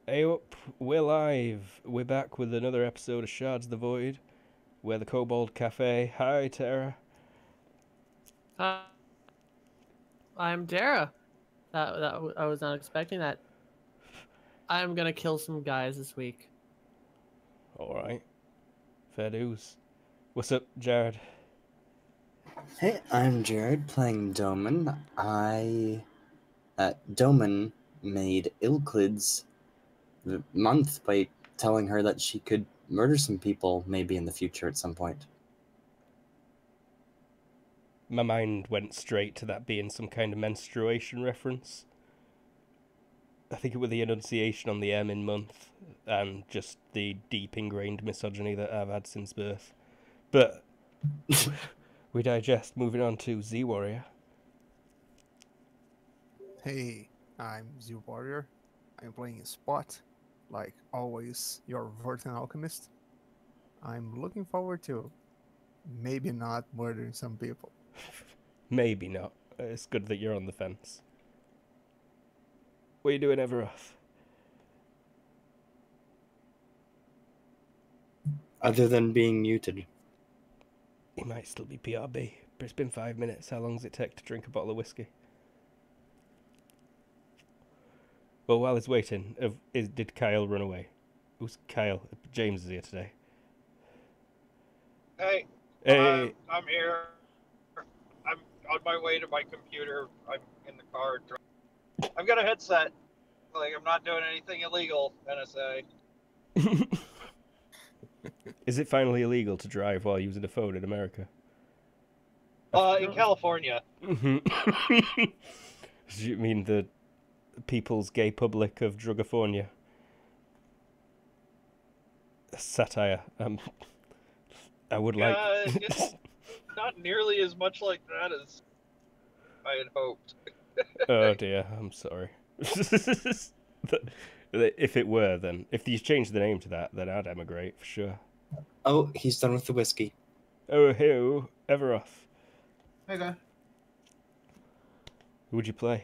Hey up, we're live. We're back with another episode of Shards the Void. We're the Kobold Cafe. Hi, Tara. Uh, I'm Dara. I was not expecting that. I'm gonna kill some guys this week. Alright, fair dues. What's up, Jared? Hey, I'm Jared playing Doman. Doman made Ilklid's month by telling her that she could murder some people maybe in the future at some point. My mind went straight to that being some kind of menstruation reference. I think it was the enunciation on the M in month and just the deep ingrained misogyny that I've had since birth. But we digest. Moving on to Z Warrior. Hey, I'm Z Warrior. I'm playing a Spot, like always, your Vertin Alchemist. I'm looking forward to maybe not murdering some people. Maybe not. It's good that you're on the fence. What are you doing, Everoth? Other than being muted. He might still be PRB, but it's been 5 minutes. How long does it take to drink a bottle of whiskey? Well, while he's waiting, did Kyle run away? Who's Kyle? James is here today. Hey, Hey, I'm here. I'm on my way to my computer. I'm in the car. I've got a headset. Like, I'm not doing anything illegal, NSA. is it finally illegal to drive while using a phone in America? In California. Do you mean the People's Gay Public of Drugifornia? Satire. I would like. It's not nearly as much like that as I had hoped. Oh dear, I'm sorry. If it were, then if you changed the name to that, then I'd emigrate for sure. Oh, he's done with the whiskey. Oh, hey, Everoth. Hey guy. Who would you play?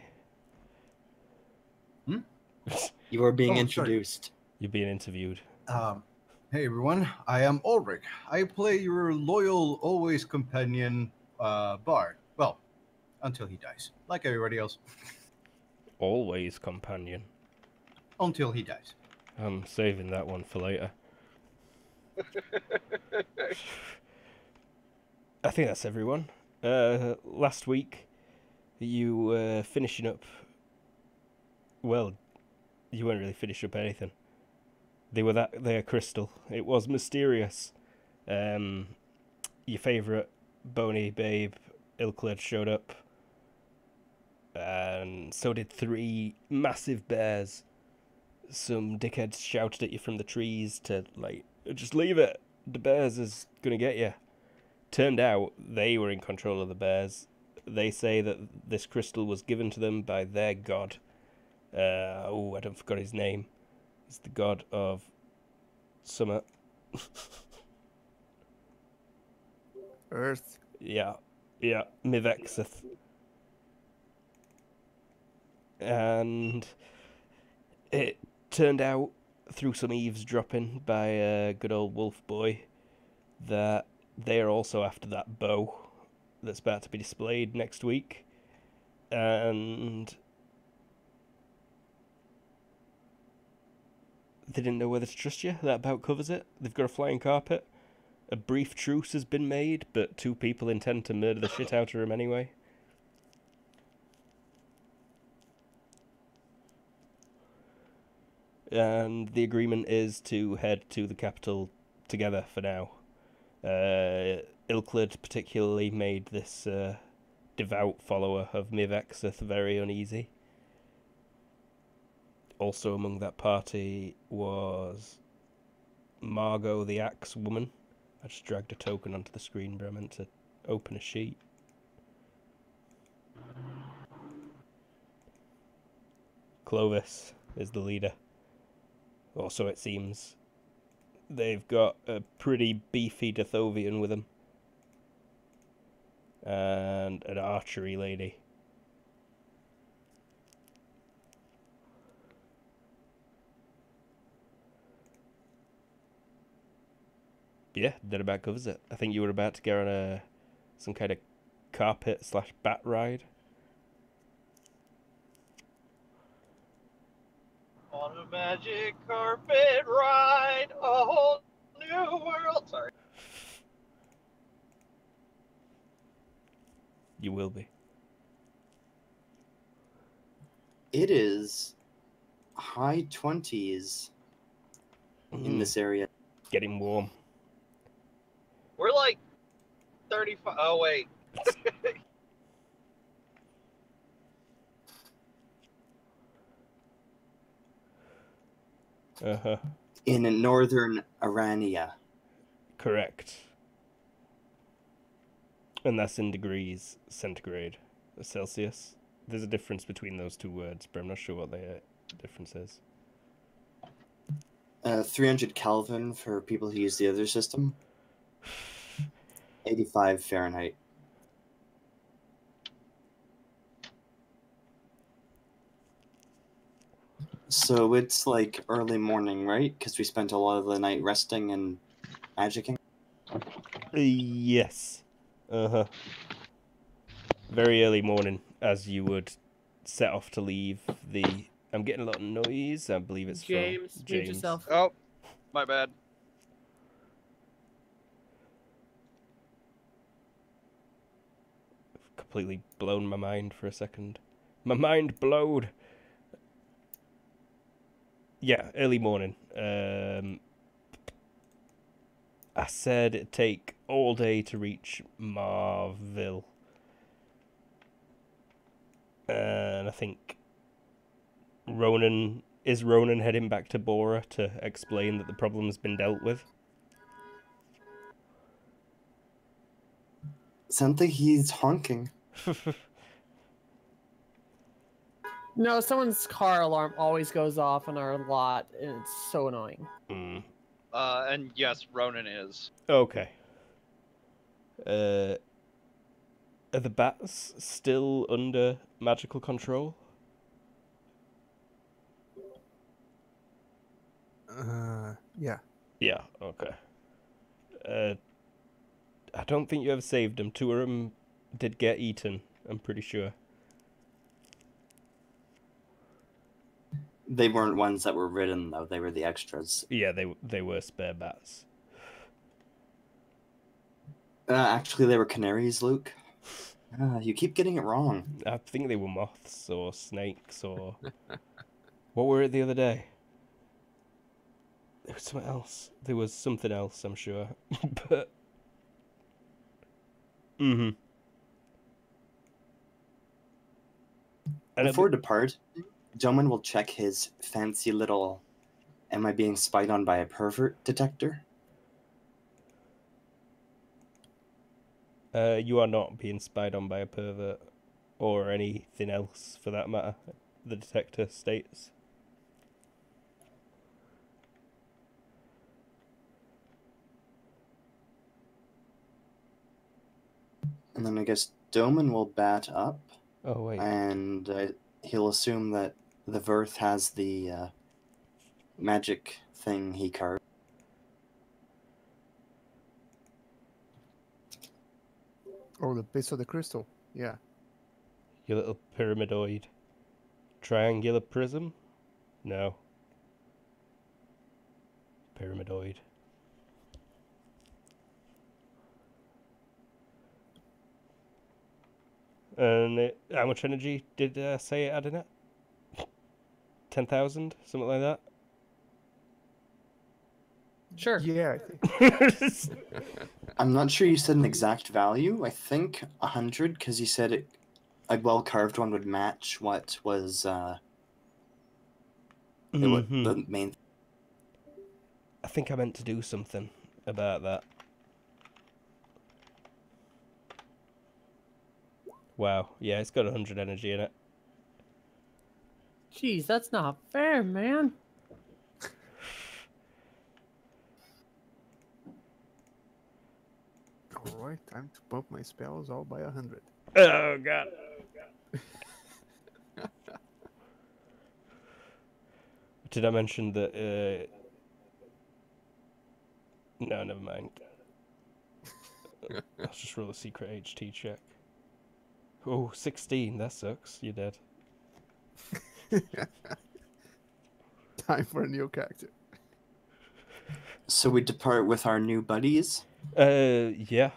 You are being Oh, sorry. introduced. You're being interviewed. Hey everyone, I am Ulrich. I play your loyal, always companion, Bard. Well, until he dies, like everybody else. Always companion. Until he dies. I'm saving that one for later. I think that's everyone. Last week, you were finishing up. Well, you weren't really finishing up anything. They're crystal. It was mysterious. Your favourite bony babe, Ilklid, showed up. And so did 3 massive bears. Some dickheads shouted at you from the trees to, like, just leave it. The bears is gonna get you. Turned out they were in control of the bears. They say that this crystal was given to them by their god. I don't forget his name. He's the god of summer. Earth. Yeah, Mivexith. And it turned out, through some eavesdropping by a good old wolf boy, that they are also after that bow that's about to be displayed next week. And they didn't know whether to trust you. That about covers it. They've got a flying carpet. A brief truce has been made, but 2 people intend to murder the shit out of him anyway. And the agreement is to head to the capital together for now. Ilklid particularly made this devout follower of Mivexith very uneasy. Also among that party was Margot the Axe Woman. I just dragged a token onto the screen, but I meant to open a sheet. Clovis is the leader. Or so it seems. They've got a pretty beefy Dathovian with them. And an archery lady. Yeah, that about covers it. I think you were about to go on some kind of carpet/bat ride. On a magic carpet ride, a whole new world. Sorry. You will be. It is high 20s in this area. Getting warm. We're like 35. Oh, wait. Uh-huh. In northern Arania. Correct. And that's in degrees centigrade, Celsius. There's a difference between those two words, but I'm not sure what the difference is. 300 Kelvin for people who use the other system. 85 Fahrenheit. So it's like early morning, right? Because we spent a lot of the night resting and magicking. Yes. Uh-huh. Very early morning, as you would set off to leave the... I'm getting a lot of noise. I believe it's James, from mute James. yourself. Oh, my bad. Completely blown my mind for a second. My mind blowed. Yeah, early morning. I said it'd take all day to reach Marville. And I think Ronan heading back to Bora to explain that the problem's been dealt with? Sounds like he's honking. No, someone's car alarm always goes off on our lot, and it's so annoying. And yes, Ronan is. Okay. Are the bats still under magical control? Yeah. Yeah, okay. I don't think you ever saved them. Two of them did get eaten, I'm pretty sure. They weren't ones that were ridden, though. They were the extras. Yeah, they were spare bats. Actually, they were canaries, Luke. You keep getting it wrong. I think they were moths or snakes or... What were it the other day? There was something else. There was something else, I'm sure. But... Mm-hmm. And Before depart, Doman will check his fancy little "Am I being spied on by a pervert?" detector. You are not being spied on by a pervert. Or anything else, for that matter. The detector states. And then I guess Doman will bat up, Oh, wait. and he'll assume that the Verth has the magic thing he carved. Oh, the base of the crystal. Yeah. Your little pyramidoid. Triangular prism? No. Pyramidoid. And how much energy did I say it had in it? 10,000? Something like that? Sure. Yeah, I think. I'm not sure you said an exact value. I think 100, because you said a well-carved one would match what was the main. I think I meant to do something about that. Wow. Yeah, it's got 100 energy in it. Jeez, that's not fair, man. Alright, time to bump my spells all by 100. Oh, God. Did I mention that... No, never mind. Let's just roll a secret HT check. Oh, 16. That sucks. You're dead. Time for a new character. So we depart with our new buddies. Yeah.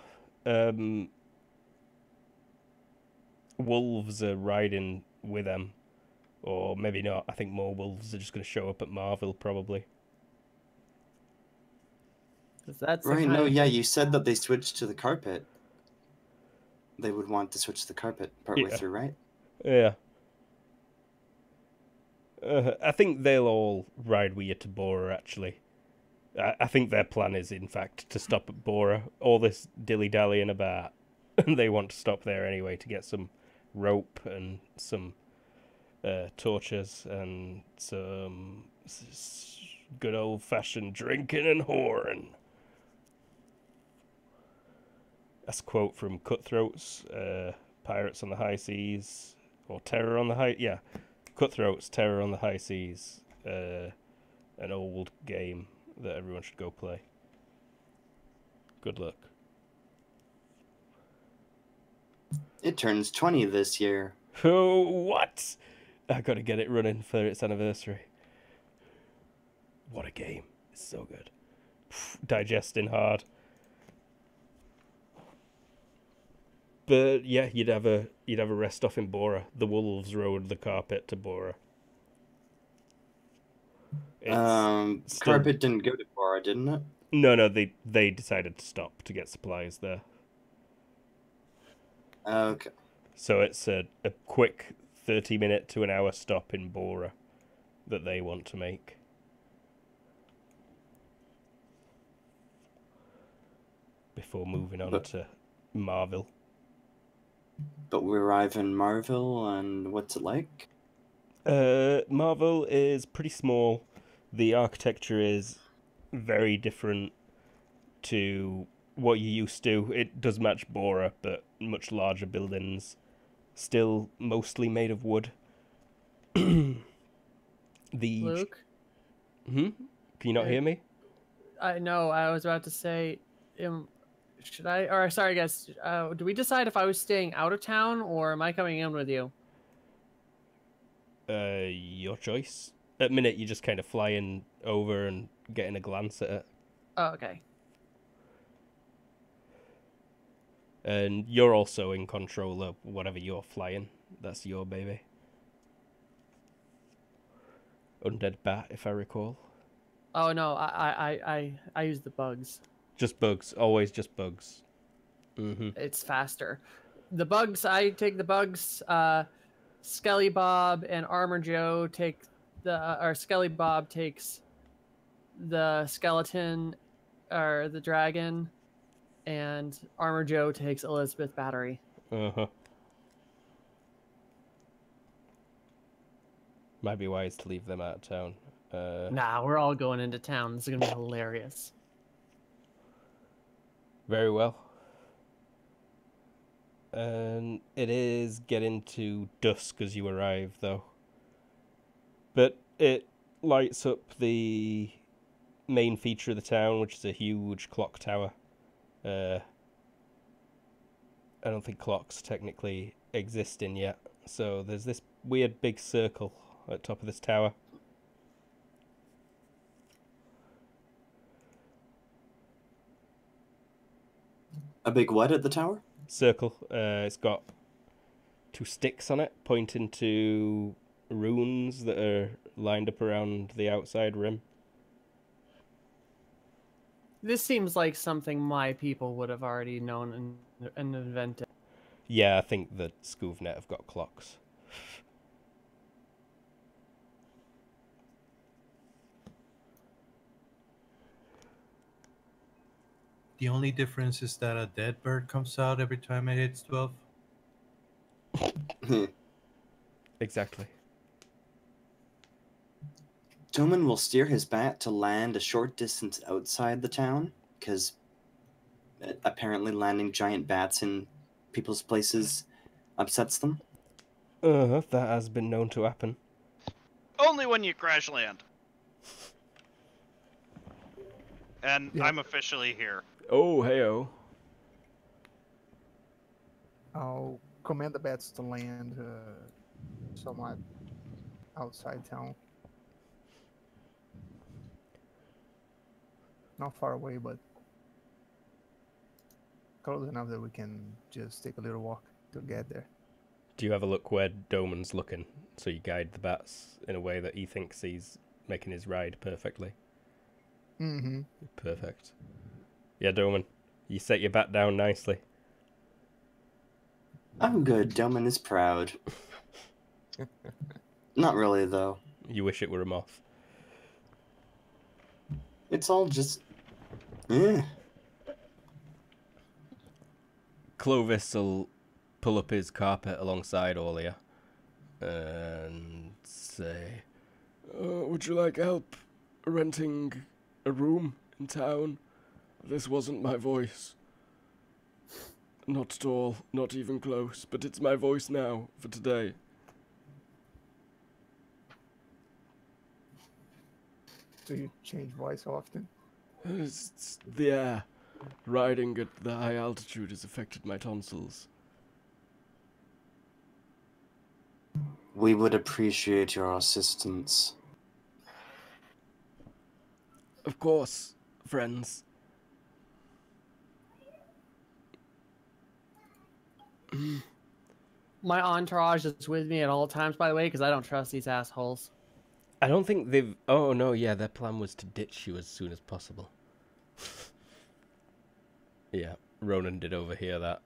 Wolves are riding with them. Or maybe not. I think more wolves are just going to show up at Marvel, probably. 'Cause that's the Right, kind no, of yeah, thing- you said that they switched to the carpet. They would want to switch to the carpet partway Yeah. through, right? Yeah. I think they'll all ride with you to Bora, actually. I think their plan is, in fact, to stop at Bora. All this dilly-dallying about, they want to stop there anyway to get some rope and some torches and some good old-fashioned drinking and whoring. That's a quote from Cutthroats, Pirates on the High Seas, or Terror on the High... Yeah, Cutthroats, Terror on the High Seas, an old game that everyone should go play. Good luck. It turns 20 this year. Oh, what? I gotta get it running for its anniversary. What a game. It's so good. Digesting hard. But yeah, you'd have a rest off in Bora. The wolves rode the carpet to Bora. It's still- Carpet didn't go to Bora, didn't it? No, they decided to stop to get supplies there. Okay. So it's a quick 30-minute to an hour stop in Bora that they want to make. Before moving on to Marvel. But we arrive in Marvel, and what's it like? Marvel is pretty small. The architecture is very different to what you're used to. It does match Bora, but much larger buildings. Still mostly made of wood. Luke, Can you not hear me? I know. I was about to say, should I? Or sorry, guys. Do we decide if I was staying out of town or am I coming in with you? Your choice. At minute, you're just kind of flying over and getting a glance at it. Oh, okay. And you're also in control of whatever you're flying. That's your baby. Undead bat, if I recall. Oh no, I use the bugs. Just bugs. Always just bugs. It's faster. The bugs. I take the bugs. Skelly Bob and Armor Joe take or Skelly Bob takes the skeleton or the dragon, and Armor Joe takes Elizabeth Battery. Might be wise to leave them out of town. Nah, we're all going into town. This is gonna be hilarious. Very well. And it is getting to dusk as you arrive, though. But it lights up the main feature of the town, which is a huge clock tower. I don't think clocks technically exist in yet. So there's this weird big circle at the top of this tower. A big what at the tower? Circle. It's got two sticks on it pointing to runes that are lined up around the outside rim. This seems like something my people would have already known and invented. Yeah, I think the ScoovNet have got clocks. The only difference is that a dead bird comes out every time it hits 12. Exactly. Toman will steer his bat to land a short distance outside the town, because apparently landing giant bats in people's places upsets them. That has been known to happen. Only when you crash land. And Yeah. I'm officially here. Oh, hey-oh. I'll command the bats to land somewhat outside town. Not far away, but close enough that we can just take a little walk to get there. Do you have a look where Doman's looking, so you guide the bats in a way that he thinks he's making his ride perfectly? Mm-hmm. Perfect. Yeah, Doman, you set your bat down nicely. I'm good. Doman is proud. Not really, though. You wish it were a moth. It's all just... Eh. Clovis will pull up his carpet alongside Olia and say, would you like help renting a room in town? This wasn't my voice. Not at all, not even close, but it's my voice now, for today. Do you change voice often? It's the air. Riding at the high altitude has affected my tonsils. We would appreciate your assistance. Of course, friends. My entourage is with me at all times, by the way, because I don't trust these assholes. I don't think they've... Oh, no, yeah, their plan was to ditch you as soon as possible. Yeah, Ronan did overhear that.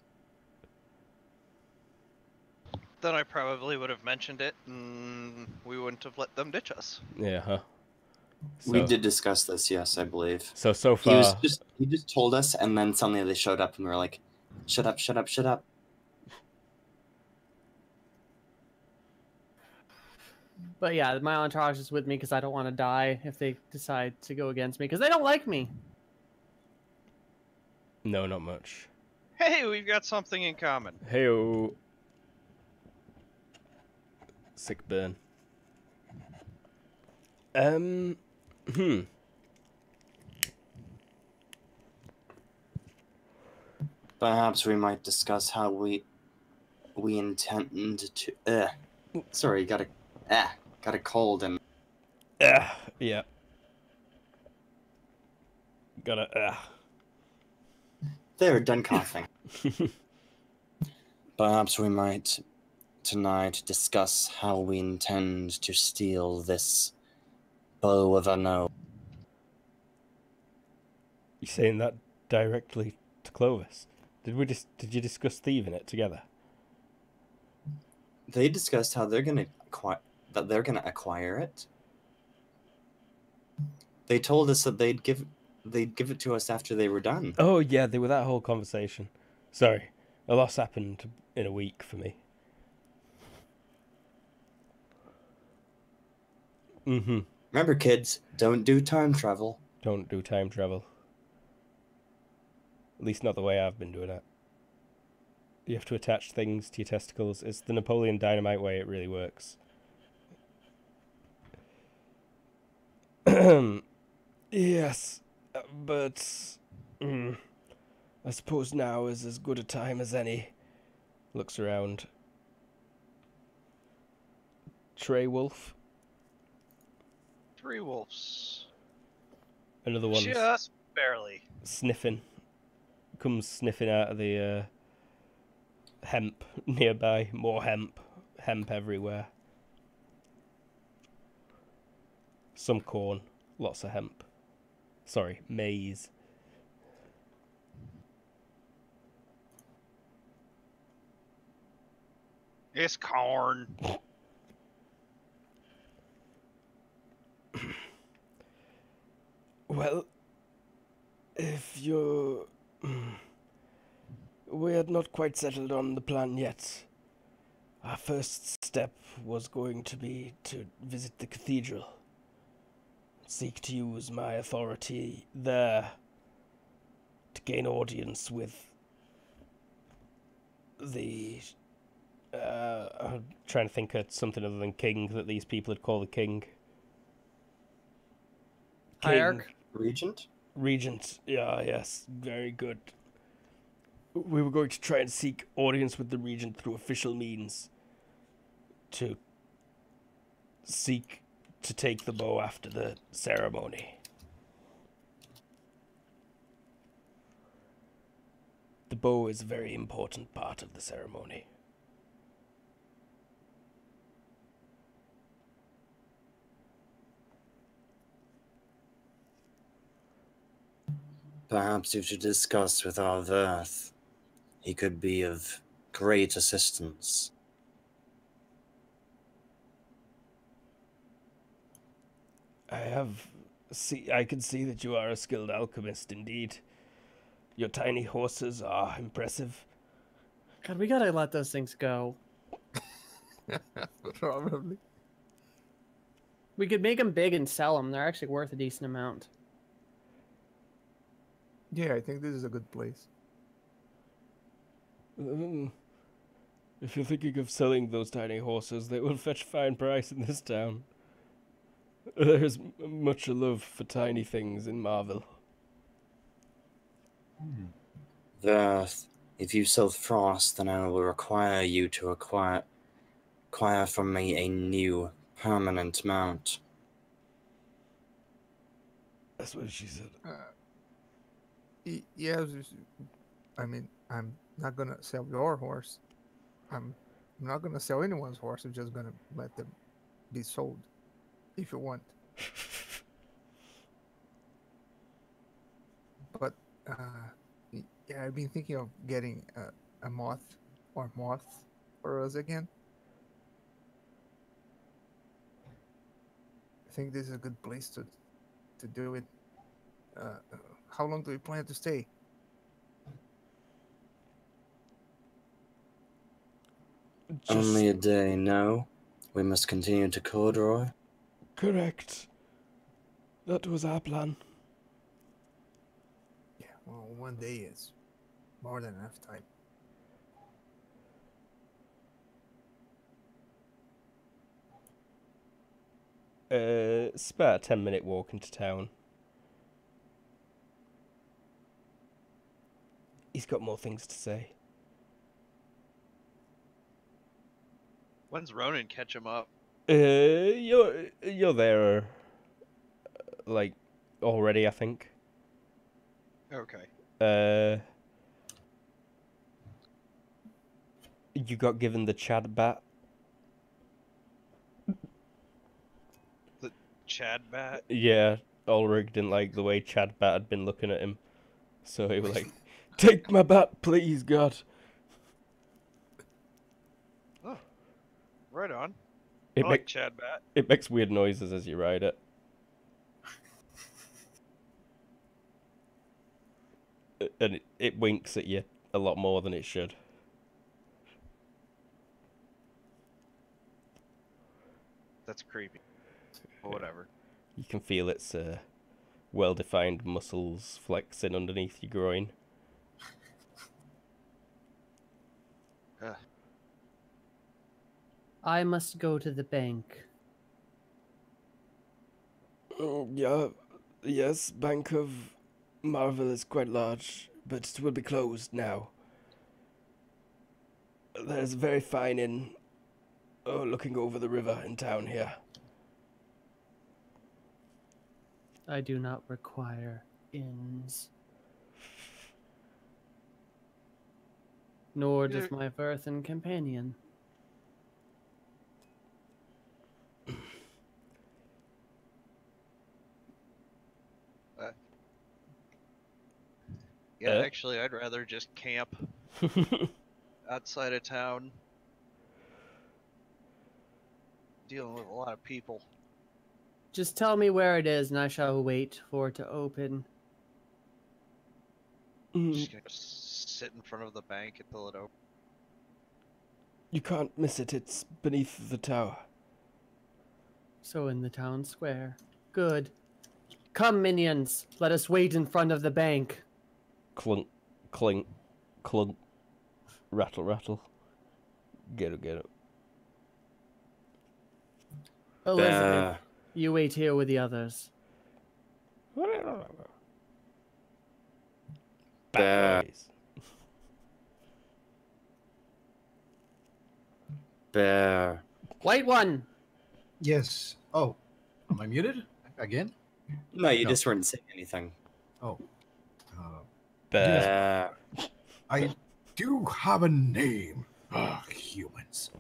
Then I probably would have mentioned it, and we wouldn't have let them ditch us. Yeah, huh? We did discuss this, yes, I believe. So far... He just told us, and then suddenly they showed up, and we were like, shut up, shut up, shut up. But yeah, my entourage is with me because I don't want to die if they decide to go against me because they don't like me. No, not much. Hey, we've got something in common. Hey-oh. Sick burn. Perhaps we might discuss how we intend to... Sorry, got a cold and... Yeah. There, done coughing. Perhaps we might tonight discuss how we intend to steal this bow of unknown. You saying that directly to Clovis? Did you discuss thieving it together? They discussed how they're gonna acquire it. They told us that they'd give it to us after they were done. Oh yeah, they were that whole conversation. Sorry, a loss happened in a week for me. Remember, kids, don't do time travel. Don't do time travel. At least not the way I've been doing it. You have to attach things to your testicles. It's the Napoleon Dynamite way. It really works. Yes, but I suppose now is as good a time as any. Looks around. Trey Wolf. 3 wolves. Another one. Just barely. Sniffing. Comes sniffing out of the hemp nearby. More hemp. Hemp everywhere. Some corn. Lots of hemp. Sorry, maize. It's corn. Well, if you're... We had not quite settled on the plan yet. Our first step was going to be to visit the cathedral. Seek to use my authority there to gain audience with the... I'm trying to think of something other than king that these people would call the king. Hierarch? Regent? Regent, yeah, yes, very good. We were going to try and seek audience with the regent through official means. To seek to take the bow after the ceremony. The bow is a very important part of the ceremony. Perhaps you should discuss with our Verth. He could be of great assistance. I can see that you are a skilled alchemist indeed. Your tiny horses are impressive. God, we gotta let those things go. Probably. We could make them big and sell them. They're actually worth a decent amount. Yeah, I think this is a good place. If you're thinking of selling those tiny horses, they will fetch a fine price in this town. There is much love for tiny things in Marvel. Verth, if you sell Frost, then I will require you to acquire from me a new permanent mount. That's what she said. Yeah, I mean, I'm not gonna sell your horse. I'm not gonna sell anyone's horse. I'm just gonna let them be sold, if you want. But yeah, I've been thinking of getting a moth or moths for us again. I think this is a good place to do it. How long do we plan to stay? Only a day, no? We must continue to corduroy? Correct. That was our plan. Yeah, well, 1 day is more than enough time. It's about a 10-minute walk into town. He's got more things to say. When's Ronan catch him up? You're there, like, already, I think. Okay. You got given the Chad bat. The Chad bat? Yeah, Ulrich didn't like the way Chad bat had been looking at him. So he was like, take my bat, please, God. Oh, right on. It I like Chad bat. It makes weird noises as you ride it. And it winks at you a lot more than it should. That's creepy. But whatever. You can feel its well-defined muscles flexing underneath your groin. I must go to the bank. Yeah, yes, Bank of Marvel is quite large, but it will be closed now. There's a very fine inn looking over the river in town here. I do not require inns. Nor does my Verthan companion. Yeah, actually, I'd rather just camp outside of town. Dealing with a lot of people. Just tell me where it is, and I shall wait for it to open. Just gonna sit in front of the bank until it opens. You can't miss it, it's beneath the tower. So in the town square. Good. Come, minions. Let us wait in front of the bank. Clunk, clink, clunk, rattle, rattle. Get it. Elizabeth, you wait here with the others. Bear. Bear. White one. Yes. Oh, am I muted again? No, you No. just weren't saying anything. Oh. Uh, Bear. Bear. I do have a name. Ah, humans.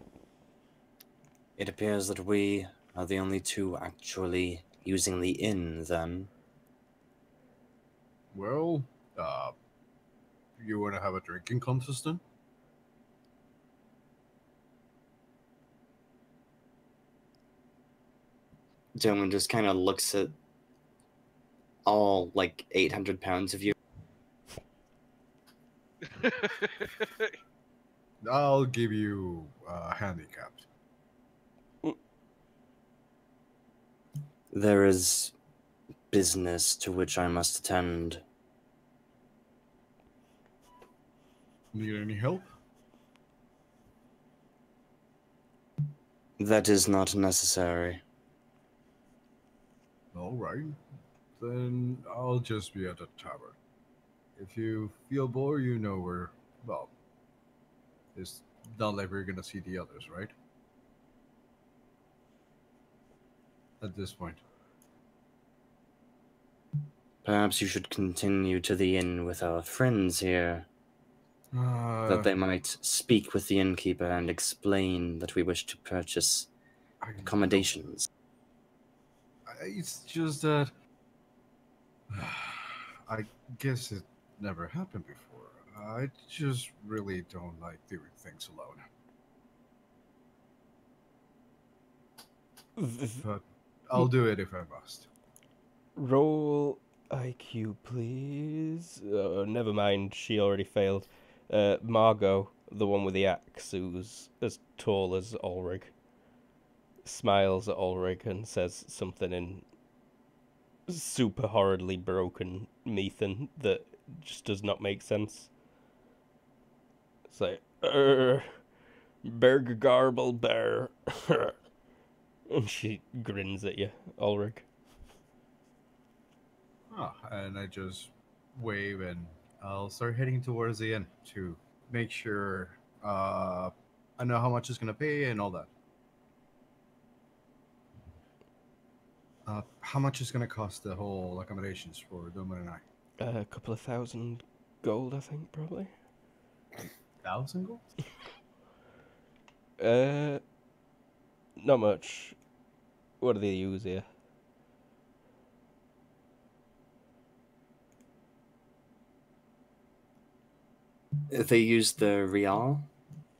It appears that we are the only two actually using the inn, then. Well, you want to have a drinking contest then? Gentleman just kind of looks at all, 800 pounds of you. I'll give you handicapped. There is business to which I must attend. Need any help? That is not necessary. All right. Then I'll just be at the tavern. If you feel bored, you know where. Well, it's not like we're gonna see the others, right? At this point. Perhaps you should continue to the inn with our friends here, that they might speak with the innkeeper and explain that we wish to purchase accommodations. It's just that I guess it never happened before. I just really don't like doing things alone. But I'll do it if I must. Roll IQ, please. Never mind, she already failed. Margot, the one with the axe, who's as tall as Ulrich, smiles at Ulrich and says something in super horridly broken Methan that just does not make sense. It's like, Berg garble bear. And she grins at you, Ulrich. And I just wave and I'll start heading towards the inn to make sure I know how much it's gonna pay and all that. How much is gonna cost the whole accommodations for Doman and I? A couple of thousand gold, I think, probably. 1,000 gold? Not much. What do they use here? They use the real.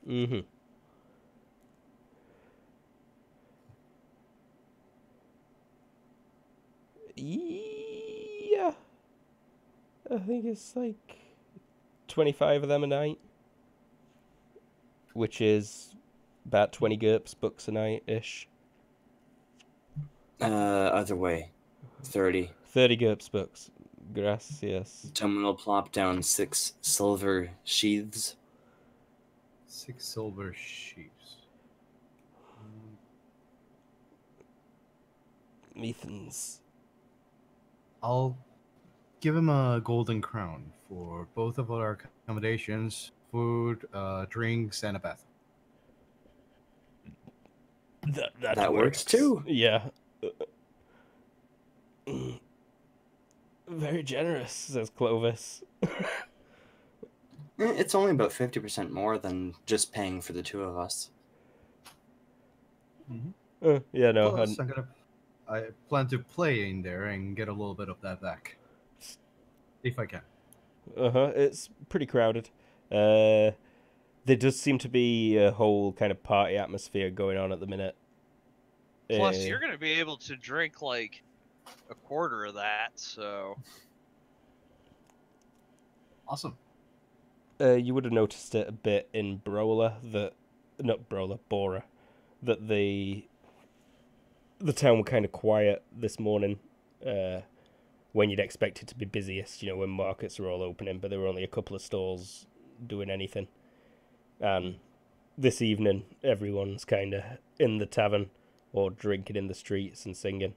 Mm-hmm. Yeah. I think it's 25 of them a night. Which is about 20 Gurps books a night-ish. Other way. 30. 30 Gurps books. Gracias. Someone will plop down 6 silver sheaths. 6 silver sheaves. Methan's. I'll give him a golden crown for both of our accommodations, food, drinks, and a bath. That works too. Yeah. Very generous, says Clovis. It's only about 50% more than just paying for the two of us. Yeah, no. Plus, I plan to play in there and get a little bit of that back. If I can. It's pretty crowded. There does seem to be a whole kind of party atmosphere going on at the minute. Plus, you're going to be able to drink a quarter of that, so. Awesome. You would have noticed it a bit in Bora, that the town were kind of quiet this morning, when you'd expect it to be busiest, when markets are all opening, but there were only a couple of stalls doing anything. And this evening, everyone's kind of in the tavern or drinking in the streets and singing.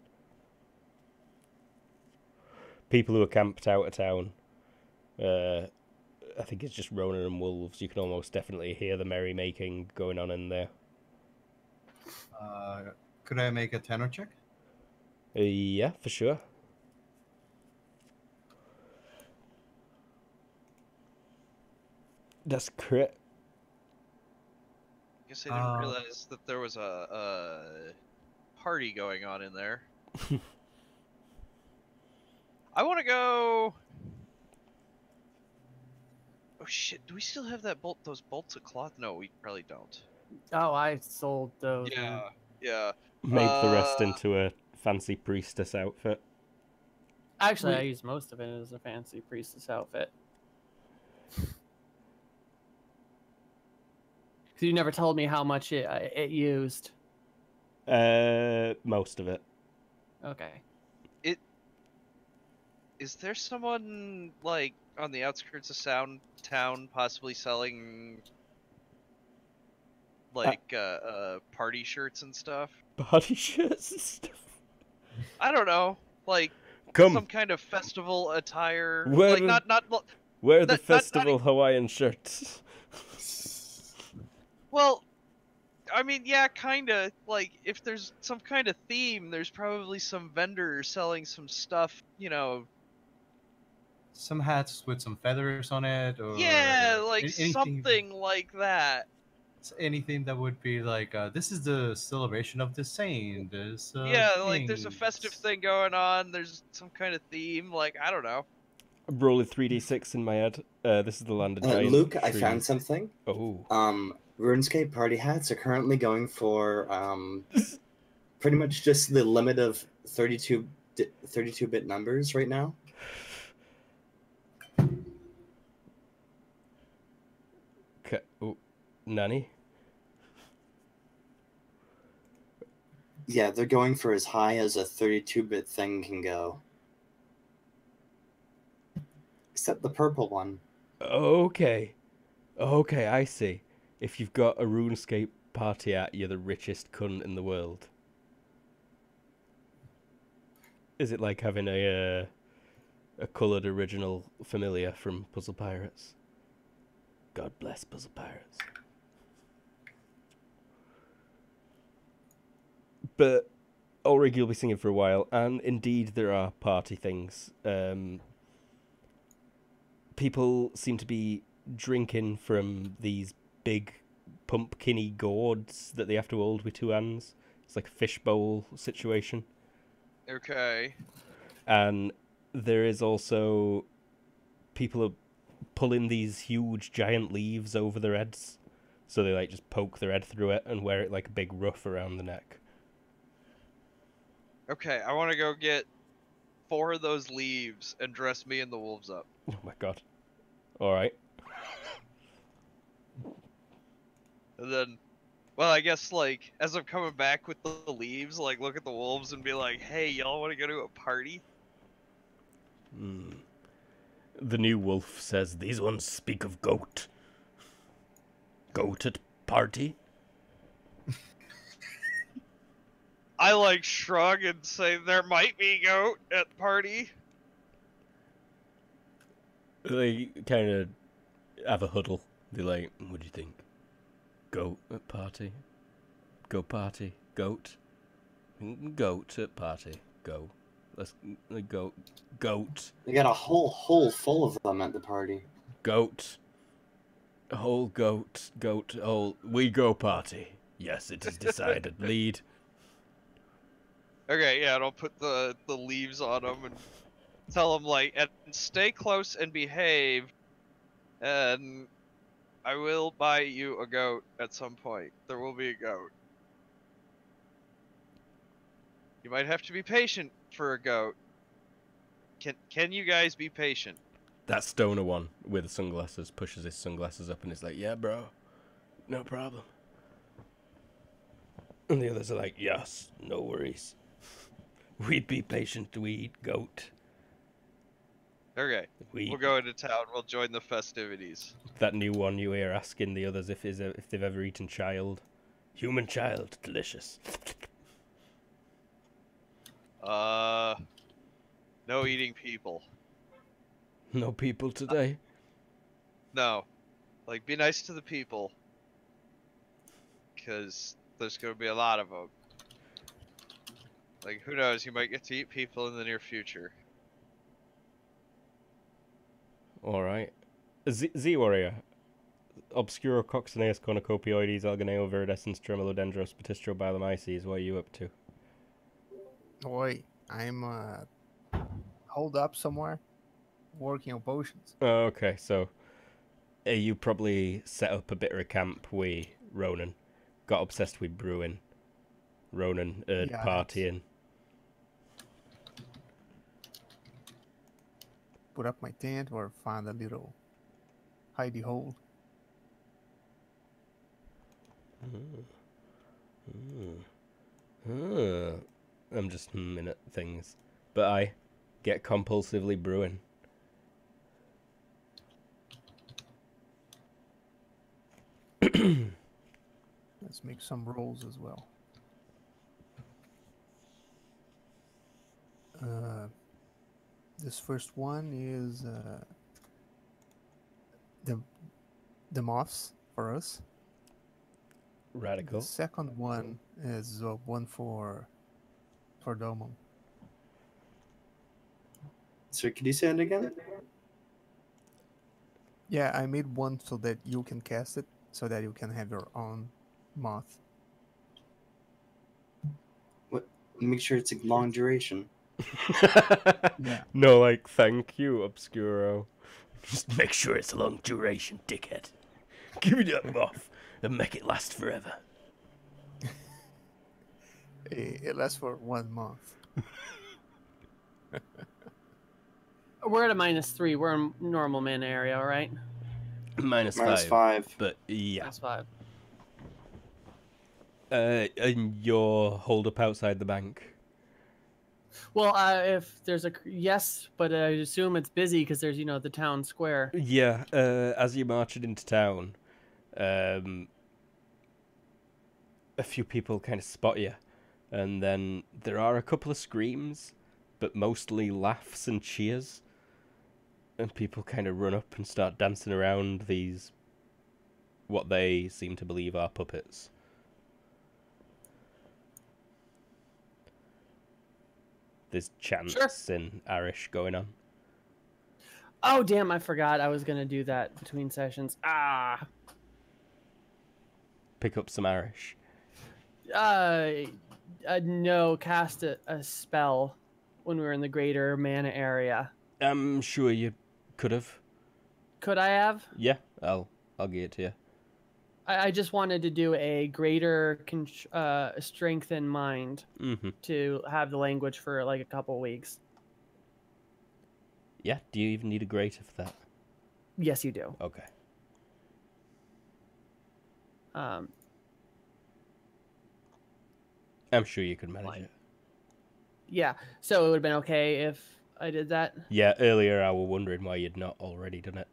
People who are camped out of town, I think it's just Ronan and Wolves. You can almost definitely hear the merrymaking going on in there. Could I make a tenor check? Yeah, for sure. That's crit. I guess I didn't realize that there was a party going on in there. I want to go. Oh shit! Do we still have that bolt? Those bolts of cloth? No, we probably don't. Oh, I sold those. Man. Yeah. Made the rest into a fancy priestess outfit. Actually, I used most of it as a fancy priestess outfit. Because you never told me how much it used. Most of it. Okay. Is there someone like on the outskirts of town possibly selling like party shirts and stuff? Party shirts and stuff? I don't know, like Come. some kind of festival attire. Wear Like wear the festival Hawaiian shirts. Well, I mean, yeah, kinda. Like, if there's some kind of theme, there's probably some vendor selling some stuff, you know. Some hats with some feathers on it, or Yeah, like anything, something like that. anything that would be like, this is the celebration of the saint. There's Yeah, like there's a festive things. thing going on. There's some kind of theme. Like, I don't know. I'm rolling 3d6 in my head. This is the land of giant Luke, trees. I found something. Oh. RuneScape party hats are currently going for pretty much just the limit of 32-bit numbers right now. Oh, Nanny? Yeah, they're going for as high as a 32-bit thing can go. Except the purple one. Okay. Okay, I see. If you've got a RuneScape party hat, you're the richest cunt in the world. Is it like having a coloured original familiar from Puzzle Pirates? God bless Puzzle Pirates. But Ulrich, you'll be singing for a while, and indeed there are party things. People seem to be drinking from these big pumpkin-y gourds that they have to hold with two hands. It's like a fishbowl situation. Okay. And there is also people are pulling these huge giant leaves over their heads, so they like just poke their head through it and wear it like a big ruff around the neck. Okay, I want to go get 4 of those leaves and dress me and the wolves up. Oh my god. Alright. And then, well, I guess, like, as I'm coming back with the leaves, like, look at the wolves and be like, hey, y'all want to go to a party? The new wolf says, these ones speak of goat. Goat at party? I, like, shrug and say, there might be goat at party. They kind of have a huddle. They're like, what do you think? Goat at party? Go party? Goat? Goat at party. Go. Let's go. Goat. They got a whole hole full of them at the party. Goat. Whole goat. Goat. Whole. We go party. Yes, it is decided. Lead. Okay, yeah, and I'll put the leaves on them and tell them, like, and stay close and behave, and I will buy you a goat at some point. There will be a goat. You might have to be patient for a goat. Can you guys be patient? That stoner one with the sunglasses pushes his sunglasses up and is like, yeah, bro. No problem. And the others are like, yes, no worries. We'd be patient. We eat goat. Okay, we'll go into town. We'll join the festivities. That new one you hear asking the others if they've ever eaten child. Human child, delicious. No eating people. No people today. No. Like, be nice to the people. Because there's going to be a lot of them. Like, who knows? You might get to eat people in the near future. Alright. Z-Warrior. Obscuro Coccineus Cornucopioides Alganeo Viridescens Tremolodendros Petistro Biolomyces. What are you up to? Oi, I'm holed up somewhere, working on potions. Oh, okay, so you probably set up a bit of a camp with Ronan. Got obsessed with brewing. Ronan Yeah, partying. Put up my tent or find a little hidey hole. I'm just humming at things. But I get compulsively brewing. Let's make some rolls as well. This first one is the moths for us. Radical. The second one is one for Domo. So could you say it again? Yeah, I made one so that you can cast it, so that you can have your own moth. What? Make sure it's a long duration. Yeah. No, like, thank you, Obscuro. Just make sure it's a long duration, dickhead. Give me that moth and make it last forever. It lasts for 1 month. We're at a -3. We're in normal mana area, all right? Minus Minus 5. 5. But, yeah. -5. And you're holed up outside the bank. Well, if there's a yes, but I assume it's busy because there's the town square. Yeah, as you're marching into town, a few people kind of spot you, and then there are a couple of screams, but mostly laughs and cheers, and people kind of run up and start dancing around these, what they seem to believe are puppets. There's chants in Irish going on. Oh, damn, I forgot I was going to do that between sessions. Ah. Pick up some Irish. No, cast a spell when we were in the greater mana area. I'm sure you could have. Could I have? Yeah, I'll give it to you. I just wanted to do a greater strength in mind to have the language for like a couple weeks. Yeah, do you even need a greater for that? Yes, you do. Okay. I'm sure you could manage it. Yeah, so it would have been okay if I did that? Yeah, earlier I was wondering why you'd not already done it.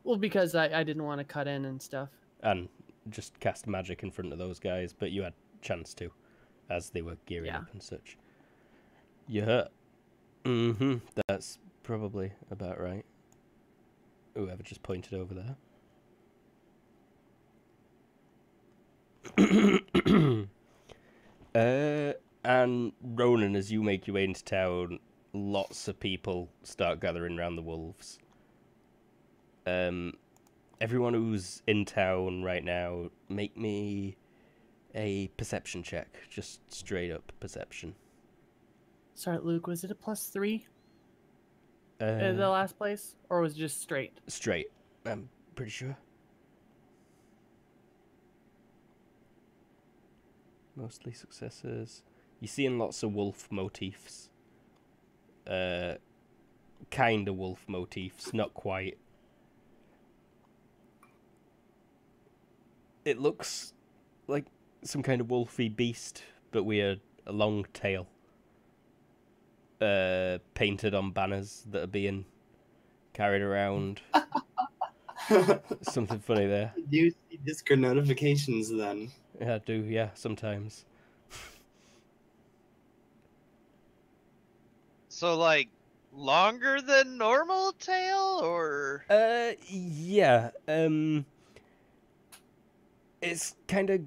Well, because I didn't want to cut in and stuff. And just cast magic in front of those guys, but you had chance to, as they were gearing up and such. You hurt. That's probably about right. Whoever just pointed over there. And Ronan, as you make your way into town, lots of people start gathering around the wolves. Everyone who's in town right now, make me a perception check. Just straight up perception. Sorry, Luke, was it a +3 in the last place? Or was it just straight? Straight, I'm pretty sure. Mostly successes. You're seeing lots of wolf motifs. Kind of wolf motifs, not quite. It looks like some kind of wolfy beast, but with a long tail. Painted on banners that are being carried around. Something funny there. Do you see Discord notifications then? Yeah, I do, yeah, sometimes. So, like, longer than normal tail, or? Yeah, it's kind of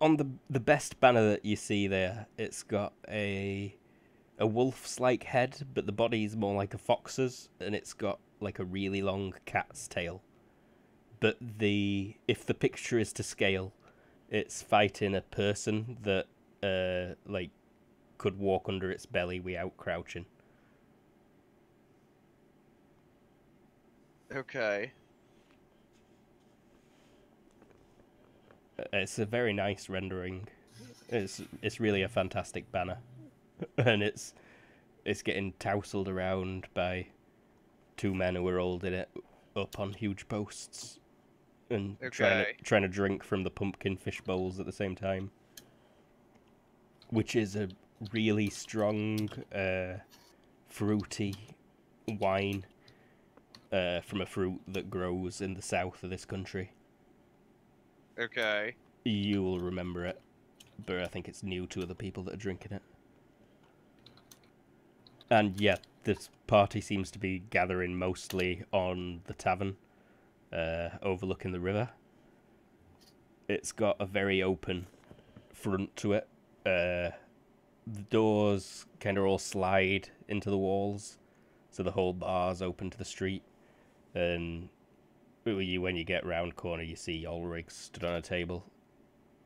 on the best banner that you see there, it's got a wolf's-like head, but the body's more like a fox's, and it's got like a really long cat's tail. But if the picture is to scale, it's fighting a person that like could walk under its belly without crouching. Okay. It's a very nice rendering. It's really a fantastic banner, and it's getting tousled around by two men who are holding it up on huge posts and trying to drink from the pumpkin fish bowls at the same time, which is a really strong, fruity wine from a fruit that grows in the south of this country. Okay. You will remember it, but I think it's new to other people that are drinking it. And yeah, this party seems to be gathering mostly on the tavern, overlooking the river. It's got a very open front to it. The doors kind of all slide into the walls, so the whole bar's open to the street. And when you get round corner, you see Ulrich stood on a table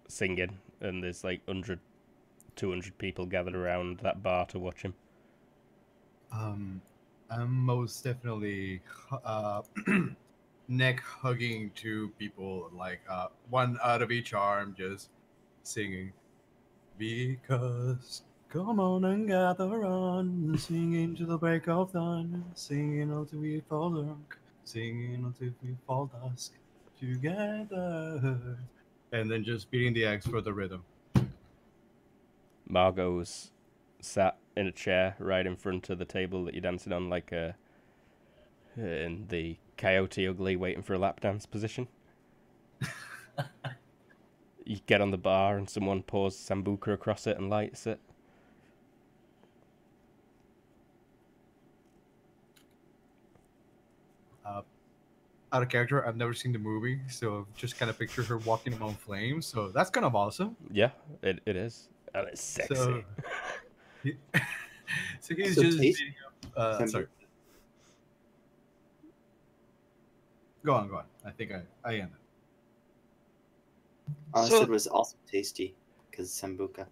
singing, and there's like 100, 200 people gathered around that bar to watch him. I'm most definitely neck hugging two people, like one out of each arm, just singing. Because come on and gather on, singing to the break of dawn, singing until we fall drunk, singing until we fall dusk, together. And then just beating the axe for the rhythm. Margot's sat in a chair right in front of the table that you're dancing on, like in the Coyote Ugly waiting for a lap dance position. You get on the bar and someone pours sambuca across it and lights it. Out of character, I've never seen the movie, so just kind of picture her walking among flames, so that's kind of awesome. Yeah, it is. And it's sexy. So he's So just taste- beating up. Sorry. Go on. I think I ended. I So- said it was also tasty because sambuca.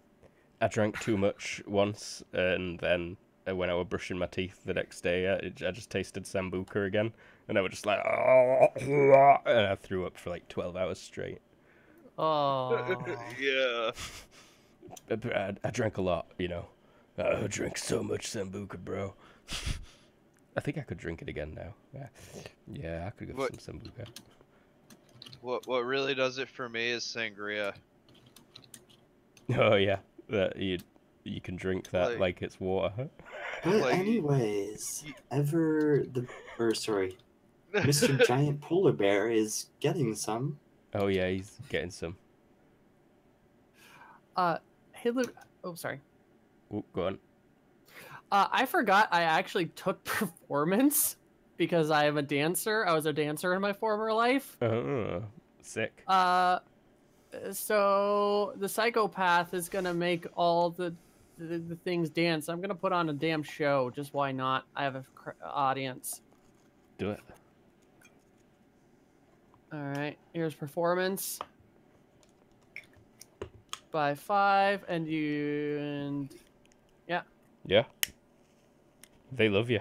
I drank too much once, and then when I was brushing my teeth the next day, I just tasted sambuca again, and I was just like, oh, and I threw up for like 12 hours straight. Oh. Yeah. I drank a lot, you know. I drank so much sambuca, bro. I think I could drink it again now. Yeah, I could get some sambuca. What really does it for me is sangria. Oh yeah, that you can drink that like it's water. But Like- anyways, Mr. Giant Polar Bear is getting some. Oh yeah, he's getting some. Hey, Luke. Oh, sorry. Ooh, go on. I forgot I actually took performance because I am a dancer. I was a dancer in my former life. Oh, sick. So the psychopath is gonna make all the things dance. I'm gonna put on a damn show. Just why not? I have a audience. Do it. All right. Here's performance. By 5, and yeah. Yeah. They love you.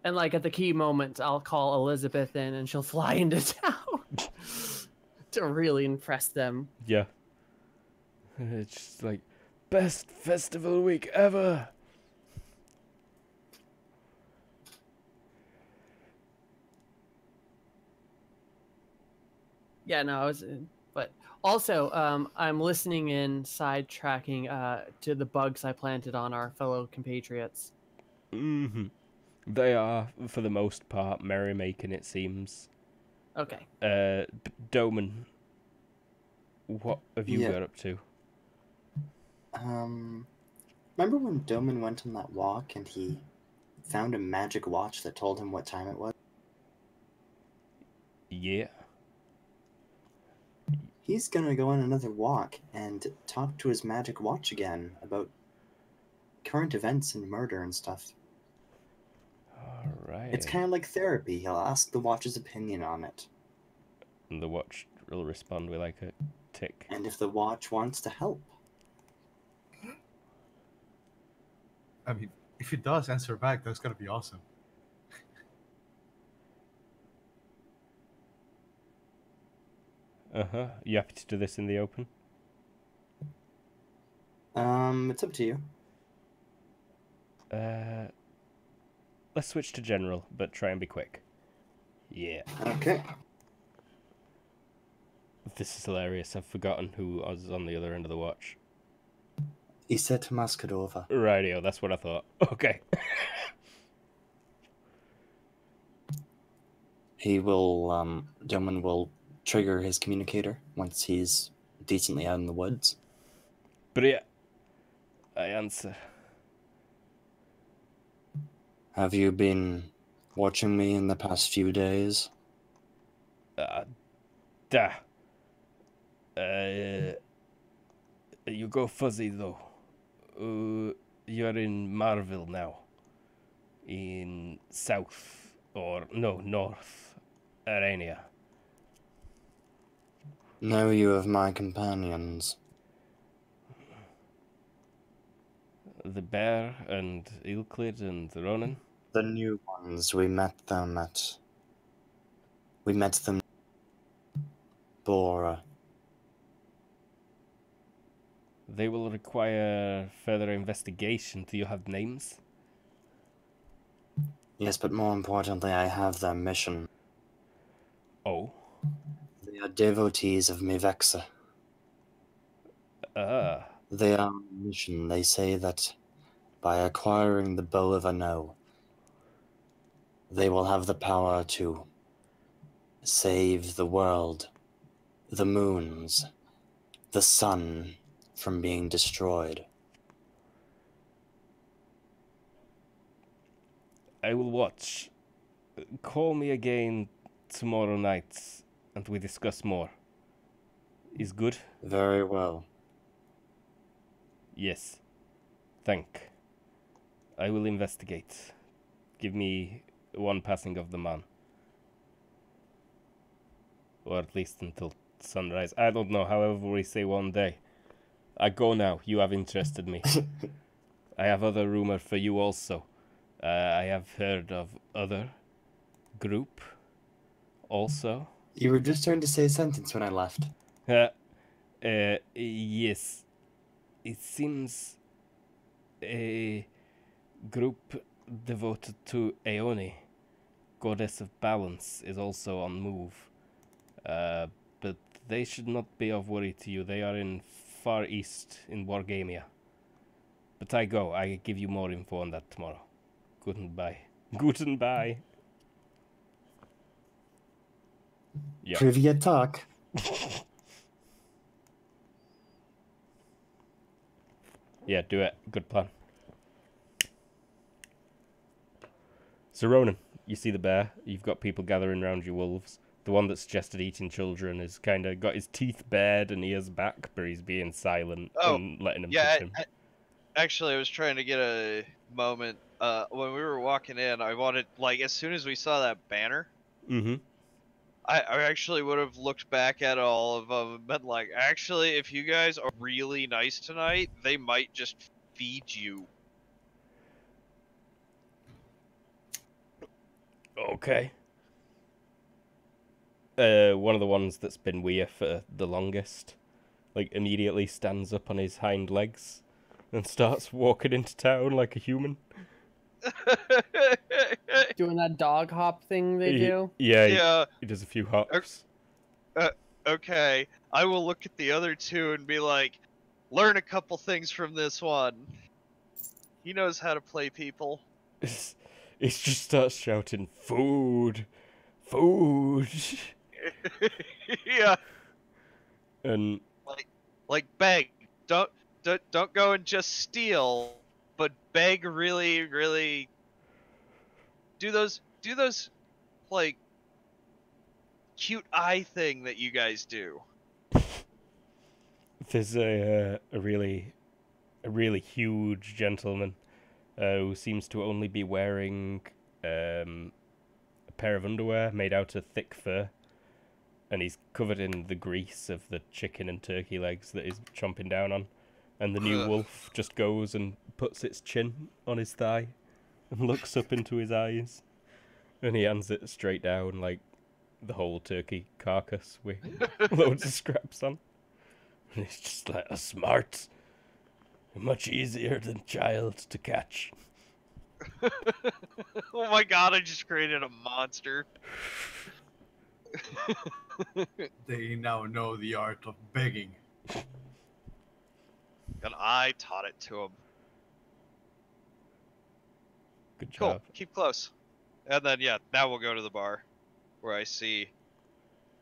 And like at the key moments, I'll call Elizabeth in, and she'll fly into town to really impress them. Yeah. It's just like best festival week ever. Yeah, no, I was, but also, I'm listening in, sidetracking to the bugs I planted on our fellow compatriots. Mm-hmm. They are, for the most part, merrymaking, it seems. Okay. Doman, what have you got up to? Remember when Doman went on that walk and he found a magic watch that told him what time it was? Yeah. He's gonna go on another walk and talk to his magic watch again about current events and murder and stuff. Alright. It's kind of like therapy. He'll ask the watch's opinion on it. And the watch will respond with like a tick. And if the watch wants to help. I mean, if it does answer back, that's gonna be awesome. Uh-huh. You happy to do this in the open? It's up to you. Let's switch to general, but try and be quick. Yeah. Okay. This is hilarious. I've forgotten who was on the other end of the watch. Iset Maskadova. Rightio, that's what I thought. Okay. He will, Gentleman will trigger his communicator once he's decently out in the woods. But yeah, I answer. Have you been watching me in the past few days? You go fuzzy though. You're in Marville now. In North Arania. Know you of my companions? The Bear and Euclid and Ronan. The new ones. We met them. Bora. They will require further investigation. Do you have names? Yes, but more importantly, I have their mission. Oh. They are devotees of Mivexa. They are on a mission. They say that by acquiring the Bow of Ano, they will have the power to save the world, the moons, the sun from being destroyed. I will watch. Call me again tomorrow night and we discuss more. Is good? Very well. Yes. Thank. I will investigate. Give me one passing of the man. Or at least until sunrise. I don't know, however we say one day. I go now. You have interested me. I have other rumor for you also. I have heard of other group also. You were just trying to say a sentence when I left. Yes. It seems a group devoted to Aeone, goddess of balance, is also on move. But they should not be of worry to you. They are in far east in Wargamia. But I go. I give you more info on that tomorrow. Goodbye. Goodbye. Yeah. Trivia talk. Yeah, do it. Good plan. So Ronan, you see the bear. You've got people gathering around your wolves. The one that suggested eating children has kind of got his teeth bared and ears back, but he's being silent and letting them touch him. Actually, I was trying to get a moment. When we were walking in, I wanted, like, as soon as we saw that banner, I actually would have looked back at all of them and been like, actually, if you guys are really nice tonight, they might just feed you. Okay. One of the ones that's been weird for the longest, like, immediately stands up on his hind legs and starts walking into town like a human. Doing that dog hop thing they do? Yeah, he does a few hops. Okay, I will look at the other two and be like, learn a couple things from this one. He knows how to play people. He just starts shouting, food, food. Yeah. And like beg. Don't go and just steal, but beg really, really do those like cute eye thing that you guys do. There's a really huge gentleman who seems to only be wearing a pair of underwear made out of thick fur, and he's covered in the grease of the chicken and turkey legs that he's chomping down on. And the new Ugh. wolf just goes and puts its chin on his thigh and looks up into his eyes, and he hands it straight down like the whole turkey carcass with loads of scraps on. And he's just like, a smart, much easier than child to catch. Oh my god, I just created a monster. They now know the art of begging. And I taught it to him. Good Cool. job. Keep close. And then, yeah, now we'll go to the bar where I see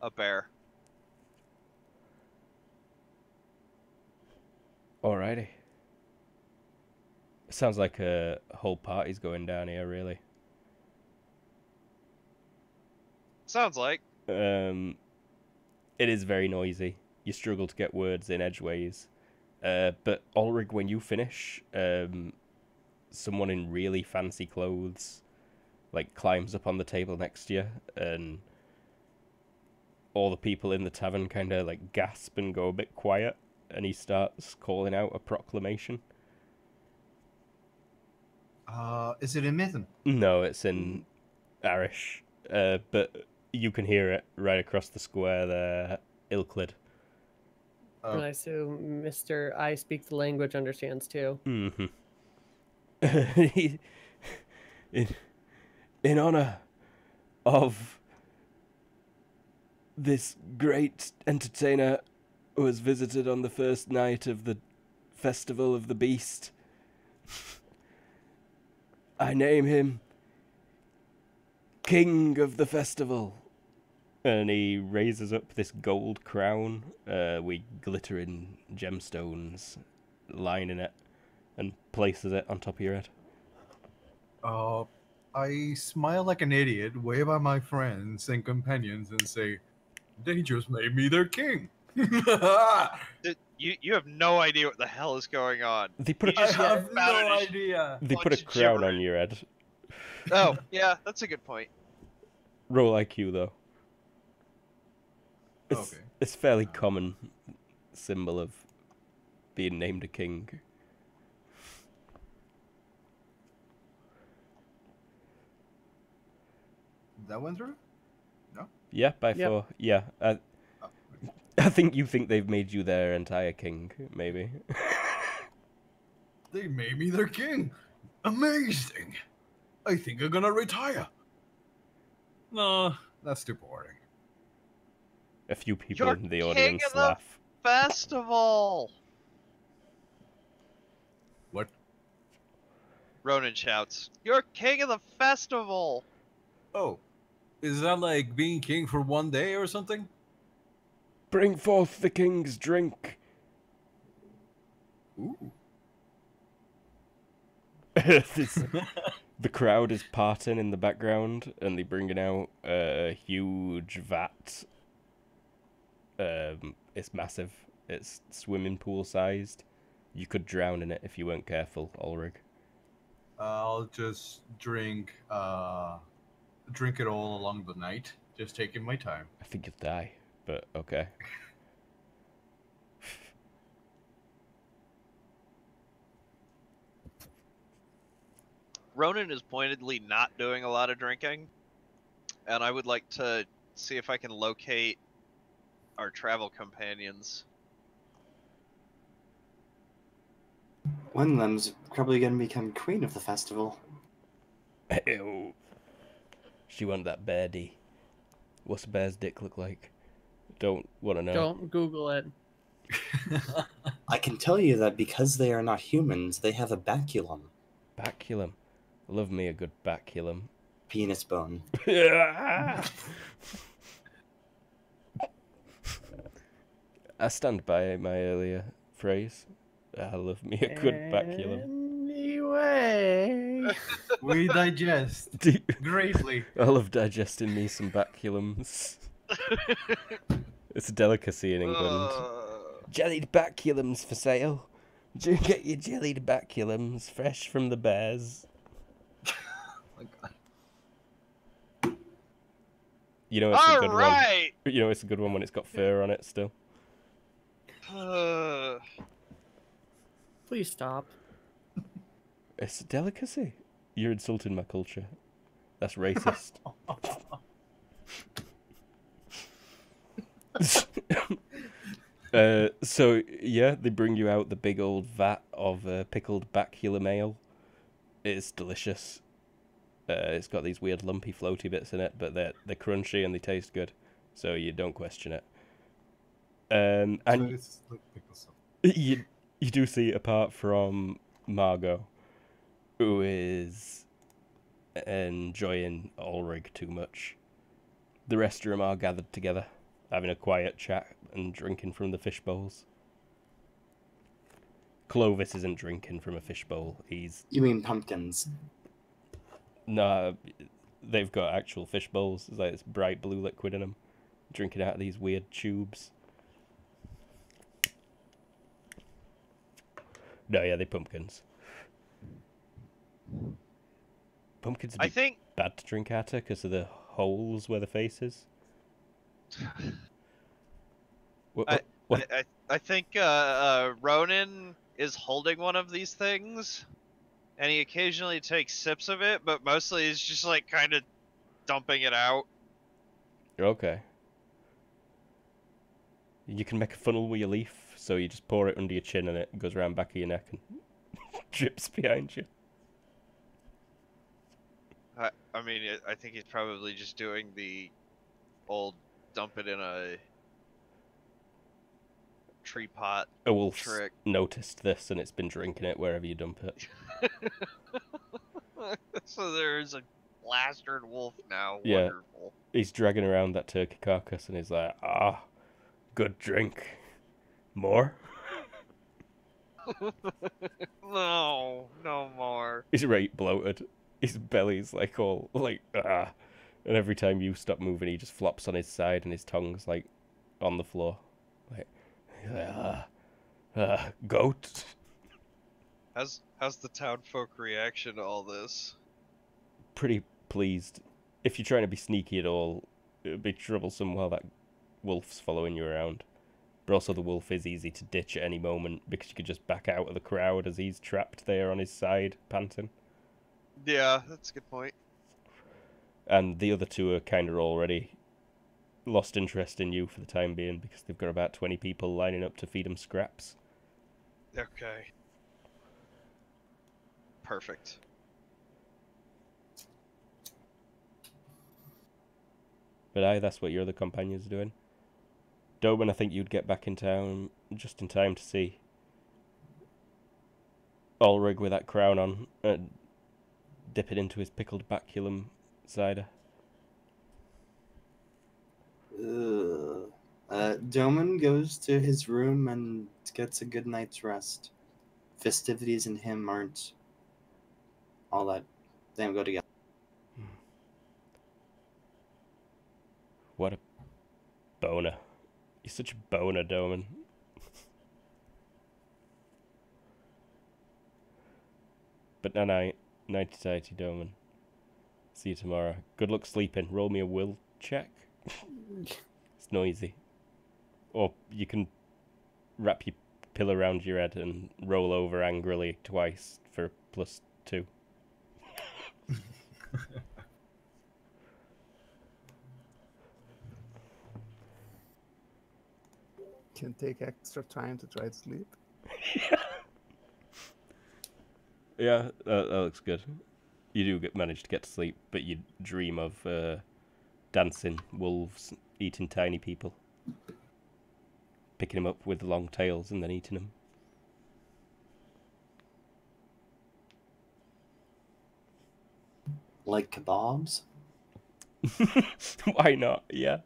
a bear. Alrighty. Sounds like a whole party's going down here, really. Sounds like. It is very noisy. You struggle to get words in edgeways. But Ulrich, when you finish, someone in really fancy clothes like climbs up on the table next to you, and all the people in the tavern kind of like gasp and go a bit quiet, and he starts calling out a proclamation. Is it in Mitten? No, it's in Arish, but you can hear it right across the square there, Ilklid. And I assume Mr. I speak the language understands too. Mm-hmm. In honor of this great entertainer who has visited on the first night of the Festival of the Beast, I name him King of the Festival. And he raises up this gold crown with glittering gemstones lining it and places it on top of your head. I smile like an idiot, wave at my friends and companions, and say, "They just made me their king." You have no idea what the hell is going on. They put You a, just I have spouted no his idea. they put a bunch of crown on gibberish. your head. Oh, yeah, that's a good point. Roll IQ, though. It's, Okay. it's fairly common symbol of being named a king. That went through? Yeah, by Yep. 4. Yeah, I think you think they've made you their entire king, maybe. They made me their king. Amazing. I think I'm gonna retire. No, that's too boring. A few people You're in the king audience of the laugh. Festival! What? Ronan shouts, "You're king of the festival!" Oh, is that like being king for one day or something? Bring forth the king's drink. Ooh. The crowd is parting in the background, and they're bringing out a huge vat. It's massive. It's swimming pool sized. You could drown in it if you weren't careful, Ulrich. I'll just drink it all along the night, just taking my time. I think you'll die, but okay. Ronan is pointedly not doing a lot of drinking, and I would like to see if I can locate our travel companions. One of them's probably going to become queen of the festival. Ew. She wanted that bear D. What's a bear's dick look like? Don't want to know. Don't Google it. I can tell you that because they are not humans, they have a baculum, Baculum. Love me a good baculum. penis bone. I stand by my earlier phrase. I love me a good baculum. Anyway, We digest Do you- greatly. I love digesting me some baculums. It's a delicacy in England. Jellied baculums for sale. Do you get your jellied baculums fresh from the bears? My God. You know it's a good Alright! one. You know it's a good one when it's got fur on it still. Please stop. It's a delicacy. You're insulting my culture. That's racist. So yeah, they bring you out the big old vat of pickled baculum ale. It's delicious. It's got these weird lumpy floaty bits in it, but they're crunchy and they taste good, so you don't question it. And So it's like pickle stuff. you do see, apart from Margot, who is enjoying Ulrich too much, the rest of them are gathered together, having a quiet chat and drinking from the fish bowls. Clovis isn't drinking from a fish bowl. He's... You mean pumpkins? No, they've got actual fish bowls. There's like this bright blue liquid in them. Drinking out of these weird tubes. No, yeah, they're pumpkins. Pumpkins I are think bad to drink out of because of the holes where the face is. What? I think Ronan is holding one of these things, and he occasionally takes sips of it, but mostly he's just like kind of dumping it out. Okay. You can make a funnel with your leaf, so you just pour it under your chin and it goes around back of your neck and drips behind you. I mean, I think he's probably just doing the old dump it in a tree pot A wolf's trick. noticed this and it's been drinking it wherever you dump it. So there's a plastered wolf now. Yeah. Wonderful. He's dragging around that turkey carcass and he's like, ah, good drink. More? No, no more. He's right bloated. His belly's like all like ah, and every time you stop moving, he just flops on his side and his tongue's like on the floor, like goat. How's the townfolk reaction to all this? Pretty pleased. If you're trying to be sneaky at all, it'd be troublesome while that wolf's following you around. But also the wolf is easy to ditch at any moment because you could just back out of the crowd as he's trapped there on his side, panting. Yeah, that's a good point. And the other two are kind of already lost interest in you for the time being because they've got about 20 people lining up to feed them scraps. Okay. Perfect. But aye, that's what your other companions are doing. Doman, I think you'd get back in town just in time to see Ulrich with that crown on and dip it into his pickled baculum cider. Doman goes to his room and gets a good night's rest. Festivities and him aren't all that. They don't go together. What a boner. You're such a boner, Doman. But night, nighty-tighty, Doman. See you tomorrow. Good luck sleeping. Roll me a will check. It's noisy. Or you can wrap your pillow around your head and roll over angrily twice for +2. Can take extra time to try to sleep. Yeah, that looks good. You do manage to get to sleep, but you dream of dancing wolves, eating tiny people, picking them up with long tails and then eating them. Like kebabs? Why not? Yeah.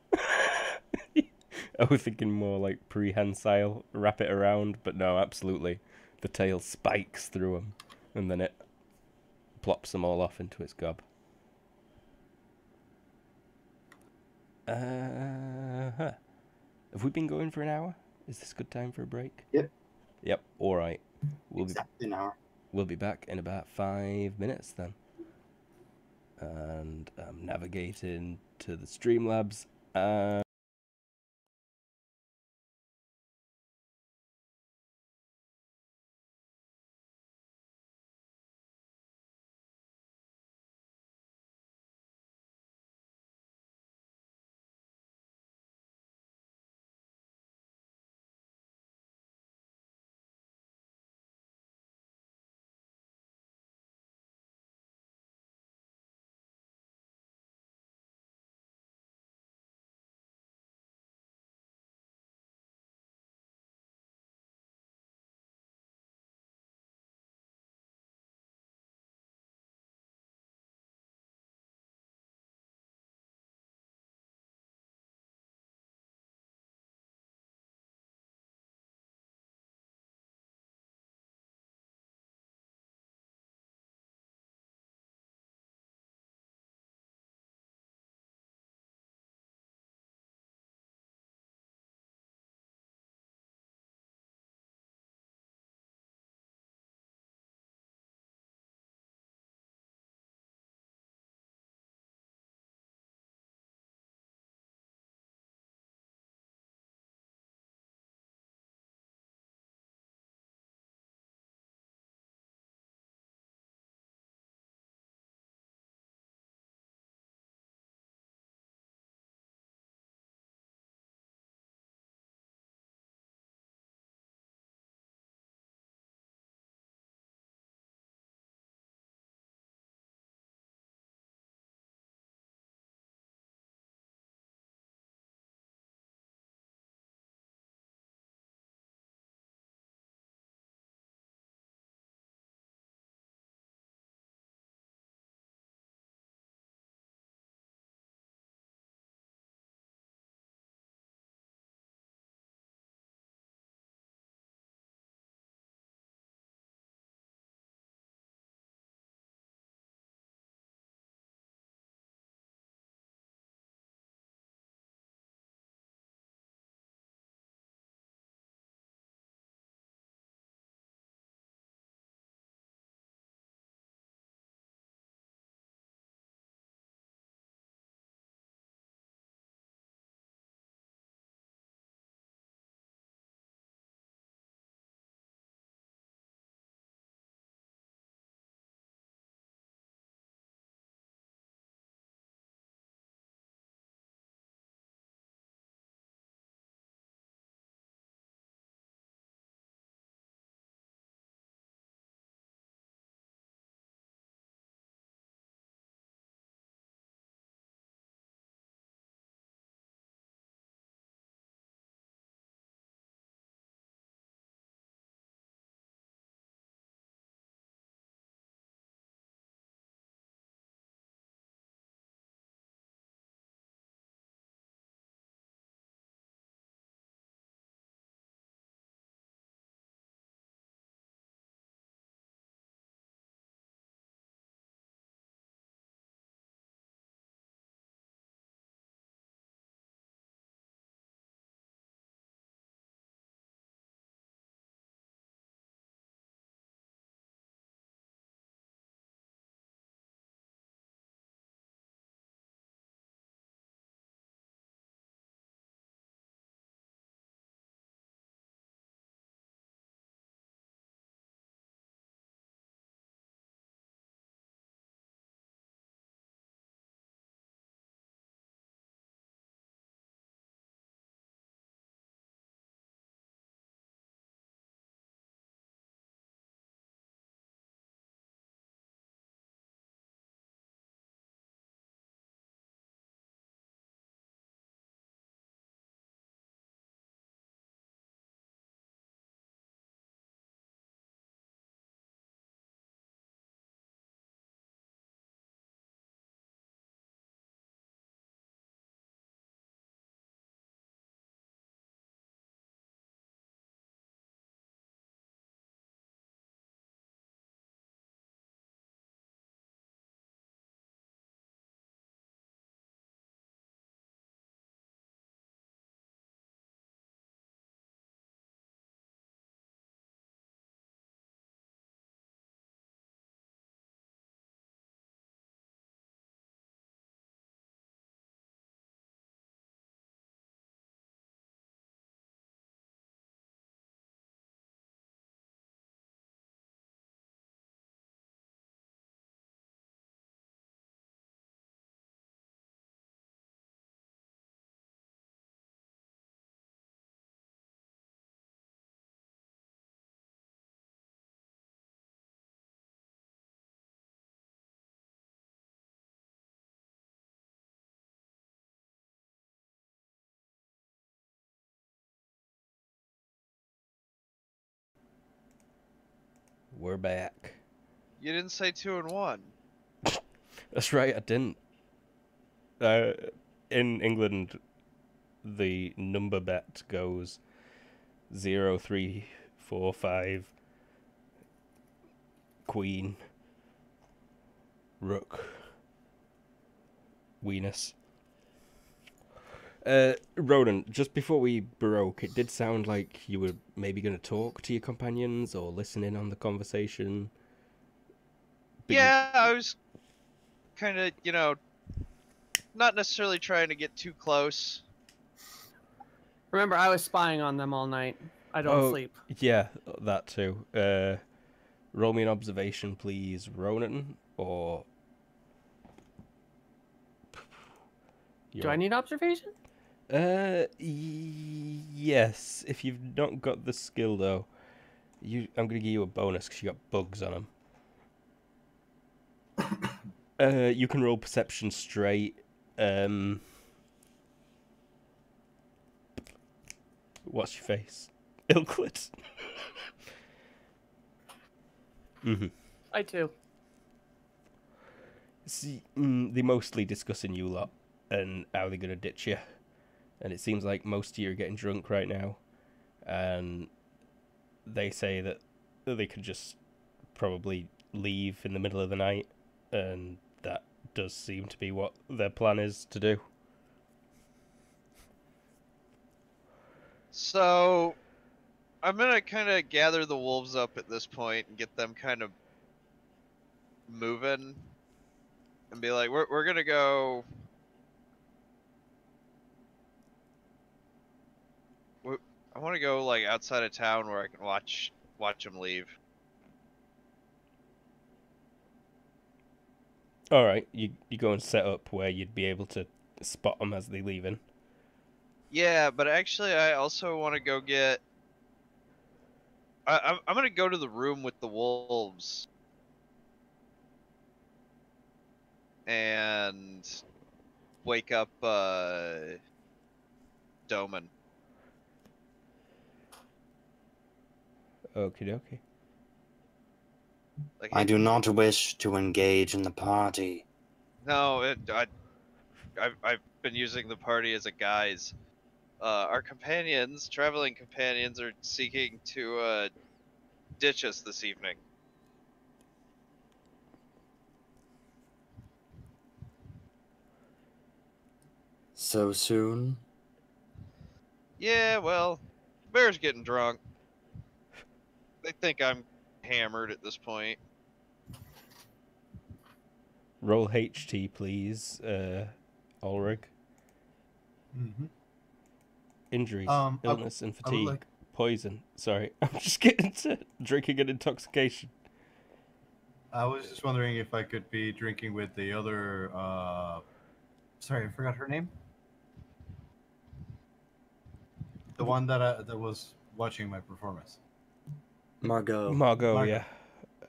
I was thinking more like prehensile, wrap it around, but no, absolutely. The tail spikes through them, and then it plops them all off into its gob. Have we been going for an hour? Is this a good time for a break? Yep. Yep. All right. Exactly an hour. We'll be back in about 5 minutes then. And I'm navigating to the Streamlabs. we're back. You didn't say 2 and 1. That's right, I didn't. In England, the number bet goes 0, 3, 4, 5, Queen, Rook, Venus. Ronan, just before we broke, it did sound like you were maybe going to talk to your companions or listen in on the conversation. But Yeah, I was kind of, not necessarily trying to get too close. Remember, I was spying on them all night. I don't sleep. Yeah, that too. Roll me an observation, please, Ronan, or... Do I need observation? Yes. If you've not got the skill, though, I'm going to give you a bonus because you got bugs on them. You can roll perception straight. What's your face? Ilklid. I too. See, they mostly discussing you lot and how they're going to ditch you. And it seems like most of you are getting drunk right now. And they say that they could just probably leave in the middle of the night. And that does seem to be what their plan is to do. So, I'm going to kind of gather the wolves up at this point and get them kind of moving. And be like, we're going to go... I want to go like outside of town where I can watch them leave. All right, you go and set up where you'd be able to spot them as they leaving. Yeah, but actually, I also want to go get. I'm gonna go to the room with the wolves and wake up Doman. Okie dokie. Like, I do not wish to engage in the party. No, I've been using the party as a guise. Our traveling companions, are seeking to ditch us this evening. So soon? Yeah, well, Bear's getting drunk. They think I'm hammered at this point. Roll HT, please, Ulrich. Injuries, illness, and fatigue. Poison. Sorry, I'm just getting to drinking and intoxication. I was just wondering if I could be drinking with the other. Sorry, I forgot her name. The one that was watching my performance. Margot. Yeah.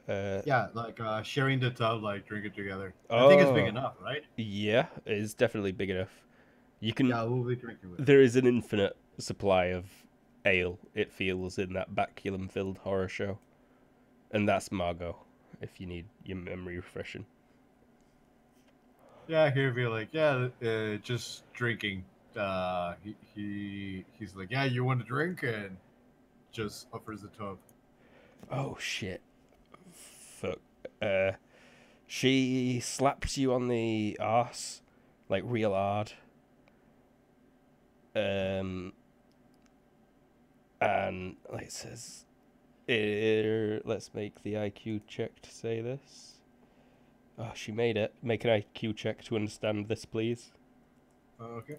Yeah, like sharing the tub, like drinking together. I think it's big enough, right? Yeah, it's definitely big enough. You can. Yeah, we'll be drinking with. There is an infinite supply of ale. It feels in that baculum-filled horror show, and that's Margot. If you need your memory refreshing. Yeah, he'll be like, just drinking. He's like, yeah, you want to drink, and just offers the tub. Oh shit! Fuck. She slaps you on the arse, like real hard. And like it says, let's make the IQ check to say this. Oh, she made it. Make an IQ check to understand this, please. Okay.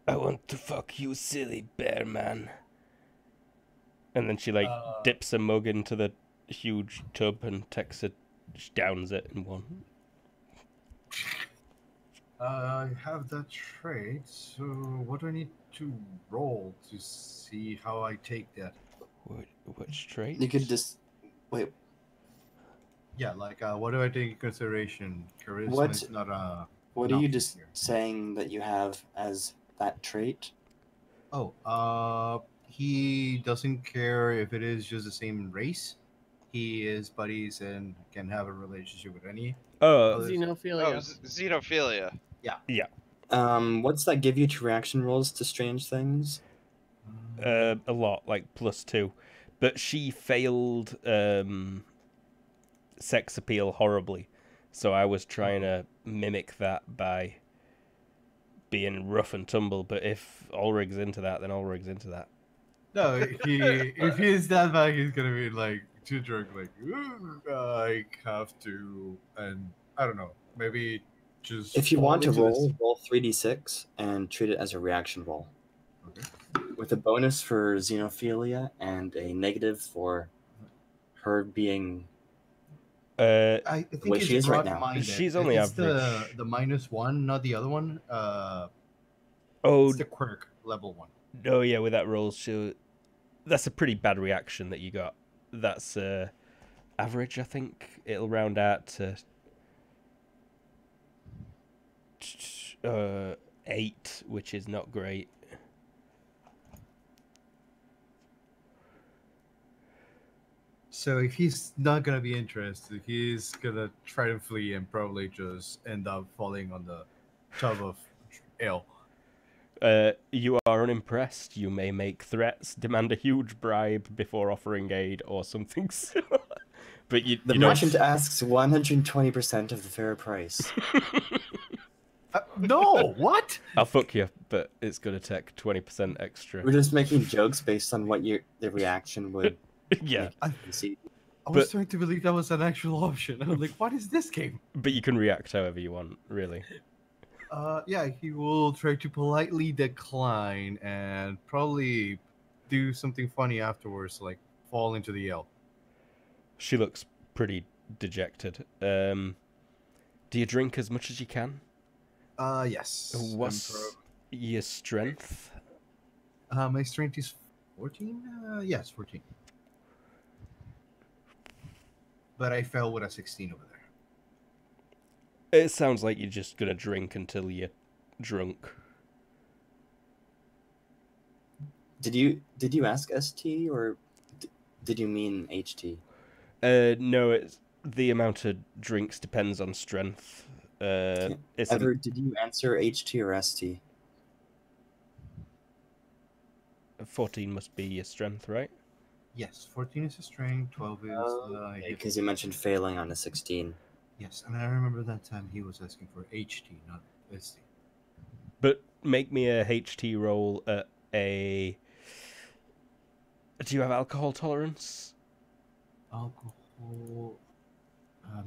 I want to fuck you, silly bear man. And then she dips a mug into the huge tub and takes it, she downs it in one. I have that trait, so what do I need to roll to see how I take that? Which trait? You could just wait. Yeah, like what do I take in consideration? Charisma is not a. What are you just saying that you have as that trait? Oh, he doesn't care if it is just the same race. He is buddies and can have a relationship with any. Others. Xenophilia. Xenophilia. Yeah. What's that give you to reaction rolls to strange things? A lot, like +2. But she failed sex appeal horribly. So I was trying to mimic that by being rough and tumble. But if Ulrig's into that, then Ulrig's into that. No, if he's that bad, he's gonna be like too drunk, like "Ooh, I have to, and I don't know, maybe just. If you fall want to into this- roll 3d6 and treat it as a reaction roll. Okay. With a bonus for xenophilia and a negative for her being I think way it's she is right broad now. minded. She's only it's average. the -1, not the other one. Oh, It's the quirk level 1. oh yeah, with that roll, that's a pretty bad reaction that you got. That's average, I think. It'll round out to 8, which is not great. So if he's not gonna be interested, he's gonna try to flee and probably just end up falling on the tub of ale. You are unimpressed. You may make threats, demand a huge bribe before offering aid, or something similar. But the you merchant asks 120% of the fair price. No, what? I'll fuck you, but it's gonna take 20% extra. We're just making jokes based on what the reaction would Yeah, make you see. I was But- trying to believe that was an actual option. I was like, what is this game? but you can react however you want, really. Yeah, he will try to politely decline and probably do something funny afterwards, like fall into the ale. She looks pretty dejected. Do you drink as much as you can? Yes. What's your strength? My strength is 14? Yes, 14. But I fell with a 16 over there. It sounds like you're just gonna drink until you're drunk. Did you ask ST or did you mean HT? No, it's the amount of drinks depends on strength. It's Ever did you answer HT or ST? 14 must be your strength, right? Yes, 14 is a strength, 12 is Because you mentioned failing on a 16. Yes, and I remember that time he was asking for HT, not ST. But make me a HT roll at a. Do you have alcohol tolerance? Alcohol.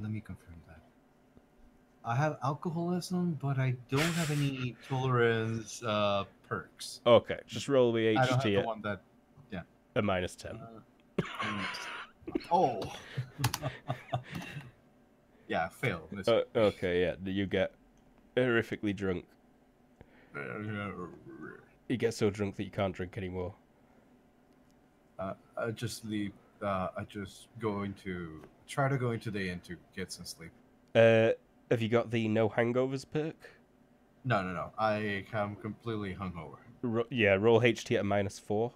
Let me confirm that. I have alcoholism, but I don't have any tolerance perks. Okay, just roll the I don't have HT the at one that. a -10. Oh. Yeah, fail. Okay, yeah, you get horrifically drunk. You get so drunk that you can't drink anymore. I just leave. I just try to go into the inn to get some sleep. Have you got the no hangovers perk? No. I am completely hungover. Yeah, roll HT at a -4.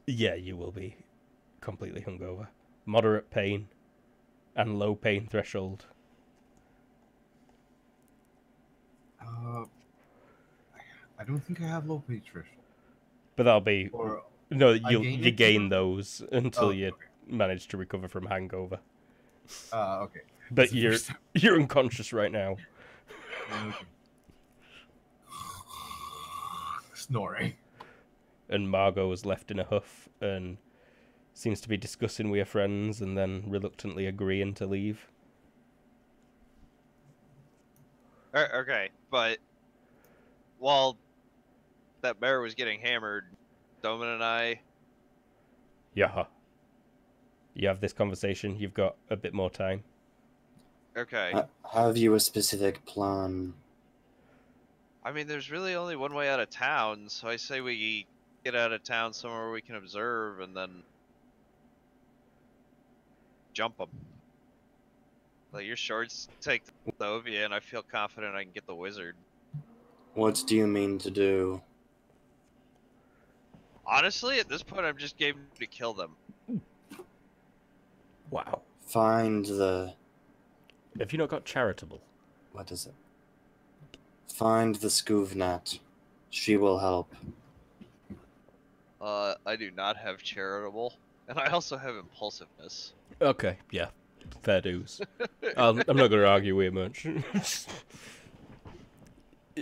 Yeah, you will be completely hungover. Moderate pain and low pain threshold. I don't think I have low pay threshold. But that'll be Or no. I You gain you it gain too? those until you okay. manage to recover from hangover. Okay. But That's the you're first time. you're unconscious right now. Okay. Snoring. And Margot is left in a huff and seems to be discussing with her friends and then reluctantly agreeing to leave. Okay, but while that bear was getting hammered, Domin and I. Yeah. You have this conversation. You've got a bit more time. Okay. Have you a specific plan? I mean, there's really only one way out of town, so I say we get out of town somewhere we can observe and then jump them. Like, your Shards take the Ovia, and I feel confident I can get the wizard. What do you mean to do? Honestly, at this point, I'm just game to kill them. Wow. Find the... Have you not got charitable? What is it? Find the Scoovnat. She will help. I do not have charitable, and I also have impulsiveness. Okay, yeah. Fair dues. I'm not going to argue with you much.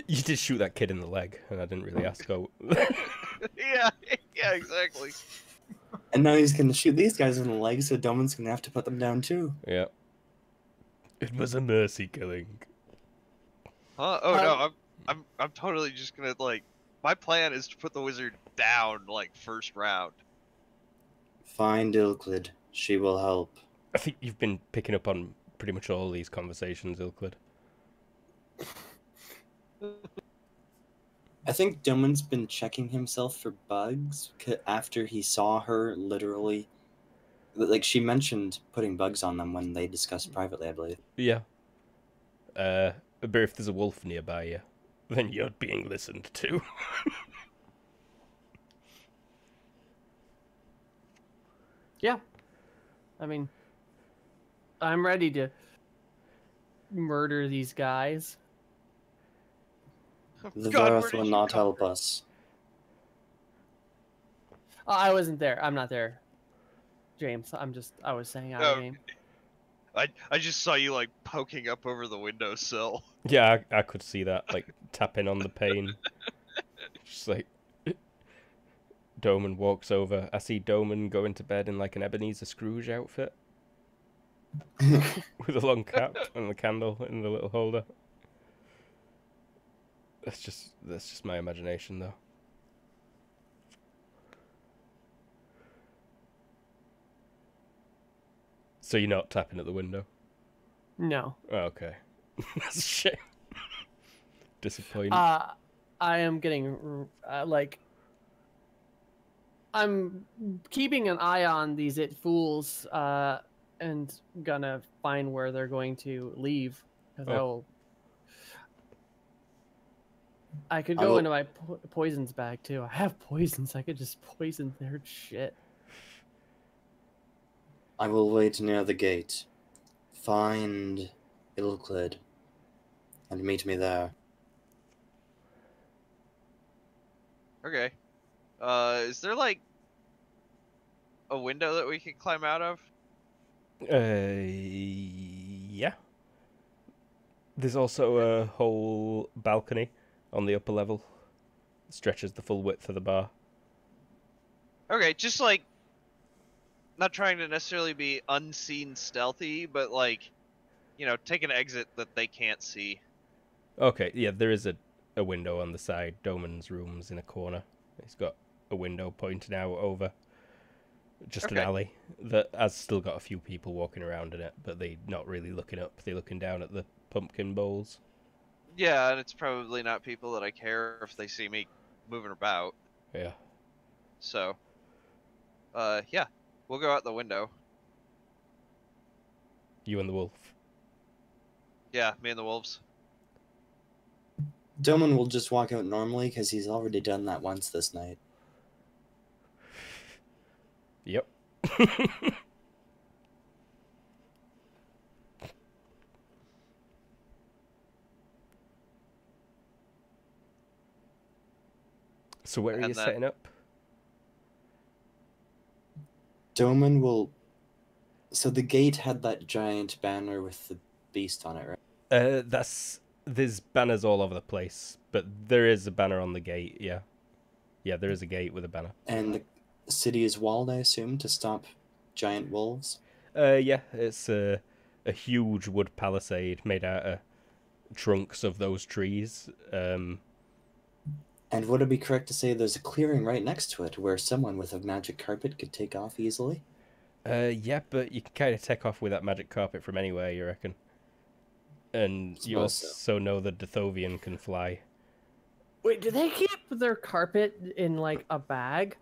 You did shoot that kid in the leg, and I didn't really ask how. yeah, exactly. And now he's gonna shoot these guys in the leg, so Doman's gonna have to put them down too. Yeah. It was a mercy killing. Huh? Oh no, I'm totally just gonna my plan is to put the wizard down first round. Find Ilklid. She will help. I think you've been picking up on pretty much all these conversations, Ilklid. I think Doman's been checking himself for bugs after he saw her literally. Like, she mentioned putting bugs on them when they discussed privately, I believe. Yeah. But if there's a wolf nearby you, then you're being listened to. Yeah. I mean, I'm ready to murder these guys. The God, where Vareth did will you not come help from? us. Oh, I wasn't there. I'm not there, James. I was saying out of Oh. game. I just saw you poking up over the windowsill. Yeah, I could see that, tapping on the pane. Just Doman walks over. I see Doman go into bed in an Ebenezer Scrooge outfit. With a long cap and the candle in the little holder. That's just my imagination, though. So you're not tapping at the window? No. Oh, okay. That's a shame. Disappointing. I am getting I'm keeping an eye on these fools and gonna find where they're going to leave because I could go into my poisons bag too. I have poisons. I could just poison their shit. I will wait near the gate. Find Ilklid and meet me there. Okay. Is there a window that we can climb out of? Yeah. There's also a whole balcony on the upper level. It stretches the full width of the bar. Okay, just not trying to necessarily be unseen stealthy, but take an exit that they can't see. Okay, yeah, there is a window on the side. Doman's room's in a corner. He's got a window pointing out over just an alley that has still got a few people walking around in it, but they're not really looking up. They're looking down at the pumpkin bowls. Yeah, and it's probably not people that I care if they see me moving about. Yeah. So, yeah, we'll go out the window. You and the wolf. Yeah, me and the wolves. Doman will just walk out normally because he's already done that once this night. Yep. So where are you setting up? Doman will... So the gate had that giant banner with the beast on it, right? There's banners all over the place, but there is a banner on the gate, yeah. Yeah, there is a gate with a banner. And the city is walled, I assume, to stop giant wolves? Yeah, it's a huge wood palisade made out of trunks of those trees. And would it be correct to say there's a clearing right next to it where someone with a magic carpet could take off easily? Yeah, but you can kind of take off with that magic carpet from anywhere, you reckon? And you also know the Dithovian can fly. Wait, do they keep their carpet in a bag?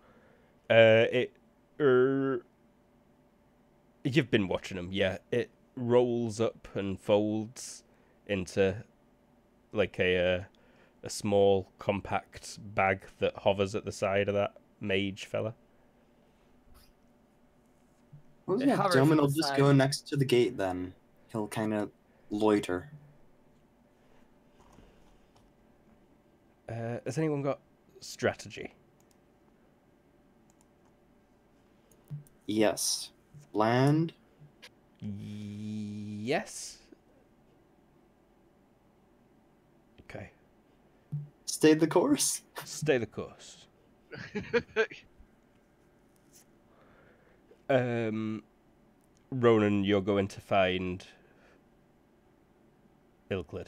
You've been watching them, yeah. It rolls up and folds into a a small, compact bag that hovers at the side of that mage fella. Well, It yeah, hovers Doman on will the just side. go next to the gate then. He'll kind of loiter. Has anyone got strategy? Yes. Land. Yes. Okay. Stay the course. Stay the course. Ronan, you're going to find Ilklid.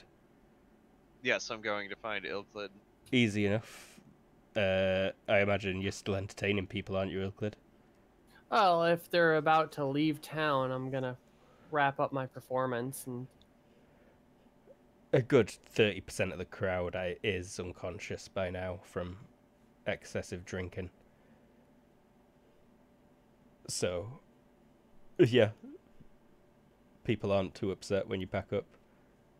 Yes, I'm going to find Ilklid. Easy enough. I imagine you're still entertaining people, aren't you, Ilklid? Well, if they're about to leave town, I'm gonna wrap up my performance and. A good 30% of the crowd is unconscious by now from excessive drinking. So, yeah, people aren't too upset when you pack up.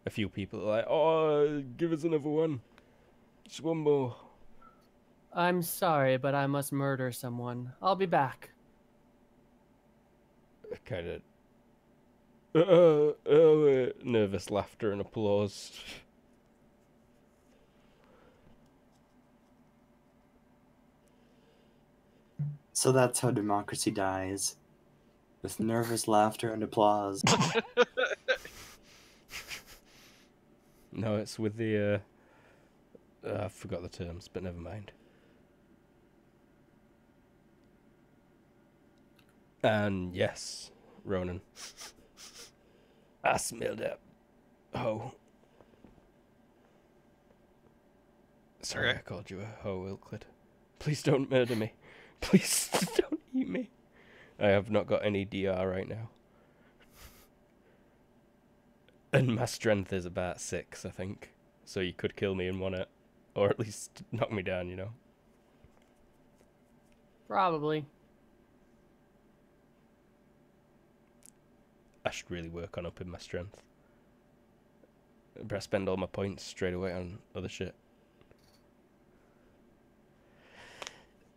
A few people are like, oh, give us another one. Just one more. I'm sorry, but I must murder someone. I'll be back. Kind of nervous laughter and applause. So that's how democracy dies. With nervous laughter and applause. No, it's with the I forgot the terms, but never mind. And yes, Ronan. I smelled that. Oh. Sorry, Okay. I called you a hoe, Ilklid. Please don't murder me. Please don't eat me. I have not got any DR right now. And my strength is about 6, I think. So you could kill me in one hit. Or at least knock me down, you know. Probably. I should really work on upping my strength. But I spend all my points straight away on other shit.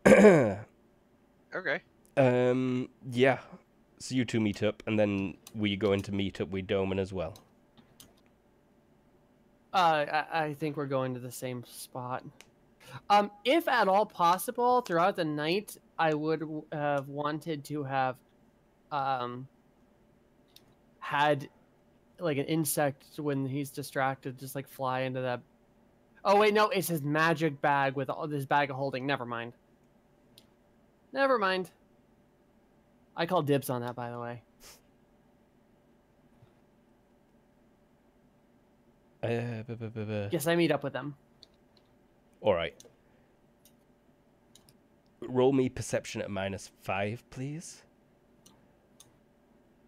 Okay. Yeah. So you two meet up, and then we go into meet up with Doman as well. I think we're going to the same spot. If at all possible, throughout the night, I would have wanted to have, had, like an insect when he's distracted, just like fly into that. Oh wait, no, it's his magic bag with all this bag of holding. Never mind. Never mind. I call dibs on that, by the way. Yes, I meet up with them. Alright. Roll me perception at -5, please.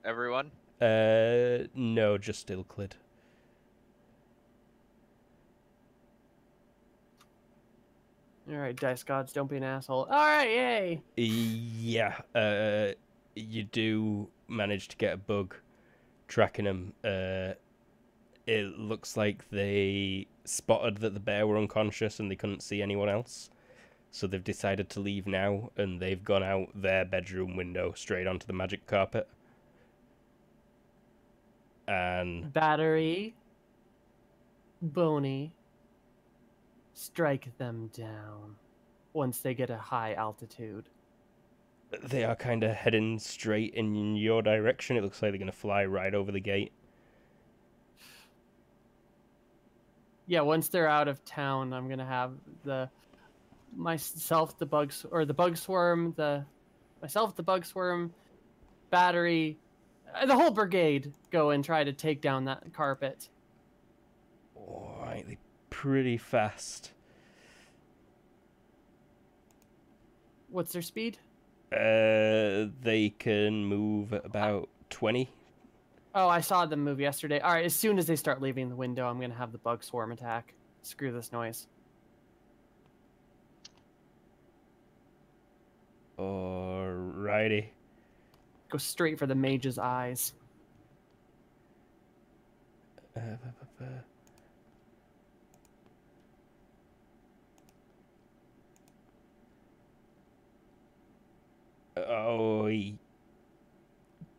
Everyone? No, just Ilklid. All right, dice gods, don't be an asshole. All right, yay! Yeah, you do manage to get a bug tracking them. It looks like they spotted that the bear were unconscious and they couldn't see anyone else. So they've decided to leave now, and they've gone out their bedroom window straight onto the magic carpet. And Battery. Boney. Strike them down once they get a high altitude. they are kind of heading straight in your direction. It looks like they're going to fly right over the gate. Yeah, once they're out of town, I'm gonna have myself, the bug swarm, battery, the whole brigade go and try to take down that carpet. Alright, they're pretty fast. What's their speed? They can move at about 20. Oh, I saw them move yesterday. All right, as soon as they start leaving the window, I'm gonna have the bug swarm attack. Screw this noise. Alrighty. Go straight for the mage's eyes. Oh, he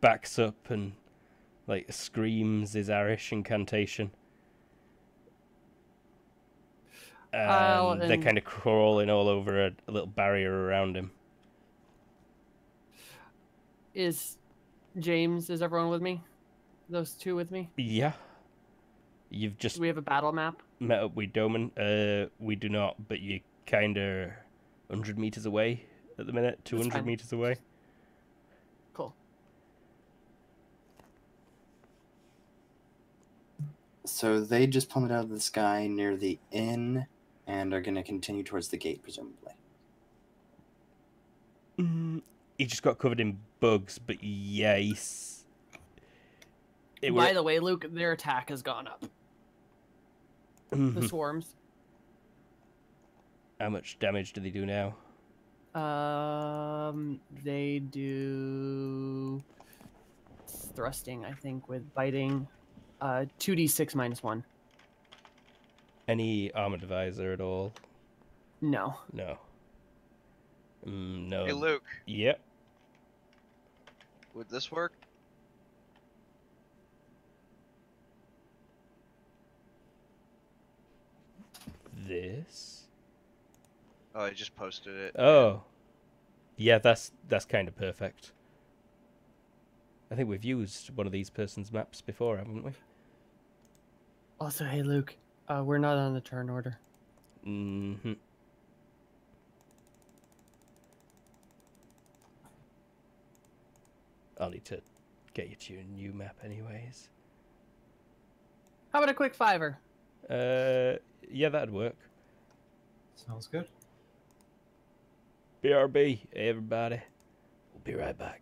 backs up and like screams his Irish incantation. They're kind of crawling all over a little barrier around him. Is everyone with me? Those two with me? Yeah. You've just Do we have a battle map? met up with Doman. We do not, but you're kind of 100 meters away at the minute, 200 meters away. Cool. So they just plummet out of the sky near the inn and are going to continue towards the gate, presumably. He just got covered in bugs, but yeah, he's... By the way, Luke, their attack has gone up. The swarms. How much damage do they do now? They do thrusting, I think, with biting. 2d6 minus 1. Any armor divisor at all? No. No. No. Hey, Luke. Yep. Would this work? This? Oh, I just posted it. Oh. Yeah, that's kind of perfect. I think we've used one of these person's maps before, haven't we? Also, hey, Luke, we're not on the turn order. Mm-hmm. I'll need to get you to your new map anyways. How about a quick fiver? Yeah, that'd work. Sounds good. BRB, everybody. We'll be right back.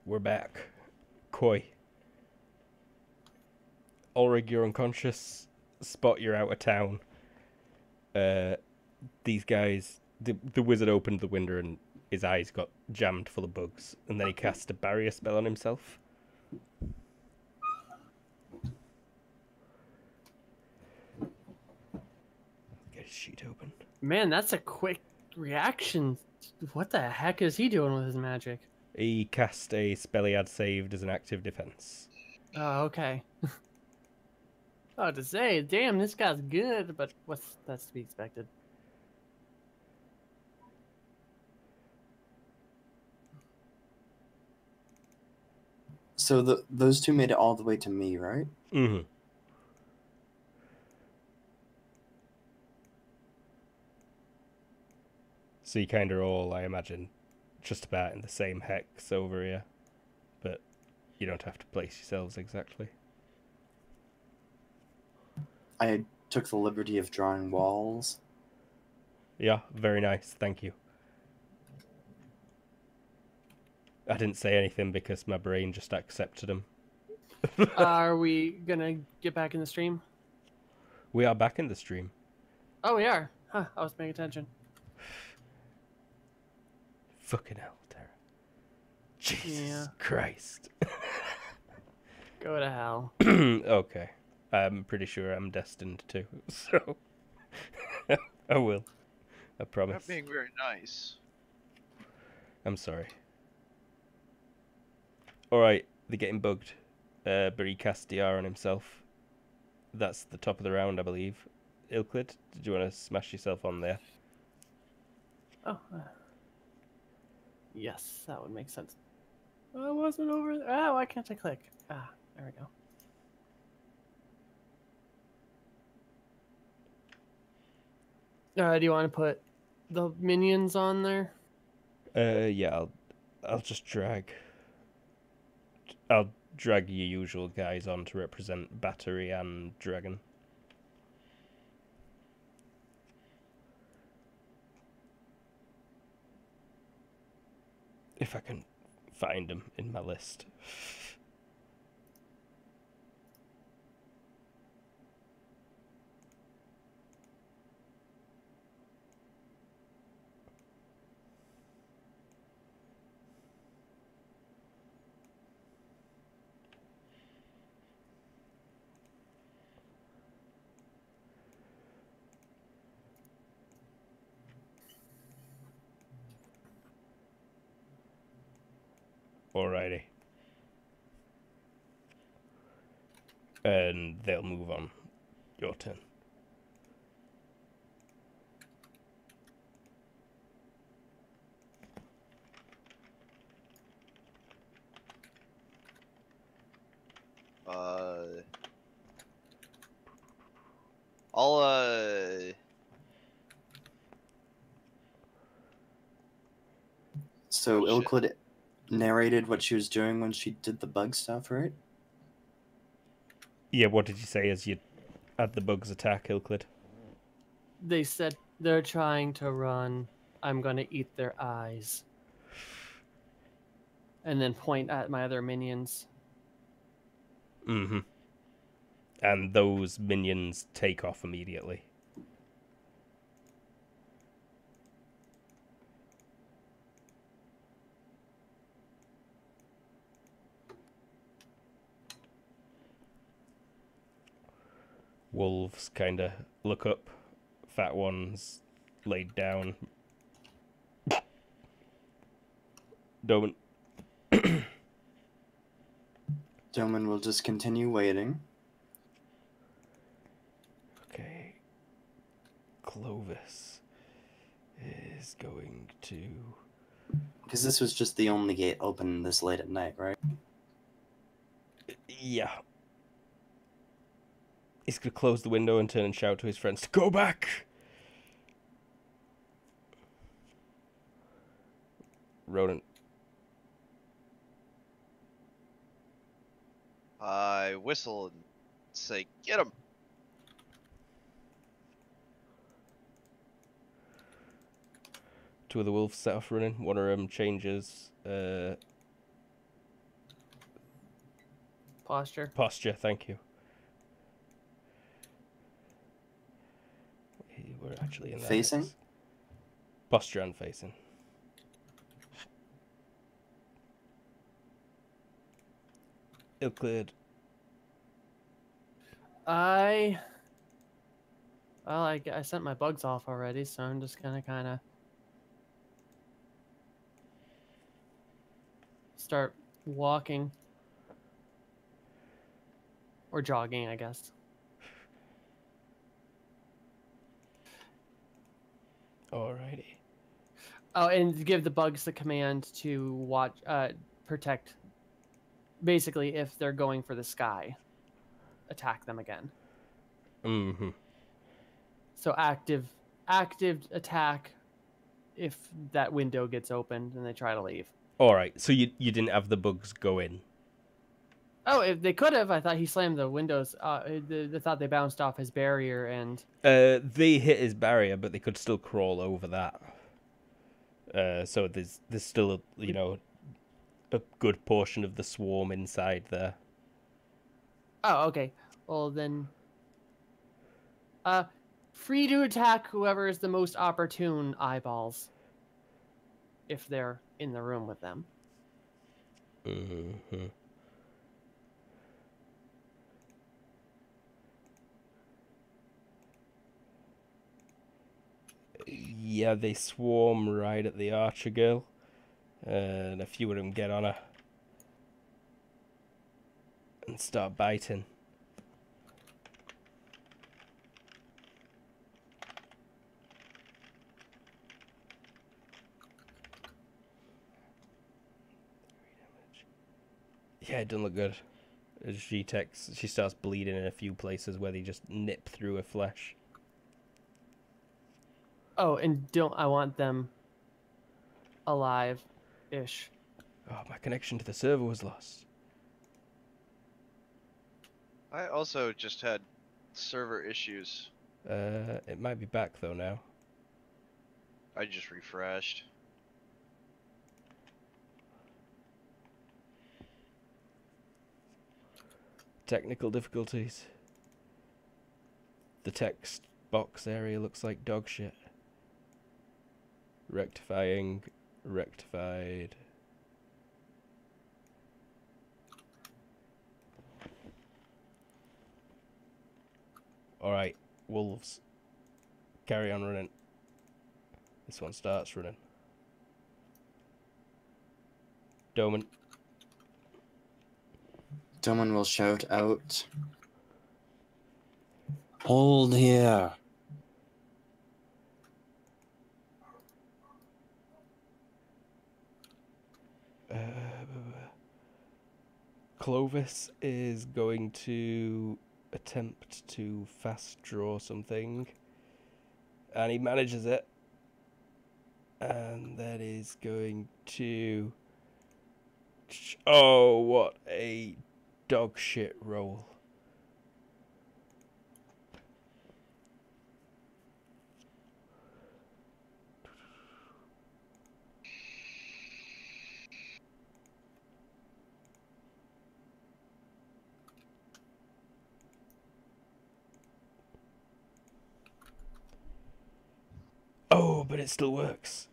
we're back. Koi. Ulrig, you're unconscious. Spot, you're out of town. These guys, the wizard opened the window and his eyes got jammed full of bugs, and then he cast a barrier spell on himself. Get his sheet open. Man, that's a quick reaction. What the heck is he doing with his magic? He cast a spell he had saved as an active defense. Oh, okay. Oh, to say, damn, this guy's good, but that's to be expected. So those two made it all the way to me, right? Mm-hmm. So you kind of all, I imagine, just about in the same hex over here. But you don't have to place yourselves exactly. I took the liberty of drawing walls. Yeah, very nice, thank you. I didn't say anything because my brain just accepted them. Are we gonna get back in the stream? We are back in the stream. Oh, we are. Huh, I was paying attention. Fucking hell, Tara. Jesus Yeah. Christ. Go to hell. Okay. I'm pretty sure I'm destined to, so I will. I promise. Not being very nice. I'm sorry. Alright, they're getting bugged. But he cast DR on himself. That's the top of the round, I believe. Ilklid, did you want to smash yourself on there? Oh. Yes, that would make sense. I wasn't over there. Oh, why can't I click? Ah, there we go. Do you want to put the minions on there? Yeah, I'll just drag. I'll drag your usual guys on to represent Battery and Dragon. If I can find them in my list. Alrighty. And they'll move on. Your turn. I'll So Shit. Ilklid narrated what she was doing when she did the bug stuff, right? Yeah, what did you say as you had the bugs attack, Ilklid? They said they're trying to run. I'm gonna eat their eyes. And then point at my other minions. Mm-hmm. And those minions take off immediately. Wolves kind of look up. Fat ones laid down. Don't. Doman will just continue waiting. Okay. Clovis is going to... Because this was just the only gate open this late at night, right? Yeah. He's going to close the window and turn and shout to his friends to go back! Rodent. I whistle and say, "Get him!" Two of the wolves set off running. One of them changes Posture. Posture, thank you. We're actually in that Facing? hex. Posture and facing. Ill cleared. I sent my bugs off already, so I'm just gonna kind of start walking or jogging, I guess. Alrighty. Oh, and give the bugs the command to watch, protect. Basically, if they're going for the sky, attack them again. Mm-hmm. So active attack if that window gets opened and they try to leave. Alright, so you didn't have the bugs go in? Oh, if they could have, I thought he slammed the windows. I thought they bounced off his barrier and. They hit his barrier, but they could still crawl over that. So there's still a good portion of the swarm inside there. Oh, okay. Well then, free to attack whoever is the most opportune eyeballs. If they're in the room with them. Mm-hmm. Yeah, they swarm right at the archer girl. And a few of them get on her. And start biting. Yeah, it doesn't look good. She starts bleeding in a few places where they just nip through her flesh. Oh, and I want them alive-ish. Oh, my connection to the server was lost. I also just had server issues. It might be back though now. I just refreshed. Technical difficulties. The text box area looks like dog shit. Rectifying. Rectified. Alright, wolves. Carry on running. This one starts running. Doman. Someone will shout out, "Hold here!" Clovis is going to attempt to fast draw something. And he manages it. And that is going to... Oh, what a dog shit roll. Oh, but it still works.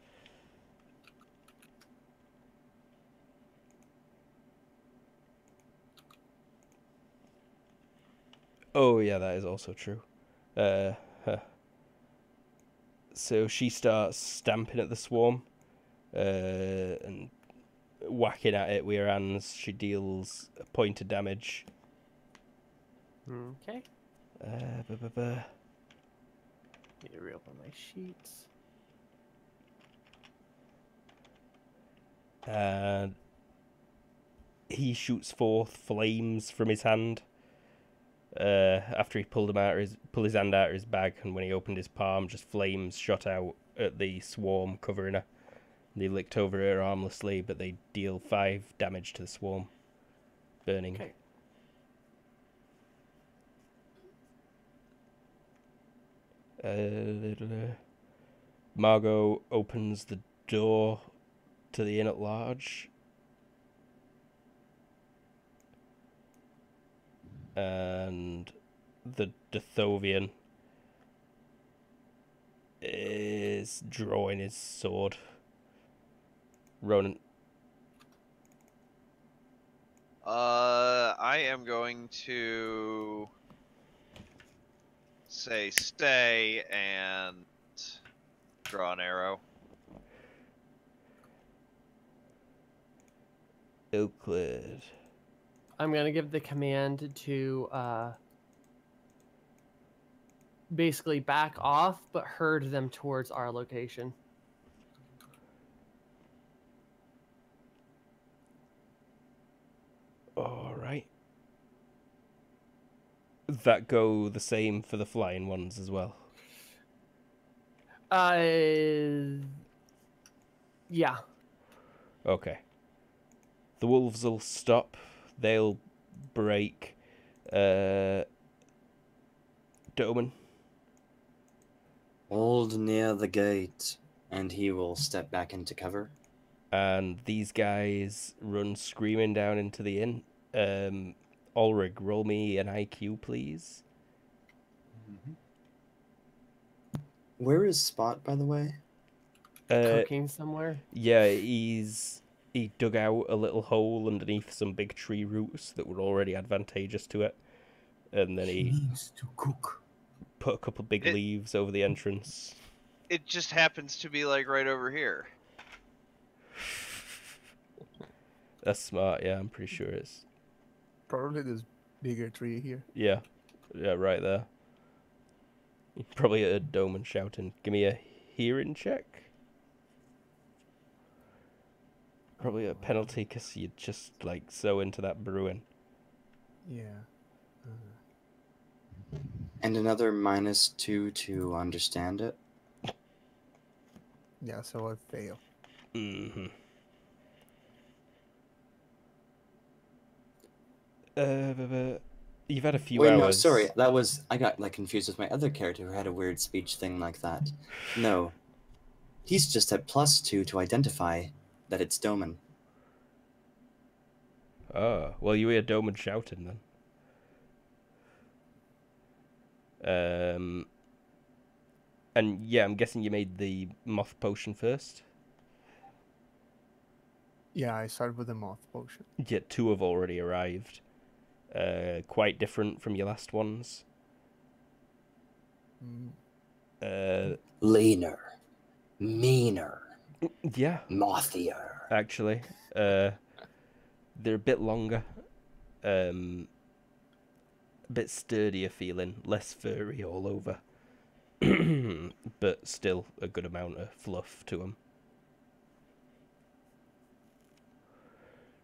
Oh, yeah, that is also true. So she starts stamping at the swarm and whacking at it with her hands. She deals a point of damage. Okay. Need to reopen my sheets. And he shoots forth flames from his hand. After he pulled his hand out of his bag, and when he opened his palm, just flames shot out at the swarm covering her. They licked over her harmlessly, but they deal 5 damage to the swarm. Burning. Okay. Margot opens the door to the inn at large. and the Dithovian is drawing his sword. Ronan. I am going to say stay and draw an arrow. Euclid. I'm gonna give the command to basically back off, but herd them towards our location. All right. That go the same for the flying ones as well. Yeah. Okay. The wolves will stop. They'll break. Doman. Hold near the gate, and he will step back into cover. And these guys run screaming down into the inn. Ulrich, roll me an IQ, please. Where is Spot, by the way? Cooking somewhere. Yeah, he dug out a little hole underneath some big tree roots that were already advantageous to it, and then he needs to cook. put a couple big leaves over the entrance. It just happens to be like right over here. That's smart. Yeah, I'm pretty sure it's. Probably this bigger tree here. Yeah, right there. You probably heard Doman shouting, "Give me a hearing check." Probably a penalty because you're just like so into that brewing. Yeah. And another -2 to understand it. Yeah, so I fail. Mm-hmm. You've had a few Wait, hours. no, sorry. That was... I got confused with my other character who had a weird speech thing like that. No. He's just at +2 to identify that it's Doman. Oh, well, you hear Doman shouting then. And yeah, I'm guessing you made the moth potion first. Yeah, I started with the moth potion. Yeah, 2 have already arrived. Quite different from your last ones. Leaner. Meaner. Yeah. Mothier. Actually. They're a bit longer. A bit sturdier feeling. Less furry all over. But still a good amount of fluff to them.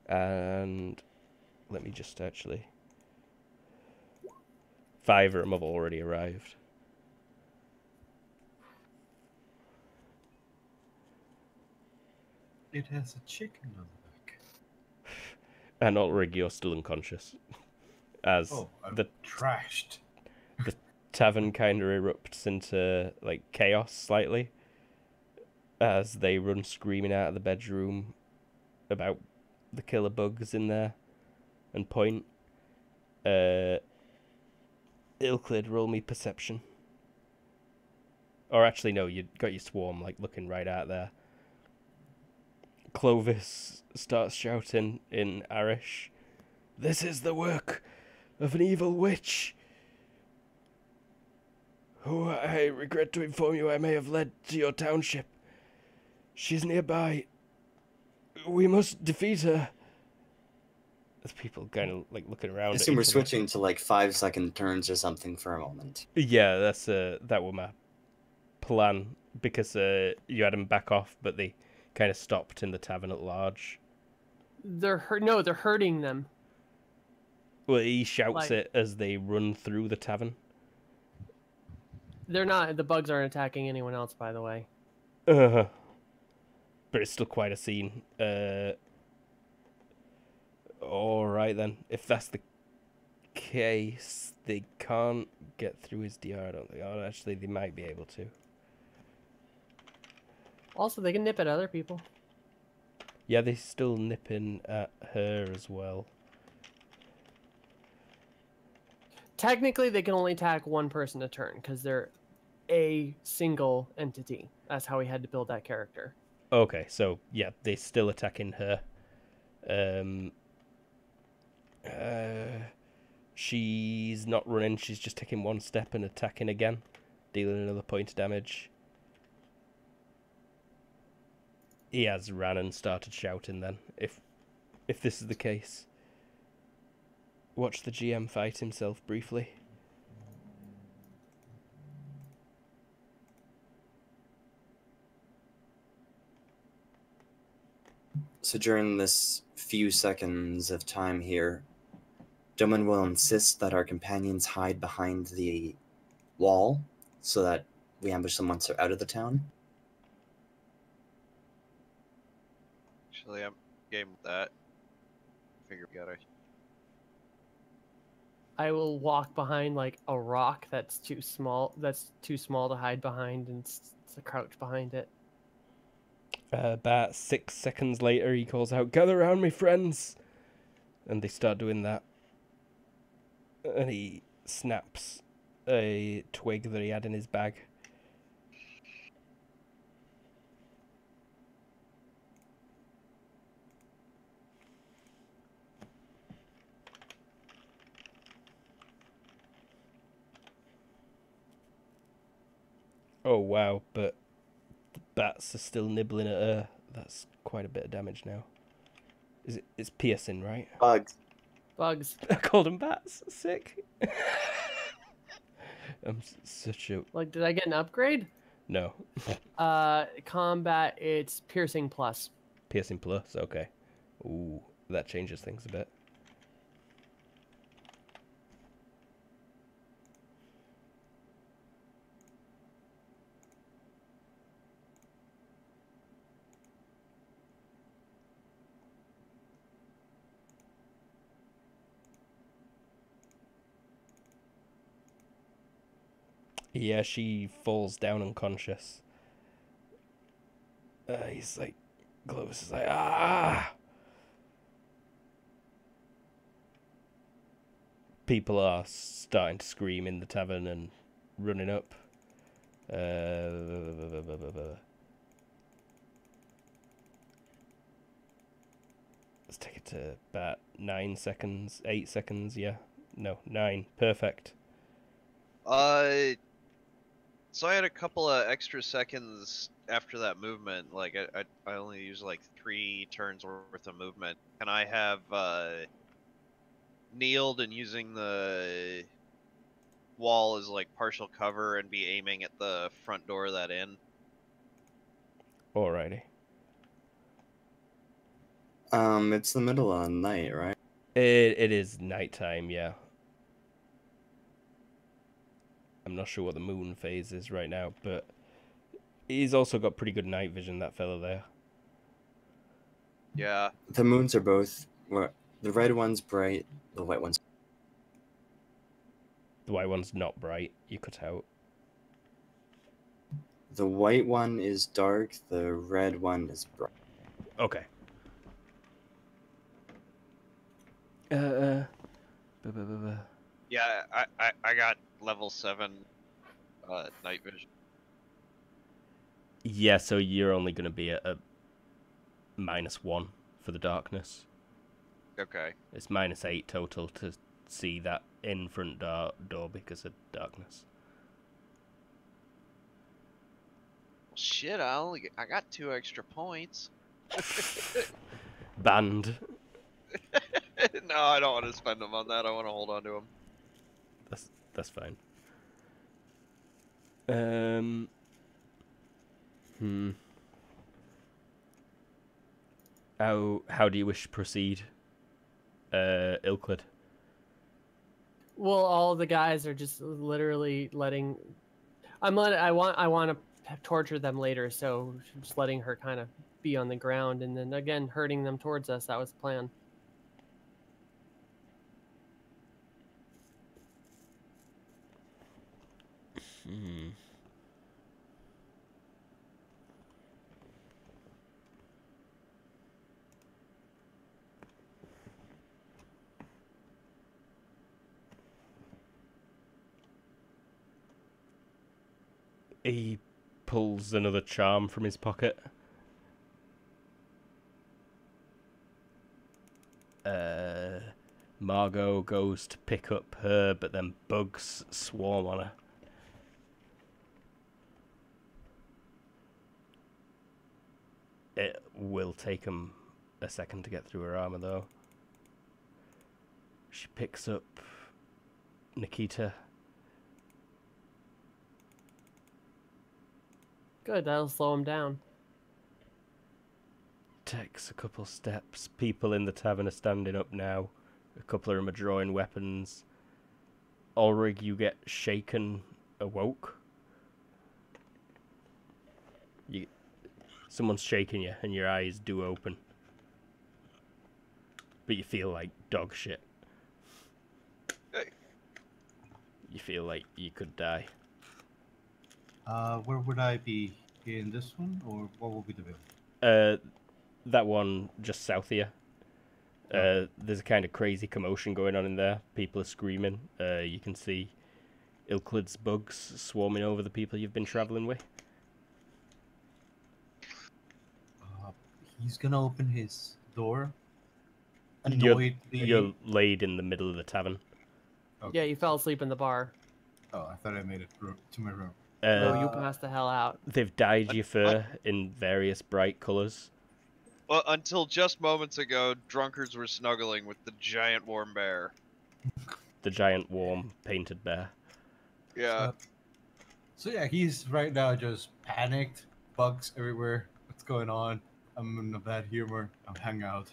And let me just actually... 5 of them have already arrived. It has a chicken on the back. And Ulrich, you're still unconscious. As I'm the trashed. The tavern kind of erupts into like chaos slightly. As they run screaming out of the bedroom about the killer bugs in there and point. Euclid, roll me perception. Or actually, no, you got your swarm like looking right out there. Clovis starts shouting in Arish, "This is the work of an evil witch, who I regret to inform you I may have led to your township. She's nearby. We must defeat her." There's people kind of like looking around. I assume we're switching to like 5-second turns or something for a moment. Yeah, that was my plan, because you had them back off, but they kind of stopped in the tavern at large. They're hurting them. Well, he shouts it as they run through the tavern. They're not. The bugs aren't attacking anyone else, by the way. But it's still quite a scene. All right then. If that's the case, they can't get through his DR. I don't think. Oh, actually, they might be able to. Also, they can nip at other people. Yeah, they're still nipping at her as well. Technically, they can only attack one person a turn because they're a single entity. That's how we had to build that character. Okay, so yeah, they're still attacking her. She's not running, she's just taking one step and attacking again, dealing another point of damage. He has ran and started shouting then, if this is the case. Watch the GM fight himself briefly. So during this few seconds of time here, Doman will insist that our companions hide behind the wall so that we ambush them once they're out of the town. Actually, I'm game with that. Figure we gotta. I will walk behind like a rock that's too small. That's too small to hide behind and to crouch behind it. About 6 seconds later, he calls out, "Gather around me, friends!" And they start doing that. And he snaps a twig that he had in his bag. Oh wow, but the bats are still nibbling at her. That's quite a bit of damage now. It's piercing, right? Bugs. Bugs. I called them bats. Sick. I'm such a... Like, did I get an upgrade? No. Combat, it's piercing plus. Piercing plus, okay. Ooh, that changes things a bit. Yeah, she falls down unconscious. He's like, Clovis is like, ah! People are starting to scream in the tavern and running up. Let's take it to about 9 seconds, 8 seconds, yeah. No, 9. Perfect. So I had a couple of extra seconds after that movement. Like I only used like 3 turns worth of movement. Can I have kneeled and using the wall as like partial cover and be aiming at the front door of that inn? Alrighty. It's the middle of the night, right? It is nighttime, yeah. I'm not sure what the moon phase is right now, but he's also got pretty good night vision, that fellow there. Yeah. The moons are both... Well, the red one's bright, the white one's... The white one's not bright. You cut out. The white one is dark, the red one is bright. Okay. Yeah, I got level 7 night vision. Yeah, so you're only going to be at a -1 for the darkness. Okay. It's -8 total to see that in front door because of darkness. Well, shit, I got 2 extra points. Banned. No, I don't want to spend them on that. I want to hold on to them. That's fine. How do you wish to proceed, Ilklid? Well, all the guys are just literally letting. I want to torture them later, so just letting her kind of be on the ground, and then again herding them towards us. That was the plan. He pulls another charm from his pocket. Margot goes to pick up her, but then bugs swarm on her. It will take him a second to get through her armor, though. She picks up Nikita. Good, that'll slow him down. Takes a couple steps. People in the tavern are standing up now. A couple of them are drawing weapons. Ulrig, you get shaken, awoke. Someone's shaking you, and your eyes do open. But you feel like dog shit. Hey. You feel like you could die. Where would I be? In this one, or what will be the building? That one just south of you. There's a kind of crazy commotion going on in there. People are screaming. You can see Ilklid's bugs swarming over the people you've been traveling with. He's gonna open his door. You're laid in the middle of the tavern. Okay. Yeah, you fell asleep in the bar. Oh, I thought I made it to my room. No, you passed the hell out. They've dyed your fur in various bright colours. Well, until just moments ago, drunkards were snuggling with the giant warm bear. The giant, warm, painted bear. Yeah. So yeah, he's right now just panicked. Bugs everywhere. What's going on? I'm in a bad humor. I'm hanging out.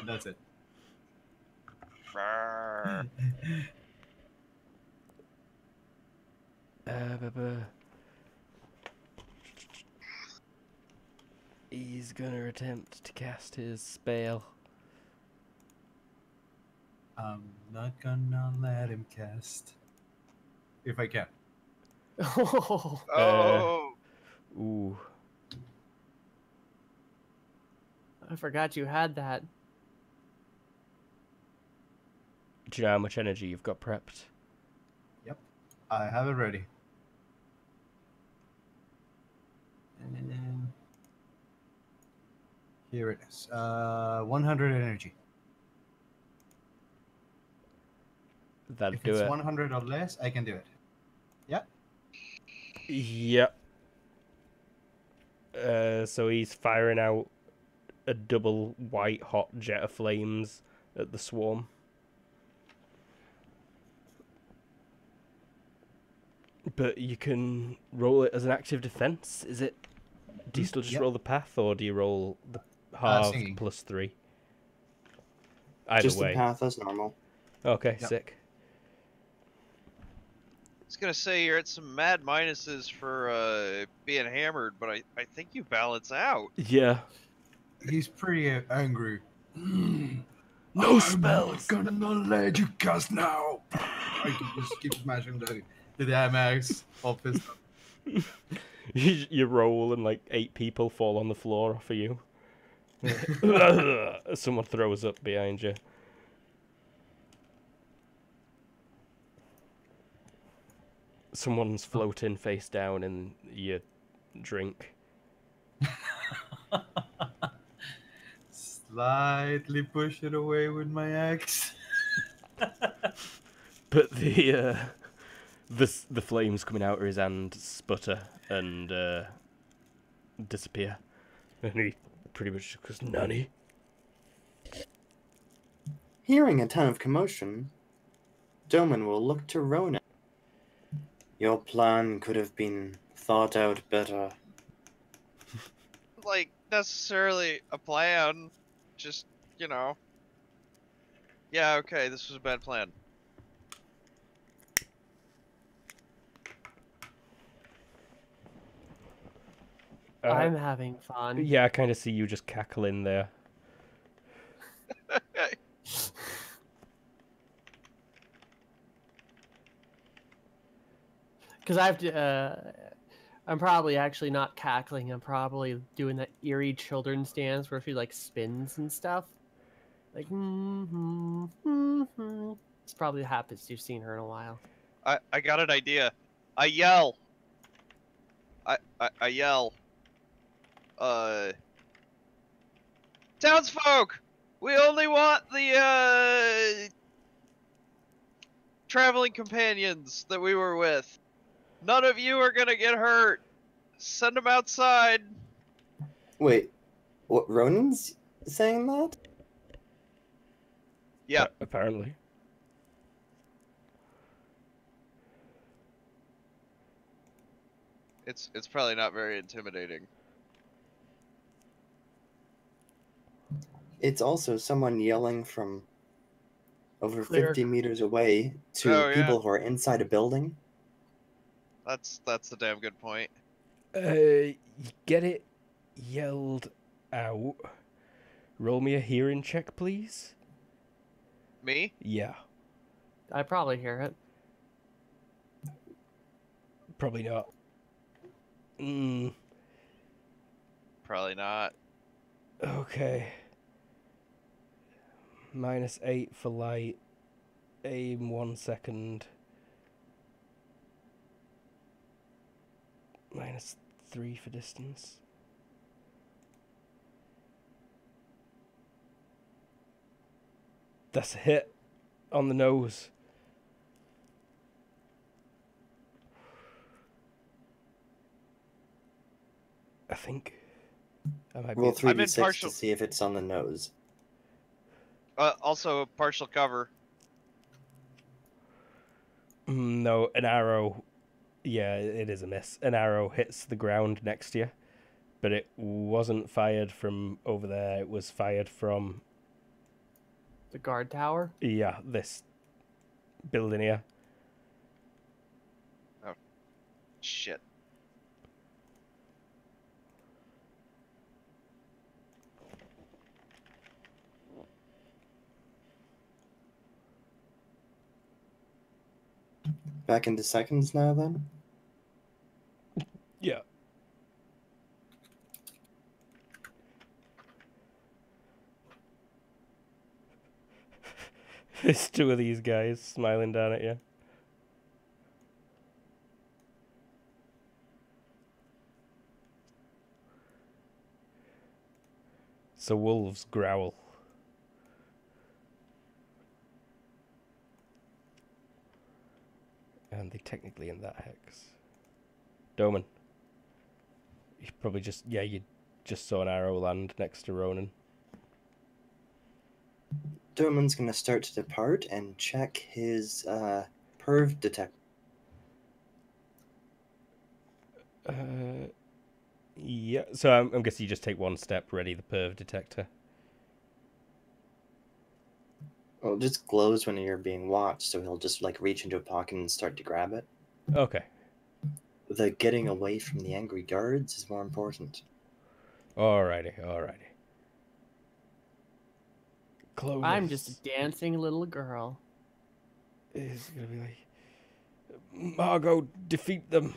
That's it. Brrr. He's gonna attempt to cast his spell. I'm not gonna let him cast. If I can. Oh. Ooh. I forgot you had that. Do you know how much energy you've got prepped? Yep. I have it ready. And here it is. 100 energy. That'll If do it's it. 100 or less, I can do it. Yep. Yep. So he's firing out a double white hot jet of flames at the swarm. But you can roll it as an active defense. Is it? Do you still just Yep. roll the path, or do you roll the halved singing. +3? Either Just way. the path as normal. Okay, Yep. sick. I was gonna say you're at some mad minuses for being hammered, but I think you balance out. Yeah. He's pretty angry. No spells. I'm not gonna let you cast now. I can just keep smashing the damn axe. All pissed off. You roll and like 8 people fall on the floor off of you. Someone throws up behind you. Someone's floating face down in your drink. Slightly push it away with my axe. But the flames coming out of his hand sputter and disappear. And he pretty much goes, "Nanny?" Hearing a ton of commotion, Doman will look to Ronan. Your plan could have been thought out better. Like, necessarily a plan. Just, Yeah, okay, this was a bad plan. I'm having fun. Yeah, I kind of see you just cackling there. Because I have to. I'm probably actually not cackling. I'm probably doing that eerie children's dance where she like spins and stuff. Like, It's probably the happiest you've seen her in a while. I got an idea. I yell. I yell. Townsfolk! We only want the, traveling companions that we were with. None of you are gonna get hurt. Send them outside. Wait, what? Ronan's saying that? Yeah. Apparently. It's probably not very intimidating. It's also someone yelling from over Clear. 50 meters away to Oh, yeah. people who are inside a building. That's a damn good point. Get it yelled out. Roll me a hearing check, please. Me? Yeah, I probably hear it. probably not. Probably not. Okay. -8 for light. Aim 1 second. -3 for distance. That's a hit on the nose. I think I might Roll be. 3d6 partial- to see if it's on the nose. Also partial cover. No, an arrow. Yeah, it is a miss. An arrow hits the ground next to you, but it wasn't fired from over there. It was fired from The guard tower. this building here. Shit. Back into seconds now, then? Yeah. There's two of these guys smiling down at you. So wolves growl. And they technically in that hex. Doman. You probably just, you just saw an arrow land next to Ronan. Doman's gonna start to depart and check his perv detector. Yeah, so I'm guessing you just take one step, ready the perv detector. Well, it just glows when you're being watched, so he'll just like reach into a pocket and start to grab it. Okay. The getting away from the angry guards is more important. Alrighty. Clovis I'm just a dancing little girl. is gonna be like, Margot, defeat them.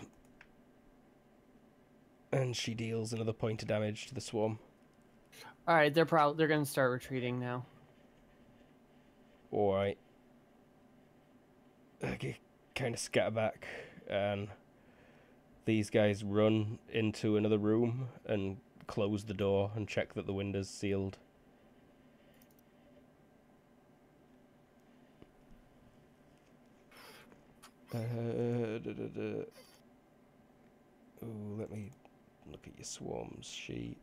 And she deals another point of damage to the swarm. All right, they're gonna start retreating now. Alright. Okay, kind of scatter back, and these guys run into another room and close the door and check that the window's sealed. Ooh, let me look at your swarms sheet.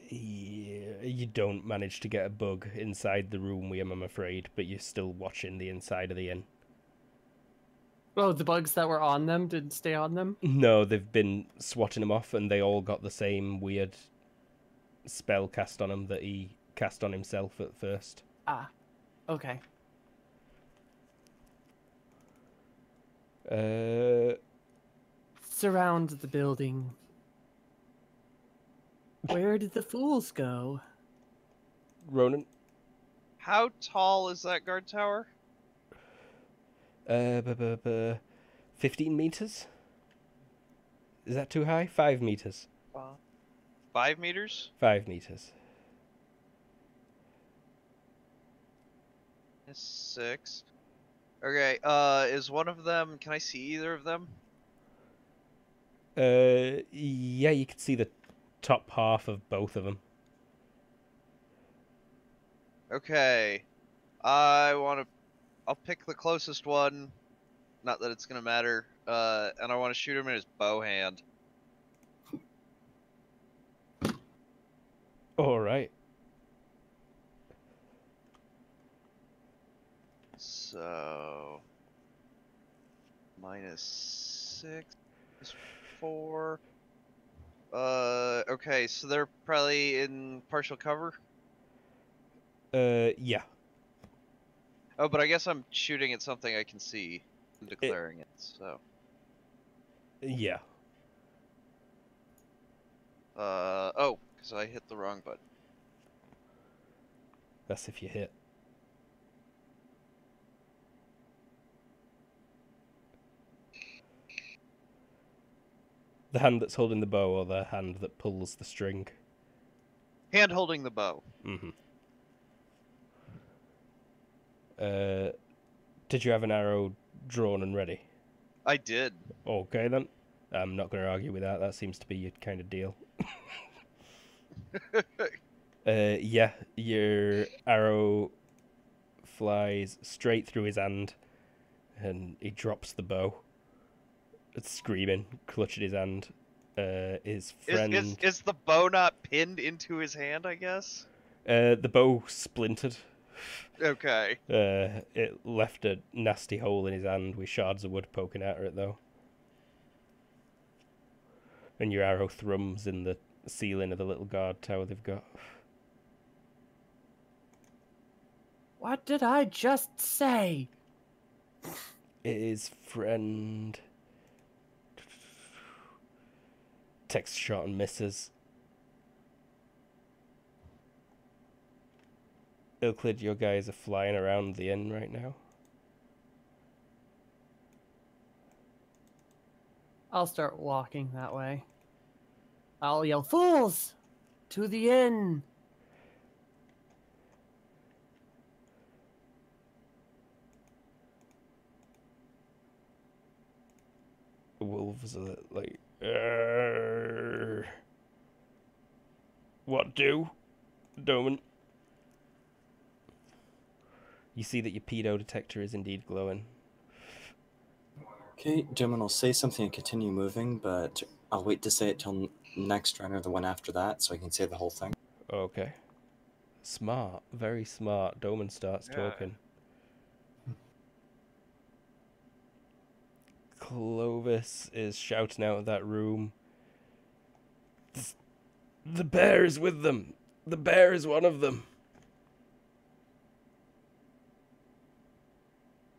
Yeah, you don't manage to get a bug inside the room with him, I'm afraid, but you're still watching the inside of the inn. Oh, the bugs that were on them didn't stay on them? No, they've been swatting them off, and they all got the same weird spell cast on him that he cast on himself at first. Ah, okay. Surround the building. Where did the fools go? Ronan? How tall is that guard tower? 15 meters? Is that too high? 5 meters. 5 meters? 5 meters. 6. Okay, is one of them, can I see either of them? Yeah, you can see the top half of both of them. Okay. I'll pick the closest one, not that it's gonna matter, and I want to shoot him in his bow hand. Alright. So... -6 is 4. Okay, so they're probably in partial cover? Yeah. Oh, but I guess I'm shooting at something I can see and declaring it, so... Yeah. Oh, because I hit the wrong button. That's if you hit. The hand that's holding the bow or the hand that pulls the string? Hand holding the bow. Mm-hmm. Did you have an arrow drawn and ready? I did. Okay then. I'm not going to argue with that. That seems to be your kind of deal. Yeah, your arrow flies straight through his hand, and he drops the bow. It's screaming, clutching his hand. His friend. Is the bow not pinned into his hand, I guess? The bow splintered. Okay. It left a nasty hole in his hand with shards of wood poking out of it, though. And your arrow thrums in the ceiling of the little guard tower they've got. What did I just say? His friend. Text shot and misses. Euclid, your guys are flying around the inn right now. I'll start walking that way. I'll yell, "Fools! To the inn!" The wolves are like, "Arrgh." What do? Doman. You see that your pedo detector is indeed glowing. Okay, Doman will say something and continue moving, but I'll wait to say it till next round or the one after that, so I can say the whole thing. Okay. Smart. Very smart. Doman starts talking. Clovis is shouting out of that room. The bear is with them. The bear is one of them.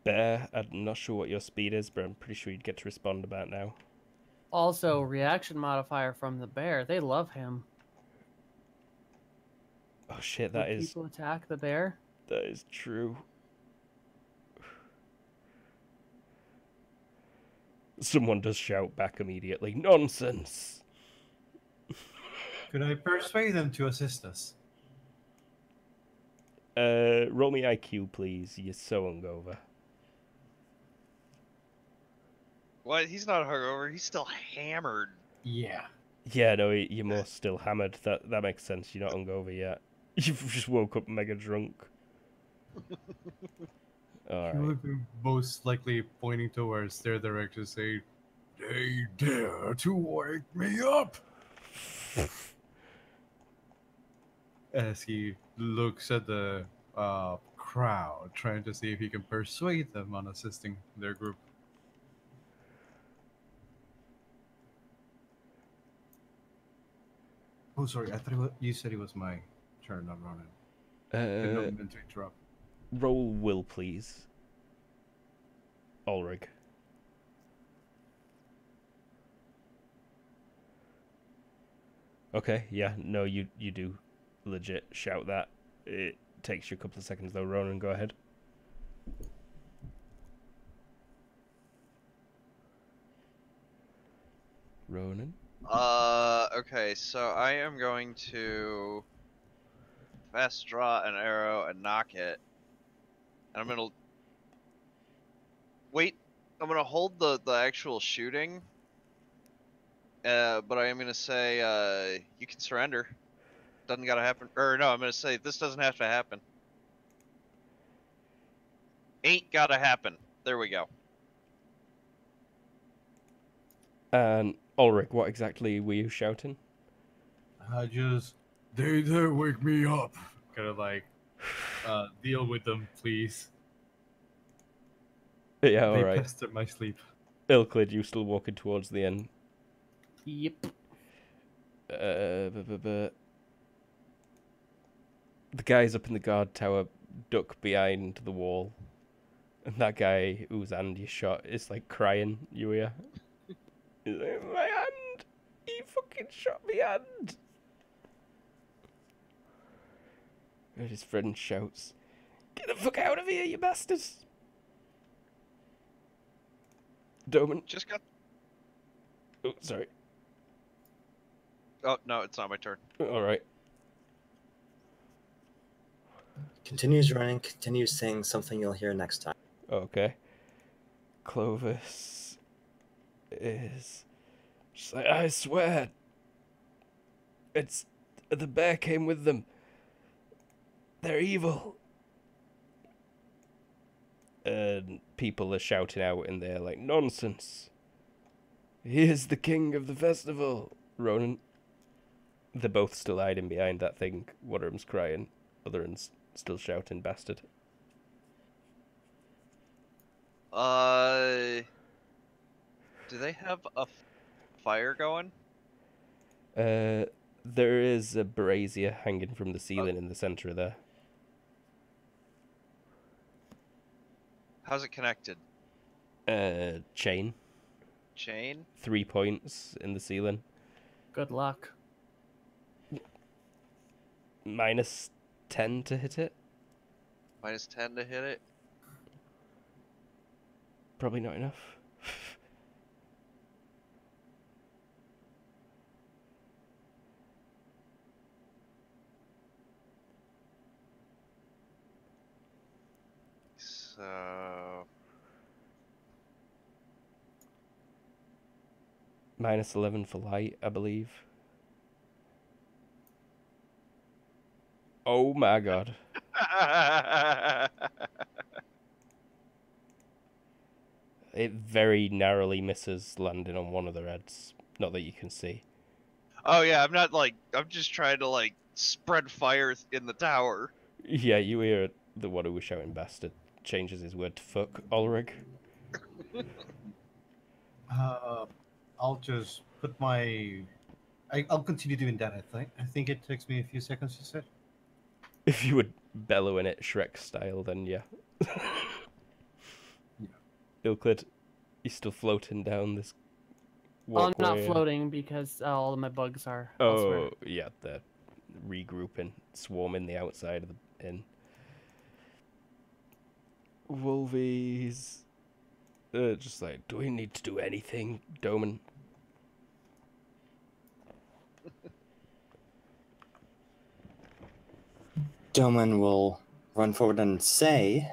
Bear, I'm not sure what your speed is, but I'm pretty sure you'd get to respond about now. Also, reaction modifier from the bear. They love him. Oh shit, Would people attack the bear? That is true. Someone does shout back immediately, "Nonsense!" Could I persuade them to assist us? Roll me IQ, please. You're so hungover. What? He's not hungover. He's still hammered. Yeah. Yeah, no, you're more still hammered. That makes sense. You're not hungover yet. You've just woke up mega drunk. Alright. He would be most likely pointing towards their direction, saying, "They dare to wake me up!" As he looks at the crowd, trying to see if he can persuade them on assisting their group. Oh, sorry. I thought you said it was my turn, not Ronan. I didn't mean to interrupt. Roll will, please. Ulrich. Okay, yeah, no, you do legit shout that. It takes you a couple of seconds though. Ronan, go ahead. Ronan? Okay, so I am going to fast draw an arrow and knock it. And I'm gonna wait. I'm gonna hold the actual shooting. But I am gonna say you can surrender. Doesn't gotta happen. Or no, I'm gonna say this doesn't have to happen. Ain't gotta happen. There we go. And Ulrich, what exactly were you shouting? I just, they there wake me up. Kind of like, deal with them, please. Yeah, all They right. pester my sleep. Ilklid, you still walking towards the end. Yep. The guys up in the guard tower duck behind the wall. And that guy whose hand you shot is like crying, you hear? He's like, my hand! He fucking shot my hand! And his friend shouts, get the fuck out of here, you bastards! Doman. Just got. Oh, sorry. Oh no, it's not my turn. Alright. Continues running, continues saying something you'll hear next time. Okay. Clovis is... She's like, I swear. It's... The bear came with them. They're evil. And people are shouting out in there like, nonsense. He is the king of the festival. Ronan. They're both still hiding behind that thing. One of them's crying. Other one's still shouting, bastard. Do they have a fire going? There is a brazier hanging from the ceiling in the center of there. How's it connected? Chain. Chain? 3 points in the ceiling. Good luck. Minus 10 to hit it. Minus 10 to hit it. Probably not enough. So Minus 11 for light, I believe. Oh my god. It very narrowly misses landing on one of their heads. Not that you can see. Oh yeah, I'm just trying to like spread fire in the tower. Yeah, you hear the one who was shouting bastard changes his word to fuck Ulrich. I'll just put my... I'll continue doing that, I think. I think it takes me a few seconds, you said? If you would bellow in it Shrek style, then yeah. Yeah. Ilklid, he's still floating down this Oh, I'm not walkway. floating because all of my bugs are Oh, elsewhere. yeah, they're regrouping, swarming the outside of the inn. Wolvies. Just like, do we need to do anything, Doman? Doman will run forward and say,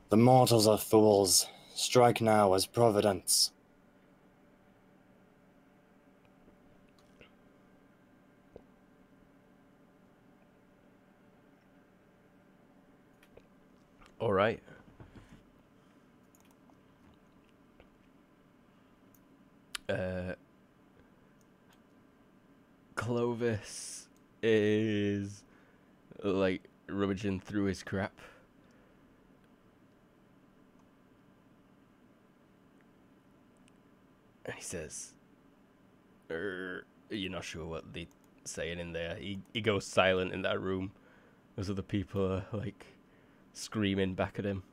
the mortals are fools. Strike now as providence. All right. Clovis is like rummaging through his crap. And he says, you're not sure what they're saying in there. He goes silent in that room as other people are like screaming back at him.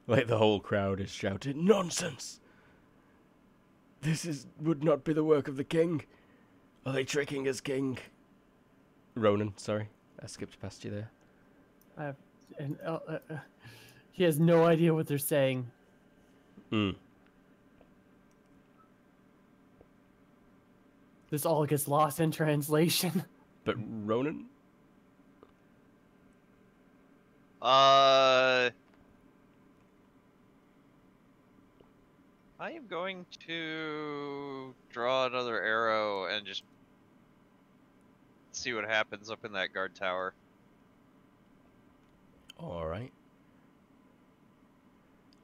Like the whole crowd is shouting, nonsense! This would not be the work of the king. Are they tricking us, king? Ronan, sorry. I skipped past you there. He has no idea what they're saying. This all gets lost in translation. But Ronan? I am going to draw another arrow and just see what happens up in that guard tower. All right.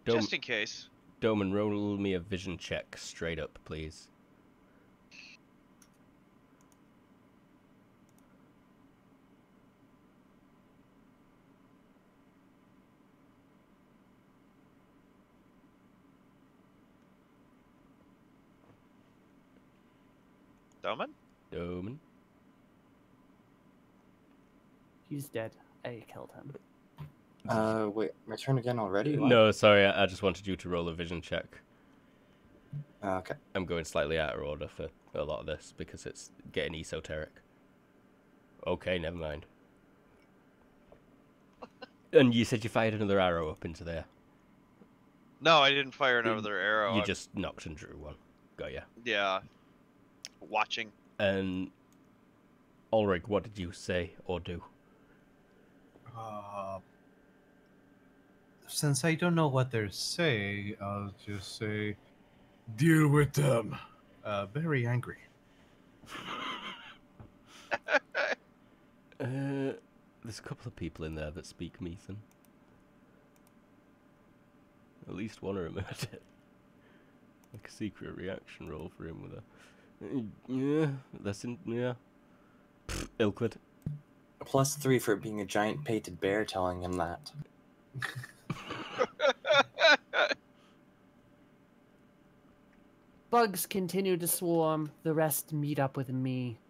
Just in case. Doman, roll me a vision check straight up, please. Doman? He's dead. I killed him. Wait, my turn again already? What? No, sorry, I just wanted you to roll a vision check. Okay. I'm going slightly out of order for a lot of this because it's getting esoteric. Okay, never mind. And you said you fired another arrow up into there. No, I didn't fire another arrow. You just knocked and drew one. Got ya. Yeah. Watching. And Ulrich, what did you say or do? Since I don't know what they're saying, I'll just say, deal with them. Very angry. There's a couple of people in there that speak Methan. At least one of them heard it. Like a secret reaction roll for him with a... Yeah, that's in... Yeah. Ilklid. +3 for being a giant painted bear telling him that. Bugs continue to swarm. The rest meet up with me.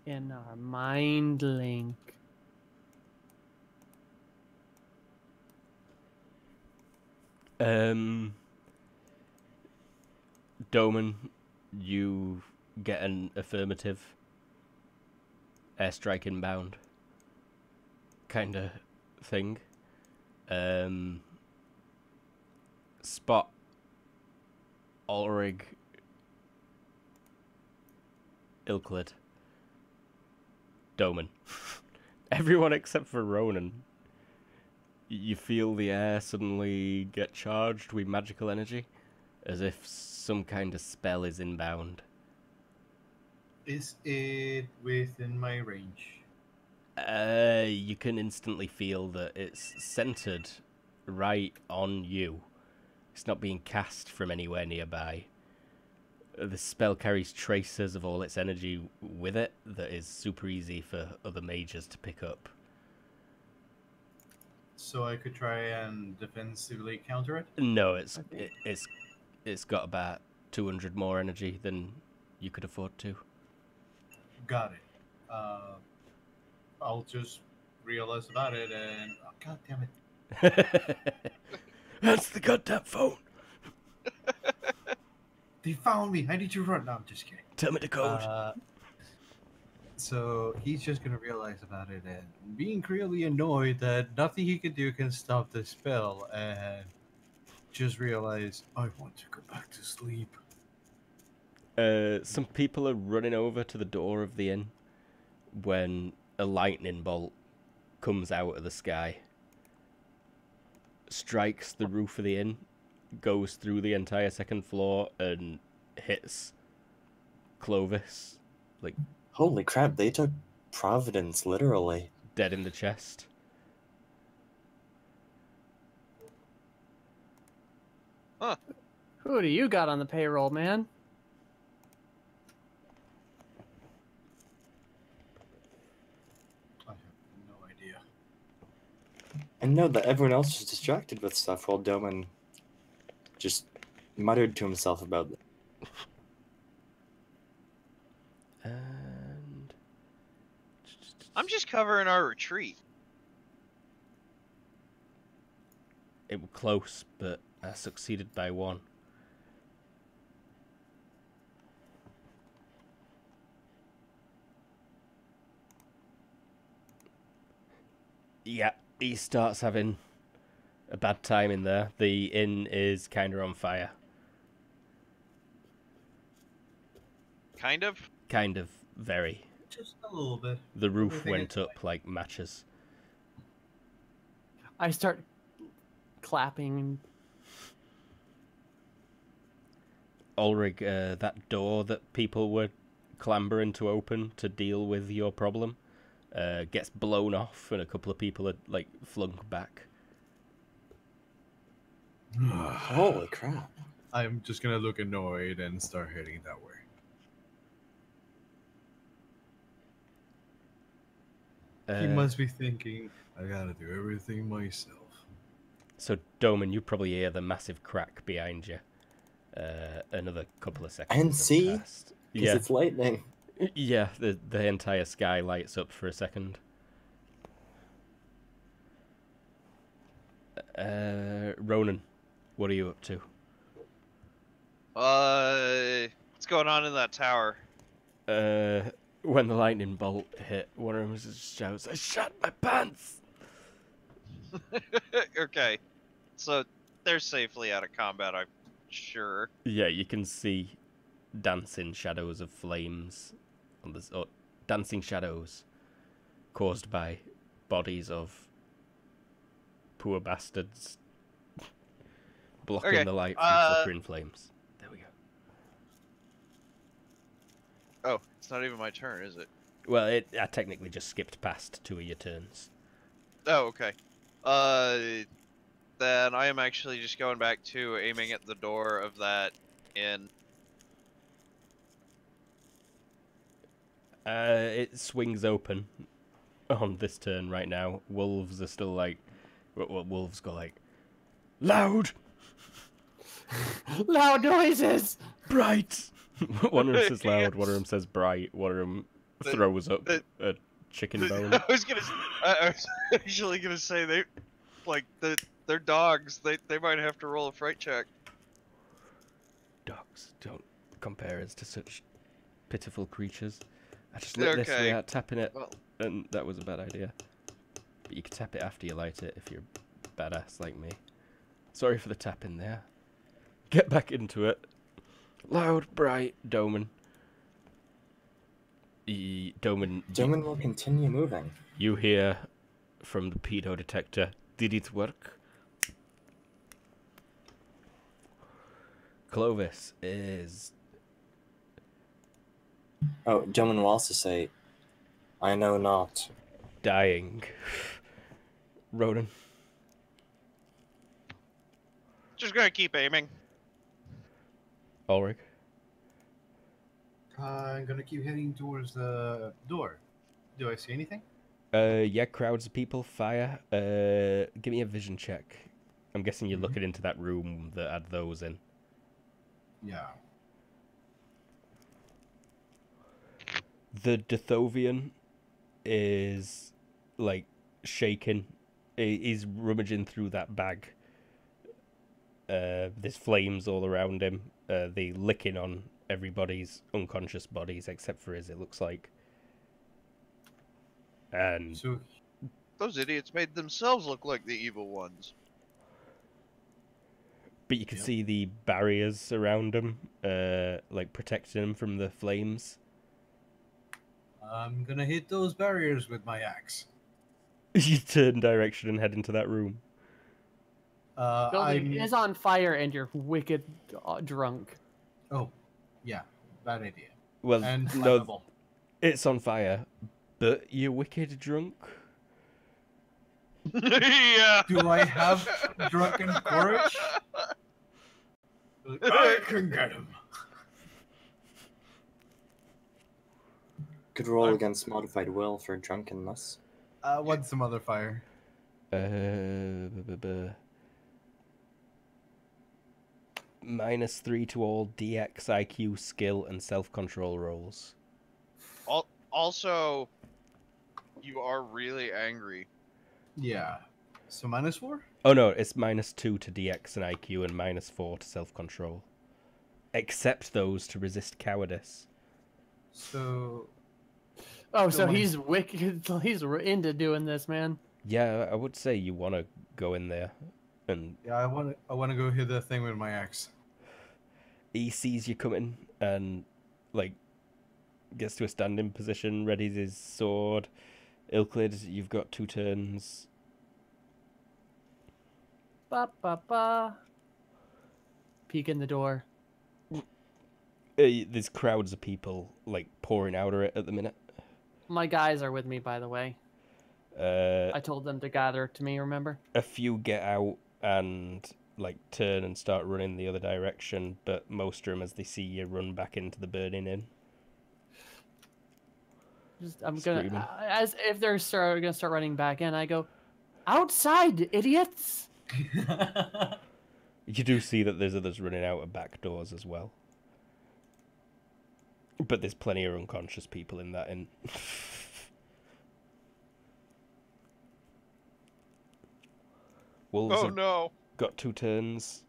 In our mind link. Doman, you get an affirmative airstrike inbound kind of thing. Spot Ulrich, Ilklid, Doman. Everyone except for Ronan. You feel the air suddenly get charged with magical energy, as if some kind of spell is inbound. Is it within my range? You can instantly feel that it's centered right on you. It's not being cast from anywhere nearby. The spell carries traces of all its energy with it that is super easy for other mages to pick up. So I could try and defensively counter it? No, it's got about 200 more energy than you could afford to. Got it. I'll just realize about it and... Oh, God damn it. That's the goddamn phone. They found me. I need to run. No, I'm just kidding. Tell me the code. So he's just going to realize about it and being really annoyed that nothing he can do can stop the spell and just realize, I want to go back to sleep. Some people are running over to the door of the inn when a lightning bolt comes out of the sky, strikes the roof of the inn, goes through the entire second floor, and hits Clovis, like... Holy crap, they took Providence literally. Dead in the chest. Huh. Who do you got on the payroll, man? I have no idea. And know that everyone else was distracted with stuff while Doman just muttered to himself about it. And... I'm just covering our retreat. It was close, but I succeeded by one. Yeah, he starts having a bad time in there. The inn is kind of on fire. Kind of? Kind of, very. Just a little bit. The roof Everything went is up like matches. I start clapping. Ulrich, that door that people were clambering to open to deal with your problem gets blown off, and a couple of people are like flung back. Holy crap. I'm just gonna look annoyed and start heading that way. He must be thinking, I gotta do everything myself. So, Doman, you probably hear the massive crack behind you. Another couple of seconds. And have see? passed. Because Yeah, it's lightning. yeah. The entire sky lights up for a second. Ronan, what are you up to? What's going on in that tower? When the lightning bolt hit, one of them just shouts, "I shot my pants!" Okay, so they're safely out of combat, I'm sure. Yeah, you can see dancing shadows of flames on this, or dancing shadows caused by bodies of poor bastards blocking Okay, the light from flickering flames. There we go. Oh, it's not even my turn, is it? Well, I technically just skipped past 2 of your turns. Oh, okay. Then I am actually just going back to aiming at the door of that inn. It swings open on this turn right now. Wolves are still like, wolves go like, loud, Loud noises! bright. One of them says loud, one of them says bright, one of them throws up a chicken bone. I was actually gonna say they're dogs. They might have to roll a fright check. Dogs, don't compare us to such pitiful creatures. I just lit this without tapping it, Well, and that was a bad idea. But you can tap it after you light it if you're a badass like me. Sorry for the tapping there. Get back into it. Loud, bright, Doman. Doman will continue moving. you hear from the pedo detector, did it work? Clovis is... Oh, Doman will also say, I know not. dying. Ronan. just gonna keep aiming. Ulrich. I'm gonna keep heading towards the door. Do I see anything? Yeah, crowds of people, fire. Give me a vision check. I'm guessing you're looking into that room that had those in. Yeah. The Dithovian is, like, shaking. He's rummaging through that bag. There's flames all around him. They licking on everybody's unconscious bodies except for his, it looks like. And So Those idiots made themselves look like the evil ones. but you can see the barriers around him, like protecting him from the flames. I'm gonna hit those barriers with my axe. You turn direction and head into that room. Building is on fire and you're wicked drunk. Oh, yeah, bad idea. Well, And no, flammable. it's on fire, but you're wicked drunk. Yeah. Do I have drunken courage? I can get him. Could roll against modified will for drunkenness. What's the modifier? -3 to all DX, IQ, skill, and self-control rolls. Also, you are really angry. Yeah. So -4? Oh no, it's -2 to DX and IQ and -4 to self-control. Except those to resist cowardice. So Oh, so wanna- he's wicked. He's into doing this, man. Yeah, I would say you want to go in there, and yeah, I want to go hit the thing with my axe. he sees you coming and, like, gets to a standing position, readies his sword. Ilklid, you've got 2 turns. Ba ba ba. Peek in the door. There's crowds of people like pouring out of it at the minute. My guys are with me, by the way. I told them to gather to me, remember? A few get out and like turn and start running the other direction, but most of them, as they see you, run back into the burning inn. I'm Screaming. gonna, as if they're gonna start running back in, I go, outside, idiots! You do see that there's others running out of back doors as well. But there's plenty of unconscious people in that inn. Wolves Oh have no! got 2 turns.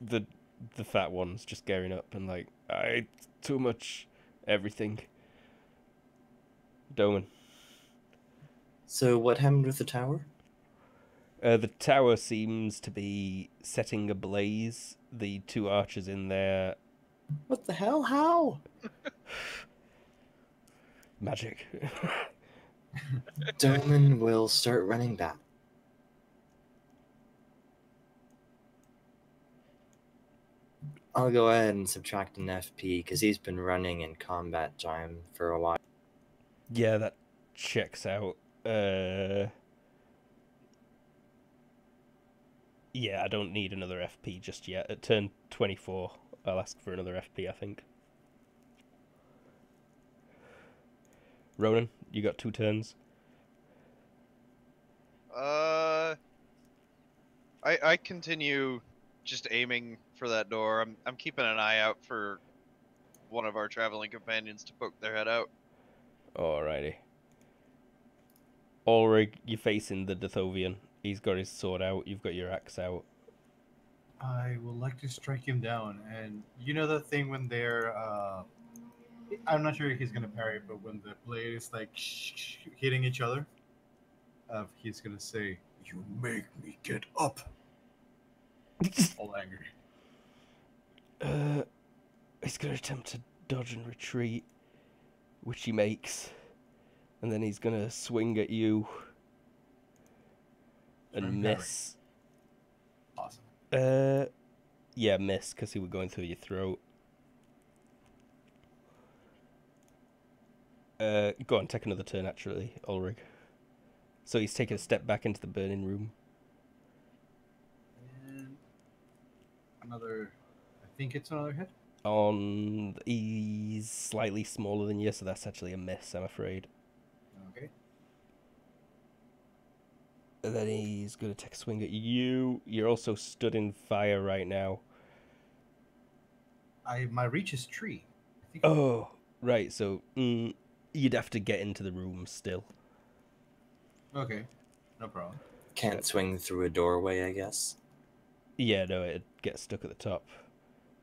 The fat one's just gearing up and like, too much everything. Doman. So what happened with the tower? The tower seems to be setting ablaze. The 2 archers in there. What the hell? How? Magic. Doman will start running back. I'll go ahead and subtract an FP because he's been running in combat time for a while. Yeah, that checks out. Yeah, I don't need another FP just yet. At turn 24, I'll ask for another FP, I think. Ronan, you got 2 turns. I continue just aiming for that door. I'm keeping an eye out for one of our traveling companions to poke their head out. Alrighty. Ulrich, you're facing the Dithovian. He's got his sword out, you've got your axe out. I would like to strike him down, and you know that thing when they're I'm not sure if he's gonna parry, but when the blade is like hitting each other, he's gonna say, "You make me get up." All angry. He's gonna attempt to dodge and retreat, which he makes, and then he's gonna swing at you and Swing miss. Awesome. Yeah, miss because he was going through your throat. Go on, take another turn, actually, Ulrich. So he's taking a step back into the burning room. And another, I think it's another hit. He's slightly smaller than you, so that's actually a miss, I'm afraid. Okay. And then he's going to take a swing at you. You're also stood in fire right now. My reach is tree. I think. Oh, right, so you'd have to get into the room still. Okay, no problem. Can't swing through a doorway, I guess. Yeah, no, it'd get stuck at the top.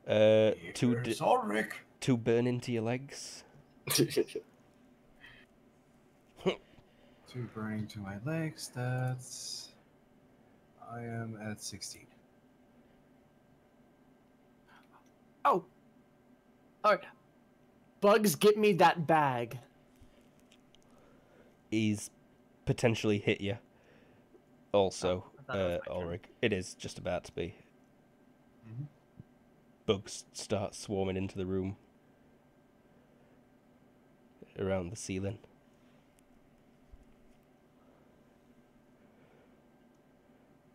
Here's Ulrich. 2 burn into your legs. 2 burning to my legs. That's. I am at 16. Oh! Alright. Bugs, get me that bag. He's potentially hit you. Also, I thought it was my turn. Ulrich. It is just about to be. Mhm. Bugs start swarming into the room. Around the ceiling.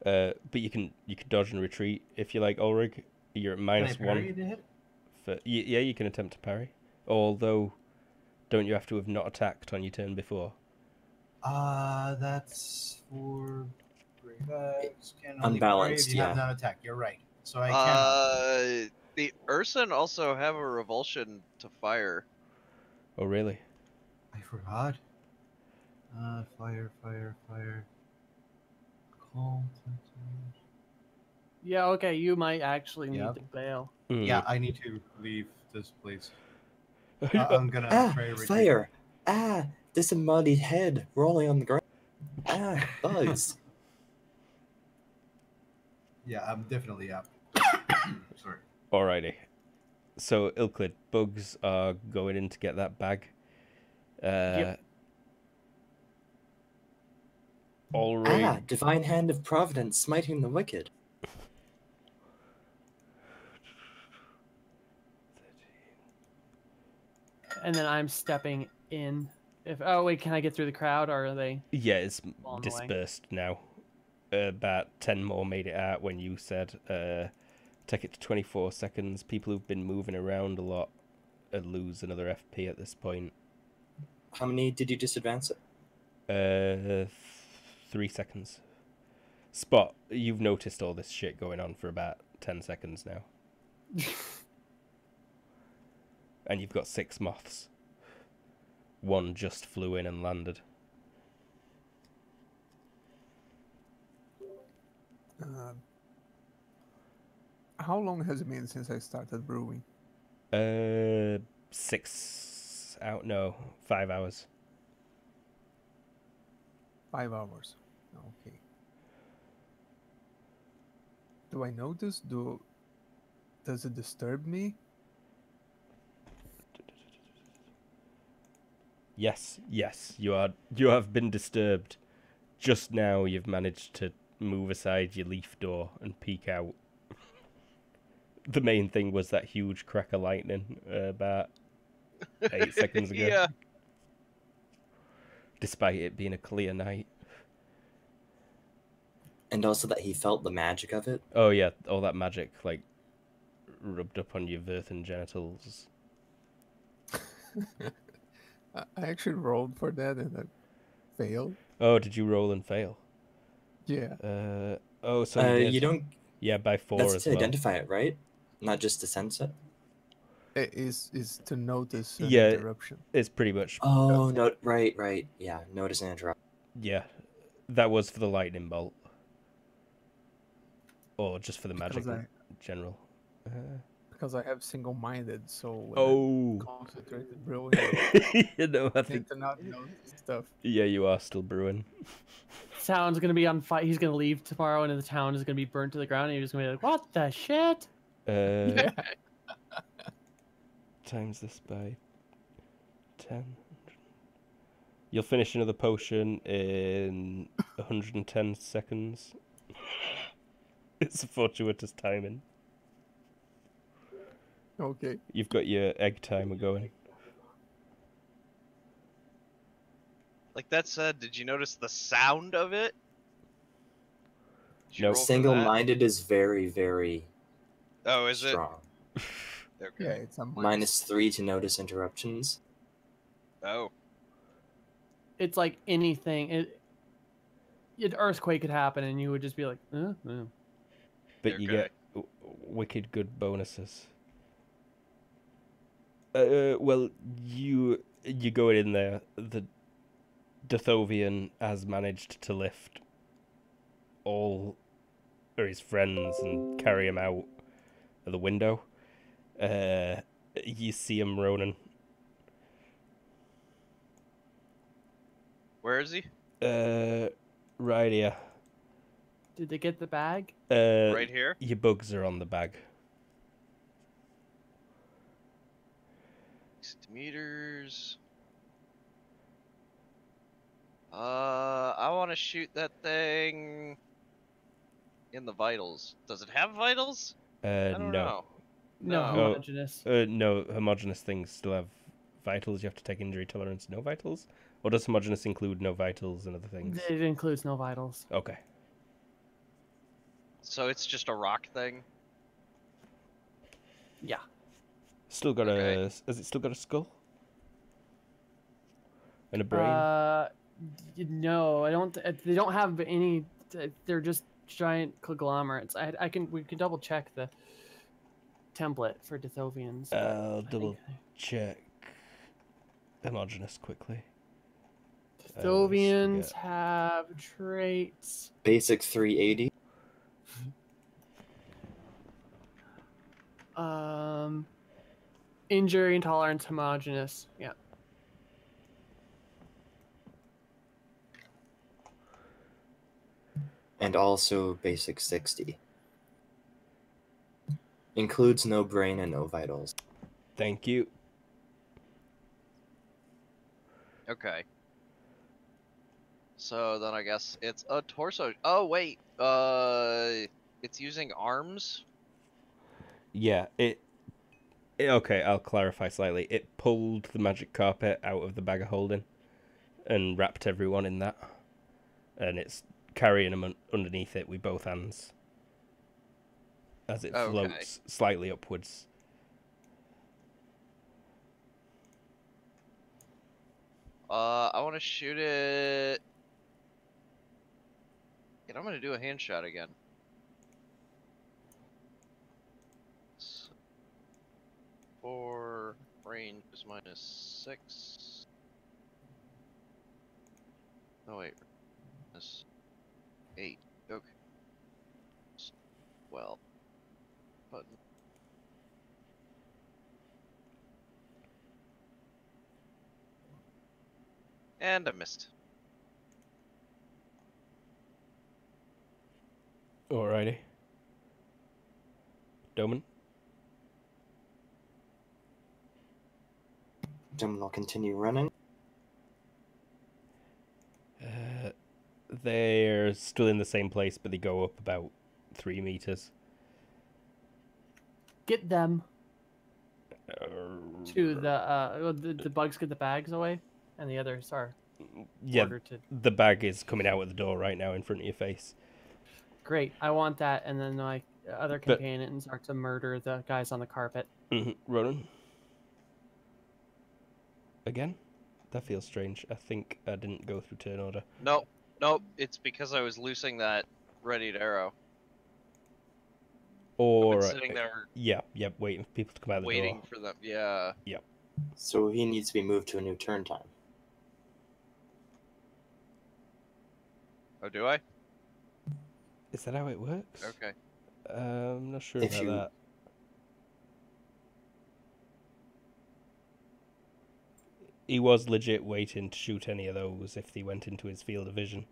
But you can dodge and retreat if you like, Ulrich. You're at minus Can I parry 1. the hit? Yeah, you can attempt to parry. Although, don't you have to have not attacked on your turn before? That's for bags. Can only Unbalanced, parry if you have yeah. not attacked. You're right. So I can. The Urson also have a revulsion to fire. Oh, really? I forgot. Fire. Calm. Yeah, okay, you might actually need Yep. to bail. Yeah, I need to leave this place. I'm gonna try to retreat. Fire! Disembodied head rolling on the ground. Bugs. Yeah, I'm definitely up. Sorry. Alrighty. So, Ilklid, bugs are going in to get that bag. Yep. All right. Ah, divine hand of providence smiting the wicked. And then I'm stepping in. Oh wait, can I get through the crowd, or are they? Yeah, it's On the way. dispersed now. About 10 more made it out when you said take it to 24 seconds. People who've been moving around a lot lose another FP at this point. How many did you just advance it? 3 seconds. Spot, you've noticed all this shit going on for about 10 seconds now. And you've got 6 moths. 1 just flew in and landed. How long has it been since I started brewing? 5 hours. 5 hours. Okay. Do I notice? Does it disturb me? Yes, you have been disturbed. Just now you've managed to move aside your leaf door and peek out. The main thing was that huge crack of lightning about 8 seconds ago. Yeah. Despite it being a clear night. And also that he felt the magic of it. Oh yeah, all that magic like rubbed up on your Verthan genitals. I actually rolled for that and I failed. Oh, did you roll and fail? Yeah. So you did. You don't. Yeah, by 4 That's as to well. identify it, right? Not just to sense it. It is to notice an Yeah. interruption. It's pretty much. Oh no! Right. Yeah, notice and interrupt. Yeah, that was for the lightning bolt, or just for the magic Because in general. Because I have single-minded, so when Oh, I'm concentrated brewing, you know, I I think. tend to not notice stuff. Yeah, you are still brewing. Town's gonna be on fire. He's gonna leave tomorrow, and the town is gonna be burnt to the ground. And you're just gonna be like, "What the shit?" Times this by 10. You'll finish another potion in 110 seconds. It's a fortuitous timing. Okay. You've got your egg timer going. Like that said, did you notice the sound of it? Did you No. roll for that? Single-minded is very, very Oh, is strong. it? Yeah, Okay. it's a -3 to notice interruptions. Oh. It's like anything. An earthquake could happen, and you would just be like, But you Okay. get wicked good bonuses. Well, you go in there. The Dathovian has managed to lift all his friends and carry him out of the window. You see him, Ronan. Where is he? Right here. Did they get the bag? Right here? Your bugs are on the bag. 60 meters. I want to shoot that thing in the vitals. Does it have vitals? I don't know. No, No. homogeneous. No, homogeneous things still have vitals. You have to take injury tolerance, no vitals? Or does homogeneous include no vitals and other things? It includes no vitals. Okay. So it's just a rock thing? Yeah. Still got Okay. has it still got a skull? And a brain? No, I don't. They don't have any. They're just giant conglomerates. We can double check the template for Dithovians. but I'll I double think check homogeneous quickly. Dithovians forget. have traits. Basic 380. Injury intolerance, homogeneous. Yeah. And also basic 60. Includes no brain and no vitals. Thank you. Okay. So then I guess it's a torso. Oh wait, it's using arms. Yeah, okay, I'll clarify slightly. It pulled the magic carpet out of the bag of holding and wrapped everyone in that. And it's carrying them underneath it with both hands as it Okay. floats slightly upwards. I want to shoot it. And I'm gonna do a hand shot again. For range is -6. Oh wait, -8. Okay. Well, button. And I missed. Alrighty. Doman? Doman will continue running. They're still in the same place, but they go up about 3 meters. Get them to the bugs get the bags away, and the others are Yeah, ordered to. the bag is coming out of the door right now in front of your face. Great, I want that, and then my other But- companions are to murder the guys on the carpet. Ronan? Again? That feels strange. I think I didn't go through turn order. Nope, it's because I was loosing that readied arrow. Or I've been sitting there yeah, waiting for people to come out of the waiting door. for them. Yeah. So he needs to be moved to a new turn time. Oh, do I? Is that how it works? Okay. I'm not sure If about you- that. He was legit waiting to shoot any of those if they went into his field of vision.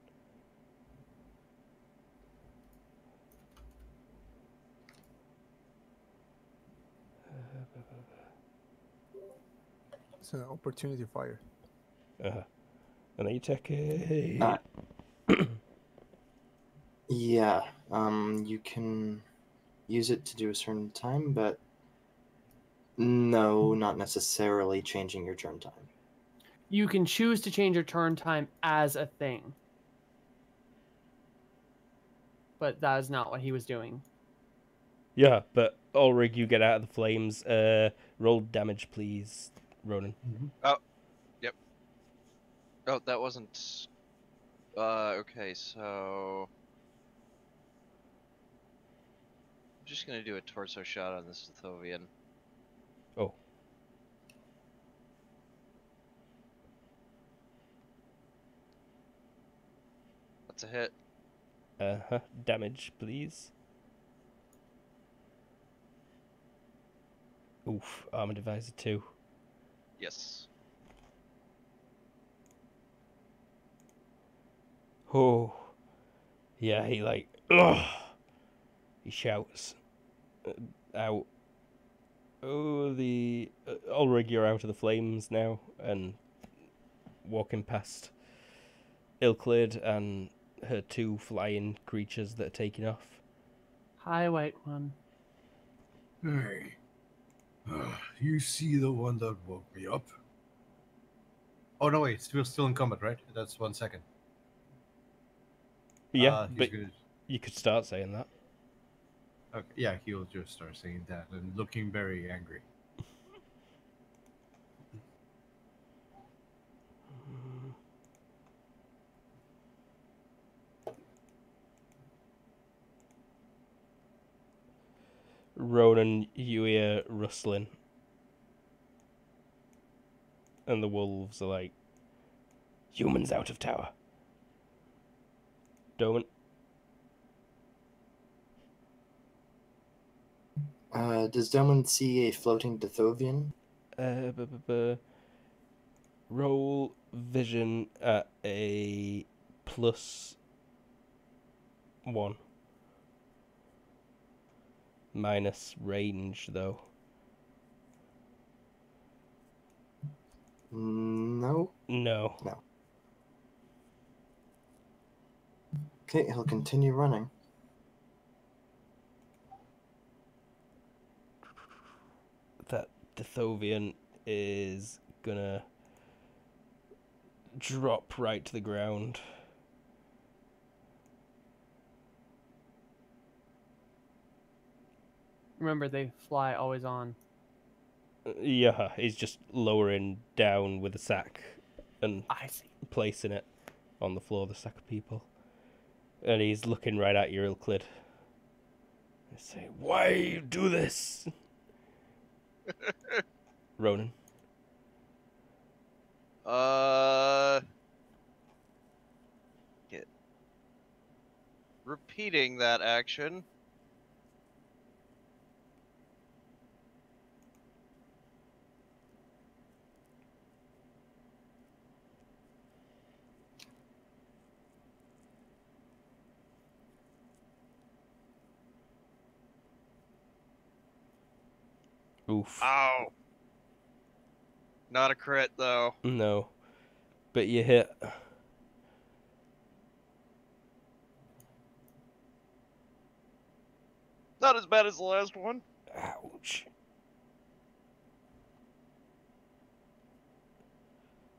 It's an opportunity fire. And then you take a... Yeah, you can use it to do a certain time, but no, not necessarily changing your turn time. You can choose to change your turn time as a thing, but that is not what he was doing. Yeah, but Ulrich, you get out of the flames. Roll damage, please, Ronan. Yep. Oh, that wasn't. Okay, so I'm just gonna do a torso shot on this Lithovian. Oh. That's a hit. Damage, please. Oof, armor divisor 2. Yes. Oh. Yeah, he like... Ugh! He shouts out. Oh, the... Ulrich, you're out of the flames now, and walking past Ilklid and her 2 flying creatures that are taking off. Hi, White One. Hey, you see the one that woke me up? Oh no, wait, still in combat, right? That's 1 second. Yeah, He's but gonna... you could start saying that. Okay, yeah, he'll just start saying that and looking very angry. Ronan, you hear rustling. And the wolves are like, humans out of tower. Don't. Does Doman see a floating Dithovian? Roll vision at a +1. Minus range, though. No. No. No. Okay, he'll continue running. That Dithovian is gonna drop right to the ground. Remember, they fly always on. Yeah, he's just lowering down with a sack and I see. placing it on the floor, the sack of people. And he's looking right at you, Ilklid. I say, why you do this? Ronan. Repeating that action. Oof. Ow. Not a crit, though. No. But you hit. Not as bad as the last one. Ouch.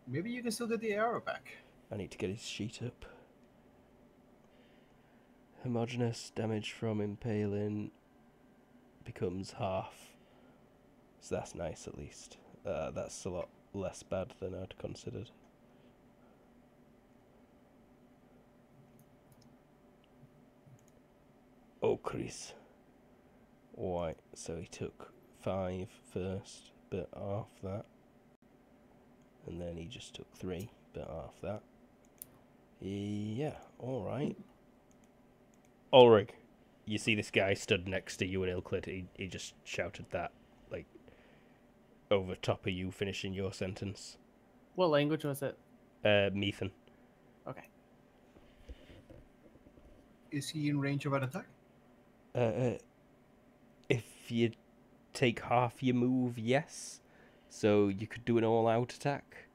Maybe you can still get the arrow back. I need to get his sheet up. Homogeneous damage from impaling becomes half. So that's nice, at least. That's a lot less bad than I'd considered. Oh, Chris. Right, so he took 5 first, bit off that. And then he just took 3, bit off that. Yeah, alright. Ulrich, you see this guy stood next to you and Ilklid. He just shouted that, like, over top of you finishing your sentence. What language was it? Methan. Okay. Is he in range of an attack? If you take half your move, yes. So you could do an all-out attack.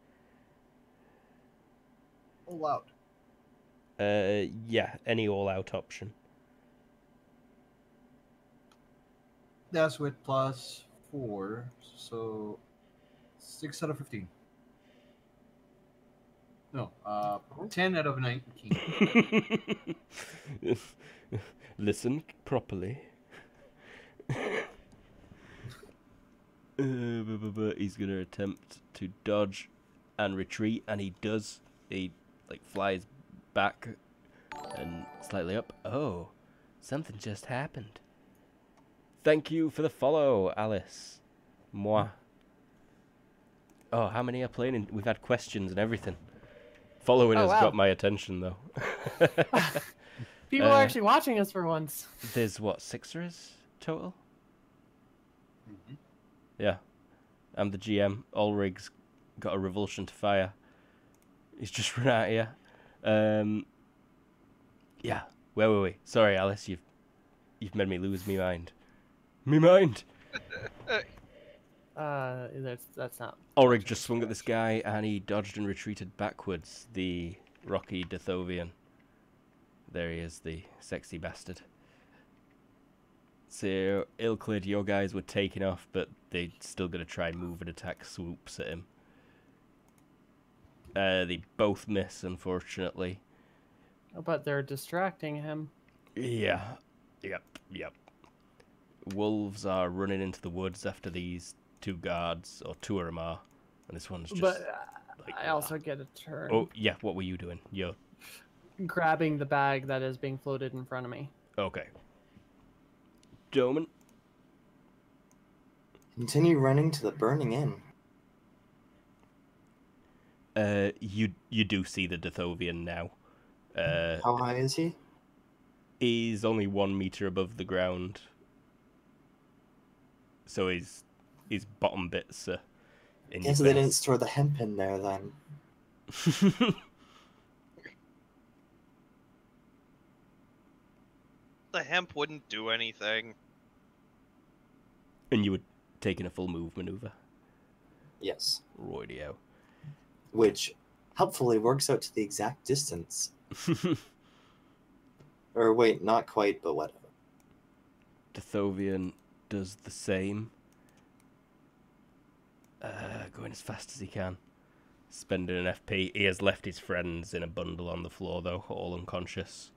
All out. Yeah, any all-out option. That's with +4, so 6 out of 15. No, 10 out of 19. Listen properly. He's gonna attempt to dodge and retreat, and he does. He flies back and slightly up. Oh, something just happened. Thank you for the follow, Alice. Moi. Oh, how many are playing? We've had questions and everything. Following has got my attention, though. People are actually watching us for once. There's, what, 6 total? Mm-hmm. Yeah. I'm the GM. Ulrich's got a revulsion to fire. He's just run out here. Yeah. Where were we? Sorry, Alice. You've made me lose me mind. Me mind. That's not. Ulrich just swung at this guy, and he dodged and retreated backwards. The rocky Dithovian. There he is, the sexy bastard. So, Ilklid, your guys were taking off, but they're still going to try and move and attack swoops at him. They both miss, unfortunately. But they're distracting him. Yeah. Yep. Wolves are running into the woods after these 2 guards, or 2 of them are. And this one's just... But I also get a turn. Oh, yeah, what were you doing? You're... grabbing the bag that is being floated in front of me. Okay. Doman? Continue running to the burning inn. You do see the Dithovian now. How high is he? He's only 1 meter above the ground. So his bottom bits are in your Guess they didn't face. store the hemp in there then. The hemp wouldn't do anything. And you were taking a full move maneuver. Yes. Roidio. Which helpfully works out to the exact distance. Or wait, not quite, but whatever. Dithovian does the same. Going as fast as he can. Spending an FP. He has left his friends in a bundle on the floor, though, all unconscious.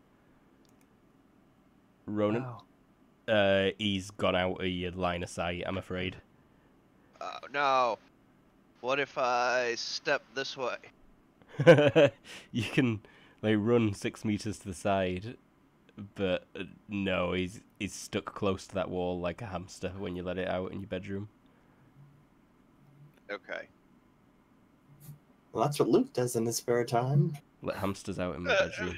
Ronan? Wow. He's gone out of your line of sight, I'm afraid. Oh no. What if I step this way? You can, like, run 6 meters to the side, but no, he's stuck close to that wall like a hamster when you let it out in your bedroom. Okay. Well, that's what Luke does in his spare time. Let hamsters out in my bedroom.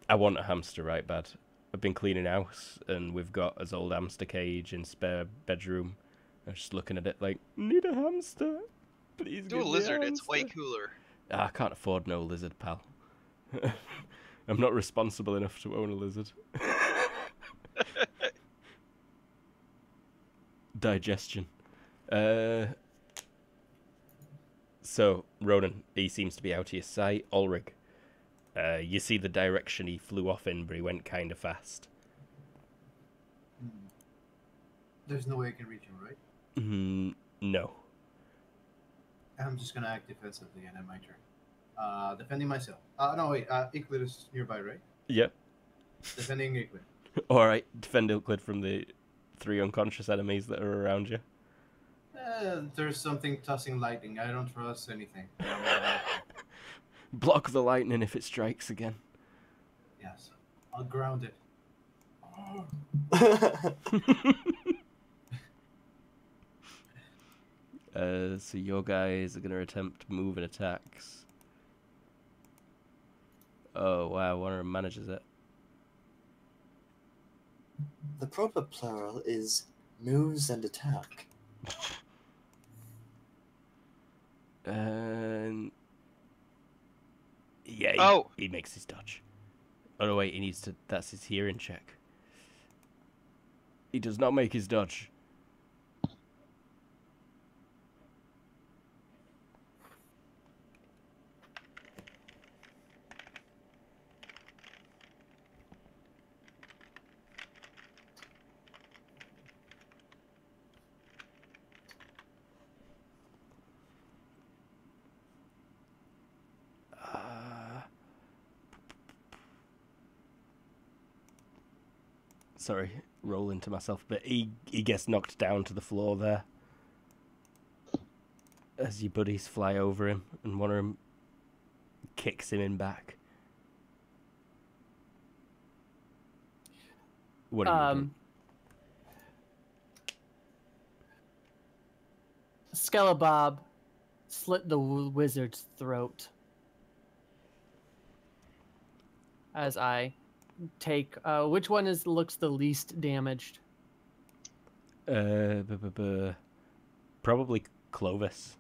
I want a hamster right bad. I've been cleaning house, and we've got his old hamster cage in spare bedroom. I'm just looking at it like, need a hamster. Please Do give a me lizard, hamster. it's way cooler. I can't afford no lizard, pal. I'm not responsible enough to own a lizard. Digestion. So, Ronan, he seems to be out of your sight. Ulrich, you see the direction he flew off in, but he went kind of fast. There's no way I can reach him, right? No. I'm just gonna act defensively and end my turn. Defending myself. No, wait. Euclid is nearby, right? Yep. Defending Euclid. Alright, defend Euclid from the 3 unconscious enemies that are around you. There's something tossing lightning. I don't trust anything. Block the lightning if it strikes again. Yes. I'll ground it. So your guys are going to attempt moving attacks. Oh, wow, one of them manages it. The proper plural is moves and attack. Yeah, he makes his dodge. Oh, no, wait, he needs to... That's his hearing check. He does not make his dodge. Sorry, rolling to myself, but he gets knocked down to the floor there. As your buddies fly over him, and one of them kicks him in back. What are you doing? Skelebabb slit the wizard's throat as I take which one looks the least damaged? Probably Clovis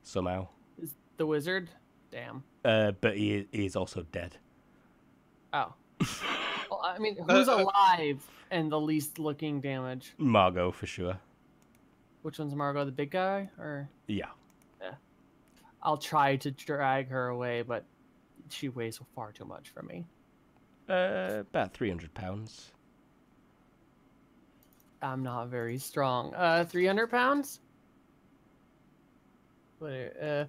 somehow. Is the wizard? Damn. But he is also dead. Oh. Well, I mean, who's alive and the least looking damage? Margot for sure. Which one's Margot, the big guy, or? Yeah. Yeah. I'll try to drag her away, but she weighs far too much for me. About 300 pounds. I'm not very strong. 300 pounds? Wait, I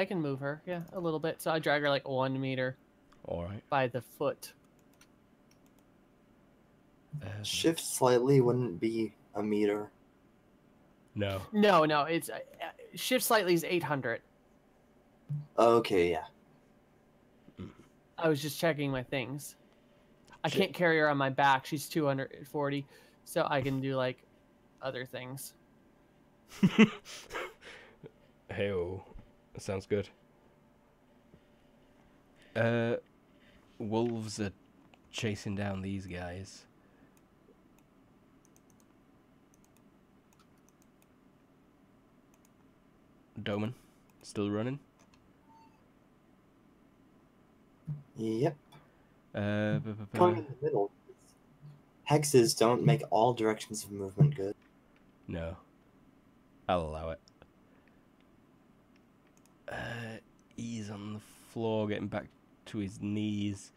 can move her, yeah, a little bit. So I drag her like 1 meter. All right. By the foot. Shift slightly wouldn't be a meter. No. No, it's shift slightly is 800. Okay, yeah. I was just checking my things. I can't carry her on my back. She's 240, so I can do like other things. Hey-oh. That sounds good. Wolves are chasing down these guys. Doman, still running? Yep. Going Going in the middle. Hexes don't make all directions of movement good. No. I'll allow it. floor, getting back to his knees.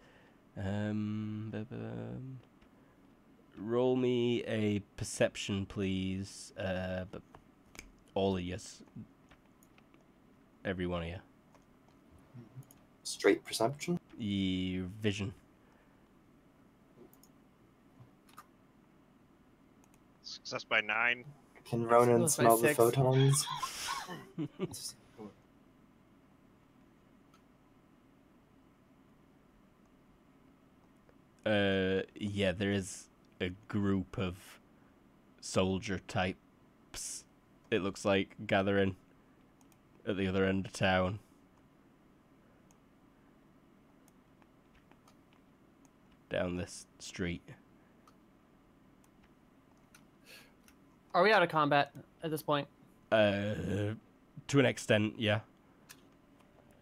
Roll me a perception, please. But all of yous. Every one of you. Straight perception? Vision. Success by 9. Can Ronan That's by smell the 6. photons? Yeah, there is a group of soldier types, it looks like, gathering at the other end of town. Down this street. Are we out of combat at this point? To an extent, yeah.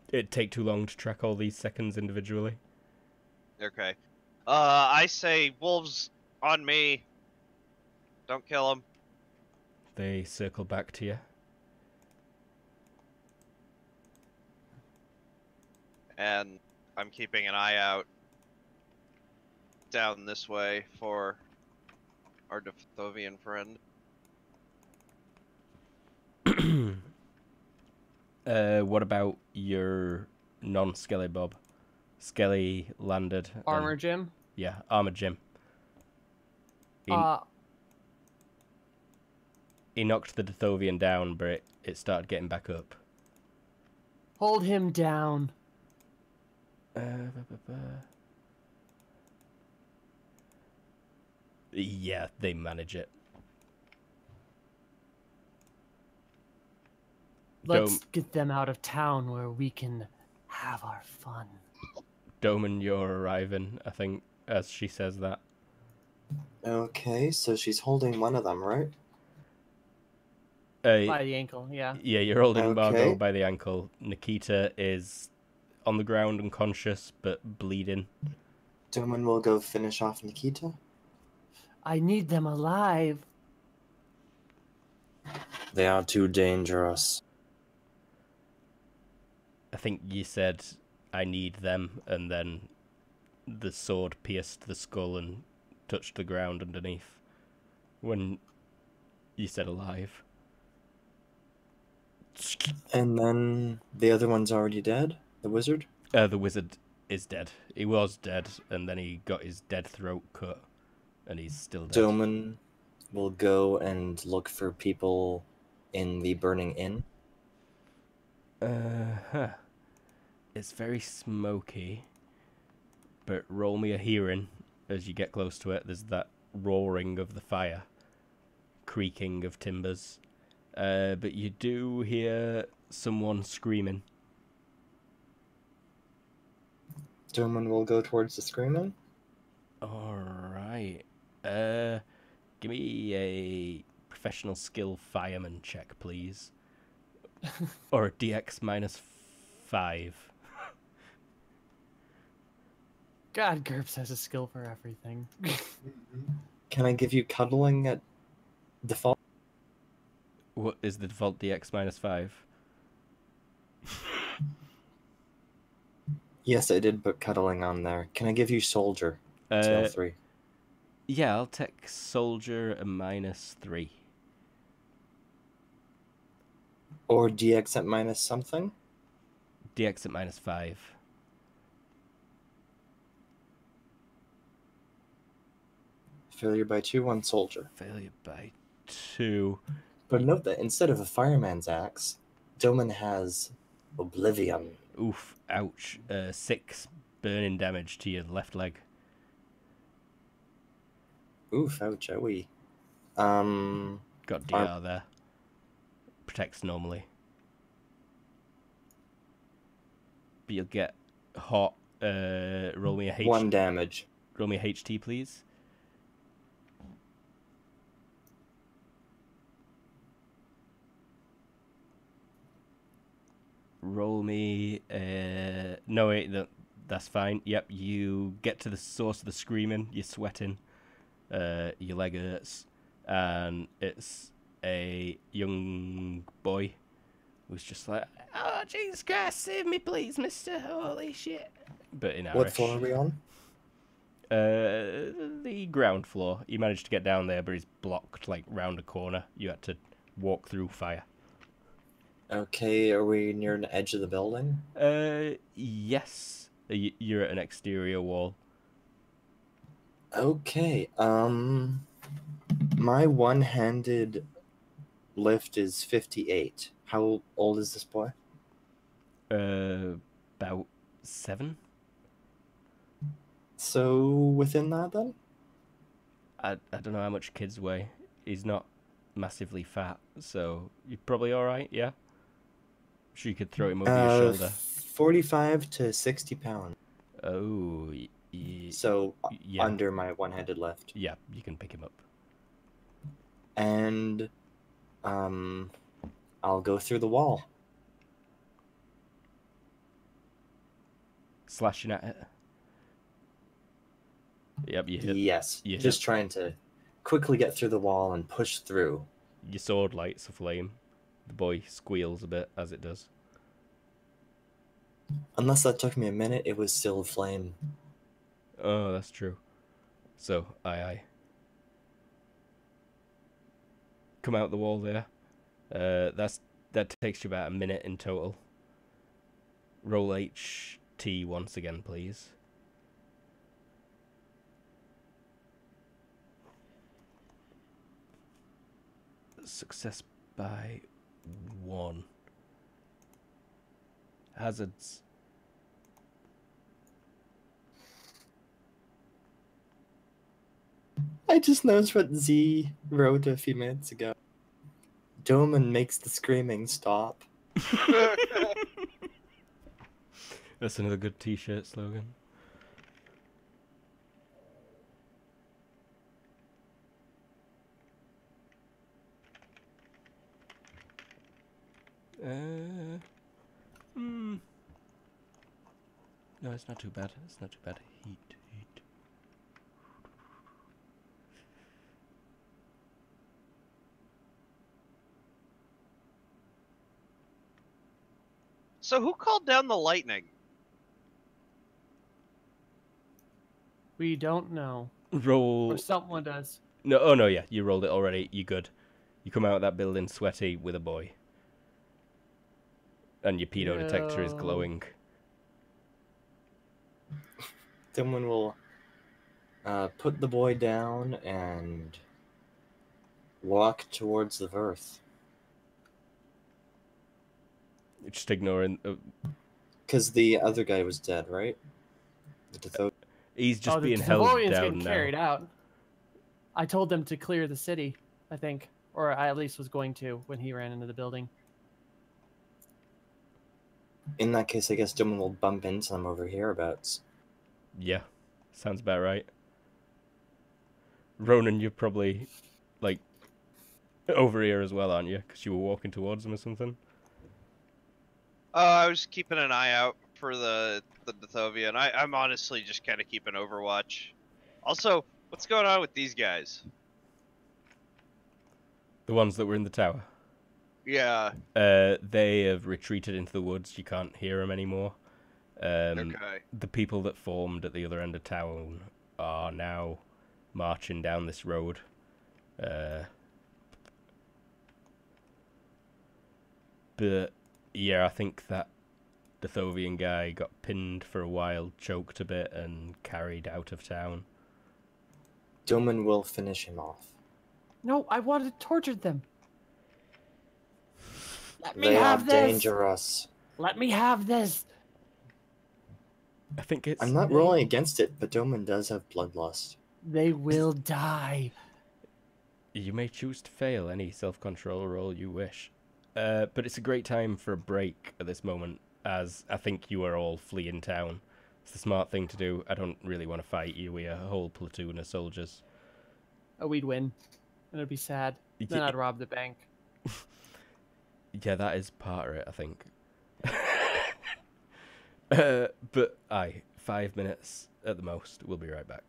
It'd take too long to track all these seconds individually. Okay. I say wolves on me. Don't kill them. They circle back to you. And I'm keeping an eye out down this way for our Dithovian friend. What about your non-Skelly Bob? Skelly landed. Armor Jim? Yeah, Armored Jim. He knocked the Dithovian down, but it started getting back up. Hold him down. Yeah, they manage it. Let's get them out of town where we can have our fun. Doman, you're arriving, I think, as she says that. Okay, so she's holding one of them, right? By the ankle, yeah. Yeah, you're holding Margot Okay. by the ankle. Nikita is on the ground, unconscious, but bleeding. Doman will go finish off Nikita. I need them alive. They are too dangerous. I think you said, I need them, and then the sword pierced the skull and touched the ground underneath. When you said alive. And then the other one's already dead? The wizard? The wizard is dead. He was dead, and then he got his dead throat cut, and he's still dead. Doman will go and look for people in the burning inn. It's very smoky, but roll me a hearing as you get close to it. There's that roaring of the fire, creaking of timbers, but you do hear someone screaming. Doman will go towards the screaming. Alright. Give me a professional skill fireman check, please. Or a DX -5. God, Gurps has a skill for everything. Can I give you cuddling at default? What is the default DX -5? Yes, I did put cuddling on there. Can I give you soldier? Till 3. Yeah, I'll take soldier a -3. Or DX at minus something? DX at -5. Failure by 2, 1 soldier. Failure by 2. But note that instead of a fireman's axe, Doman has oblivion. Oof, ouch. 6 burning damage to your left leg. Oof, ouch, owie. Got DR there. Protects normally. But you'll get hot. Roll me a H. 1 damage. Roll me a HT, please. Roll me. No, wait, that's fine. Yep, you get to the source of the screaming. You're sweating. Your leg hurts, and it's a young boy was just like, "Oh, Jesus Christ, save me, please, mister. Holy shit." But in Irish. What floor are we on? The ground floor. He managed to get down there, but he's blocked, like, round a corner. You had to walk through fire. Okay, are we near an edge of the building? Yes. You're at an exterior wall. Okay, my one-handed lift is 58. How old is this boy? About 7. So within that then? I don't know how much kids weigh. He's not massively fat, so you're probably alright, yeah? Sure, you could throw him over your shoulder. 45 to 60 pounds. Oh, So yeah. under my one-handed lift. Yeah, you can pick him up. And I'll go through the wall. Slashing at it. Yep, you hit. Yes, you just hit. trying to quickly get through the wall and push through. Your sword lights a flame. The boy squeals a bit as it does. Unless that took me a minute, it was still a flame. Oh, that's true. So, aye. Come out the wall there. That takes you about a minute in total. Roll HT once again, please. Success by 1. Hazards. I just noticed what Z wrote a few minutes ago. Doman makes the screaming stop. That's another good t-shirt slogan. No, it's not too bad. It's not too bad. Heat. So who called down the lightning? We don't know. Roll. Or someone does. No, oh no, yeah, you rolled it already. You good. You come out of that building sweaty with a boy. And your pedo detector is glowing. Someone will put the boy down and walk towards the Verth. Just ignoring. Because the other guy was dead, right? He's just being the held Devonian's down getting now. carried out. I told them to clear the city, I think. Or I at least was going to when he ran into the building. In that case, I guess Doman will bump into them over hereabouts. Yeah, sounds about right. Ronan, you're probably, like, over here as well, aren't you? Because you were walking towards them or something? I was keeping an eye out for the Dithovian. I'm honestly just kind of keeping Overwatch. Also, what's going on with these guys? The ones that were in the tower? Yeah. They have retreated into the woods. You can't hear them anymore. Okay. The people that formed at the other end of town are now marching down this road. But yeah, I think that Dithovian guy got pinned for a while, choked a bit, and carried out of town. Doman will finish him off. No, I wanted to torture them. Let me They have are this. dangerous. Let me have this. I think it's... I'm not rolling against it, but Doman does have bloodlust. They will die. You may choose to fail any self-control roll you wish. But it's a great time for a break at this moment, as I think you are all fleeing town. It's the smart thing to do. I don't really want to fight you. We're a whole platoon of soldiers. Oh, we'd win. And it'd be sad. Then I'd rob the bank. Yeah, that is part of it, I think. But aye, 5 minutes at the most. We'll be right back.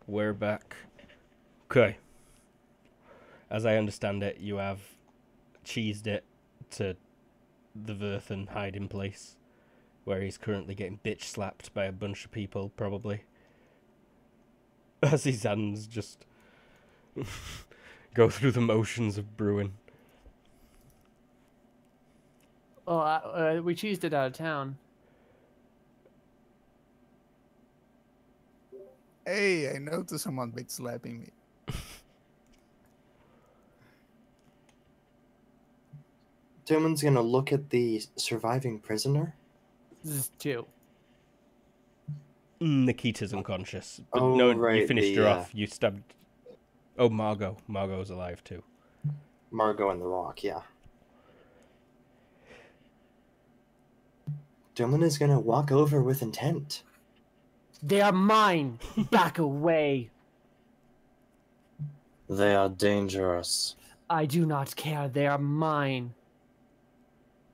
we're back. Okay. As I understand it, you have cheesed it to the Verthan hiding place, where he's currently getting bitch slapped by a bunch of people, probably. As his hands just go through the motions of brewing. Well, we cheesed it out of town. Hey, I noticed someone big slapping me. Tillman's gonna look at the surviving prisoner. This is 2. Nikita's unconscious. But Oh, no, you right, finished her off. You stabbed... Oh, Margot. Margot's alive, too. Margot and the Rock, yeah. Tillman is gonna walk over with intent. They are mine. Back away. They are dangerous. I do not care. They are mine.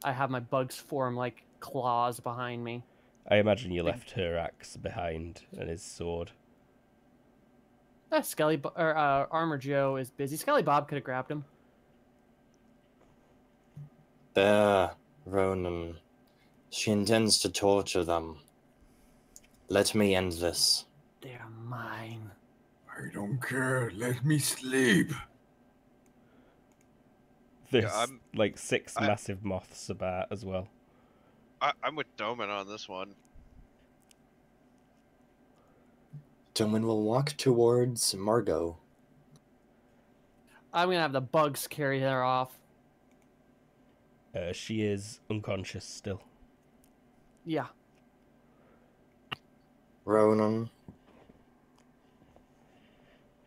I have my bugs form like claws behind me. I imagine you left her axe behind and his sword. Armor Joe is busy. Skelly Bob could have grabbed him. There, Ronan. She intends to torture them. Let me end this. They are mine. I don't care. Let me sleep. There's Yeah, like 6 massive moths about as well. I'm with Doman on this one. Doman will walk towards Margot. I'm gonna have the bugs carry her off. She is unconscious still. Yeah. Ronan.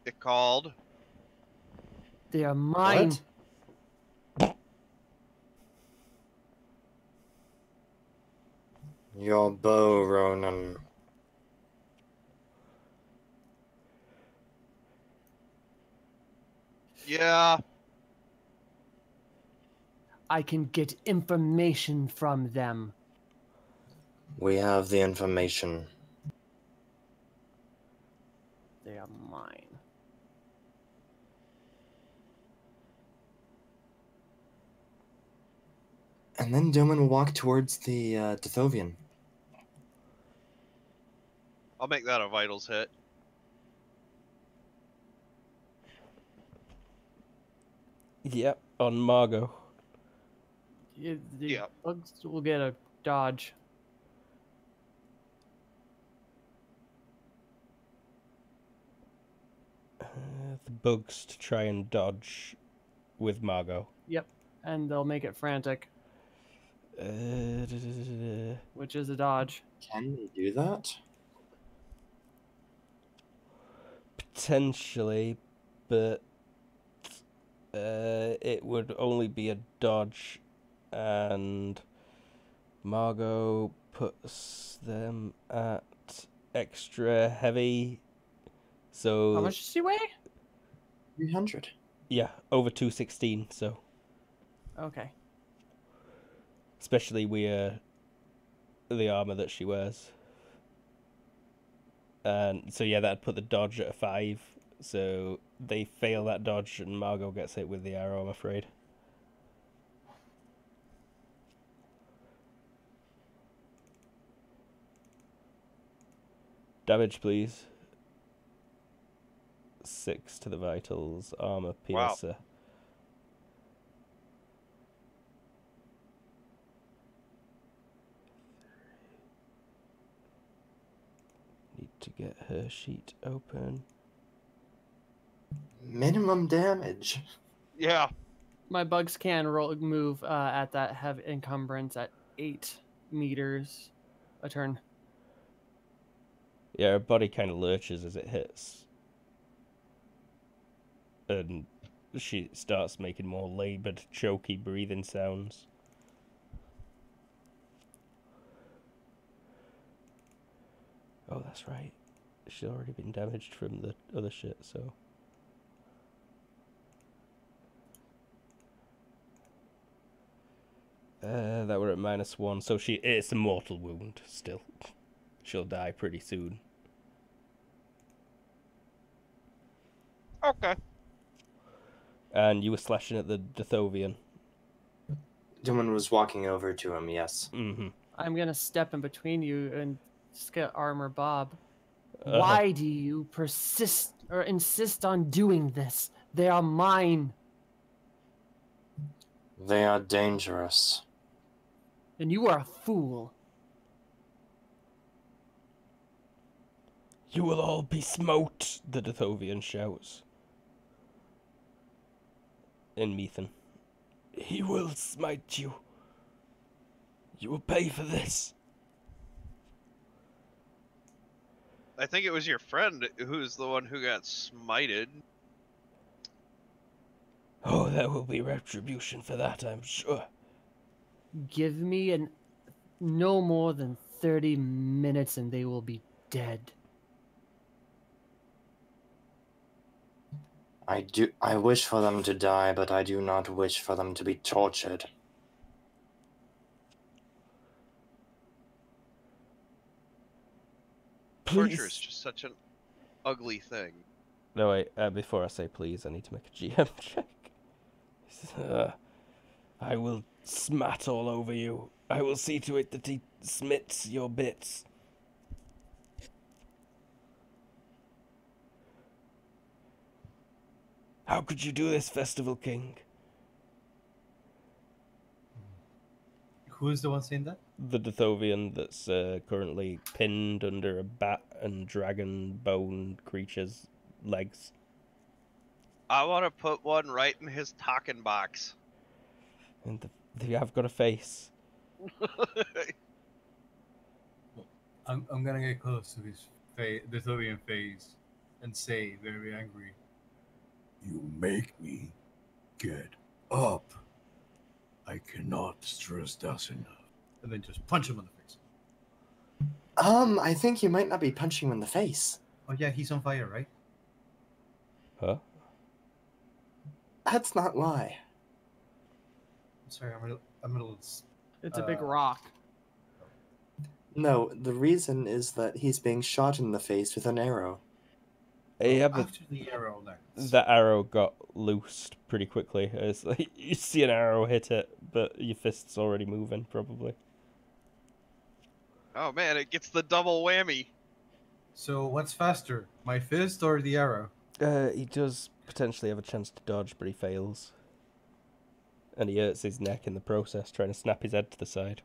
It called. They are mine. What? Your bow, Ronan. Yeah. I can get information from them. We have the information. They are mine. And then Doman will walk towards the Dithovian. I'll make that a vitals hit. Yep, on Margot. The Yeah. bugs will get a dodge. The bugs to try and dodge with Margot. Yep. And they'll make it frantic, which is a dodge. Can they do that? Potentially, but it would only be a dodge, and Margot puts them at extra heavy. So How much does she weigh? 300. yeah, over 216. So Okay. especially with the armor that she wears. And so yeah, that'd put the dodge at a 5. So they fail that dodge, and Margot gets hit with the arrow, I'm afraid. Damage, please. 6 to the vitals, armor piercer. Wow. Need to get her sheet open. Minimum damage. Yeah. My bugs can move at that heavy encumbrance at 8 meters a turn. Yeah, her body kind of lurches as it hits. And she starts making more laboured, choky breathing sounds. Oh, that's right. She's already been damaged from the other shit, so... that were at -1, so it's a mortal wound still. She'll die pretty soon. Okay. And you were slashing at the Dithovian. Someone was walking over to him, yes. Mm-hmm. I'm gonna step in between you and get Armor Bob. Uh-huh. Why do you persist or insist on doing this? They are mine. They are dangerous. And you are a fool. You will all be smote, the Dithovian shouts. In Methan. He will smite you. You will pay for this. I think it was your friend who's the one who got smited. Oh, there will be retribution for that, I'm sure. Give me no more than 30 minutes and they will be dead. I wish for them to die, but I do not wish for them to be tortured. Torture is just such an ugly thing. No, wait, before I say please, I need to make a GM check. I will smat all over you. I will see to it that he smits your bits. How could you do this, Festival King? Who is the one saying that? The Dithovian that's currently pinned under a bat and dragon bone creature's legs. I want to put one right in his talking box. And they have got a face. I'm gonna get close to his Dithovian face and say, very angry, You make me get up. I cannot stress that enough. and then just punch him in the face. I think you might not be punching him in the face. Oh yeah, he's on fire, right? Huh? That's not why. Sorry, I'm a little. It's a big rock. No, the reason is that he's being shot in the face with an arrow. Yeah, but After the arrow lands. that arrow got loosed pretty quickly. It's like you see an arrow hit it, but your fist's already moving, probably. Oh man, it gets the double whammy. So what's faster, my fist or the arrow? He does potentially have a chance to dodge, but he fails. And he hurts his neck in the process, trying to snap his head to the side.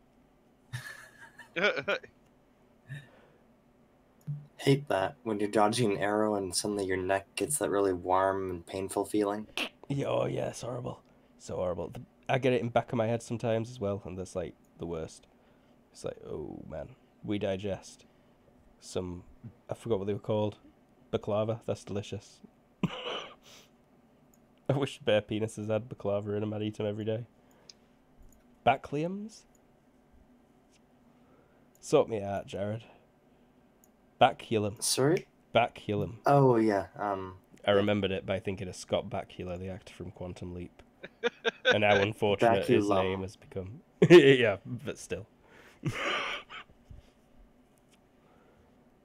Hate that, when you're dodging an arrow and suddenly your neck gets that really warm and painful feeling. Yeah, oh yeah, it's horrible. So horrible. I get it in back of my head sometimes as well, and that's like the worst. It's like, oh man. We digest some, I forgot what they were called. Baklava, that's delicious. I wish bear penises had baklava in them, I'd eat them every day. Backliums? Sort me out, Jared. Bacculum. Sorry? Bacculum. Oh, yeah, I remembered it by thinking of Scott Bakula, the actor from Quantum Leap. And how unfortunate his Baculum. name has become. Yeah, but still.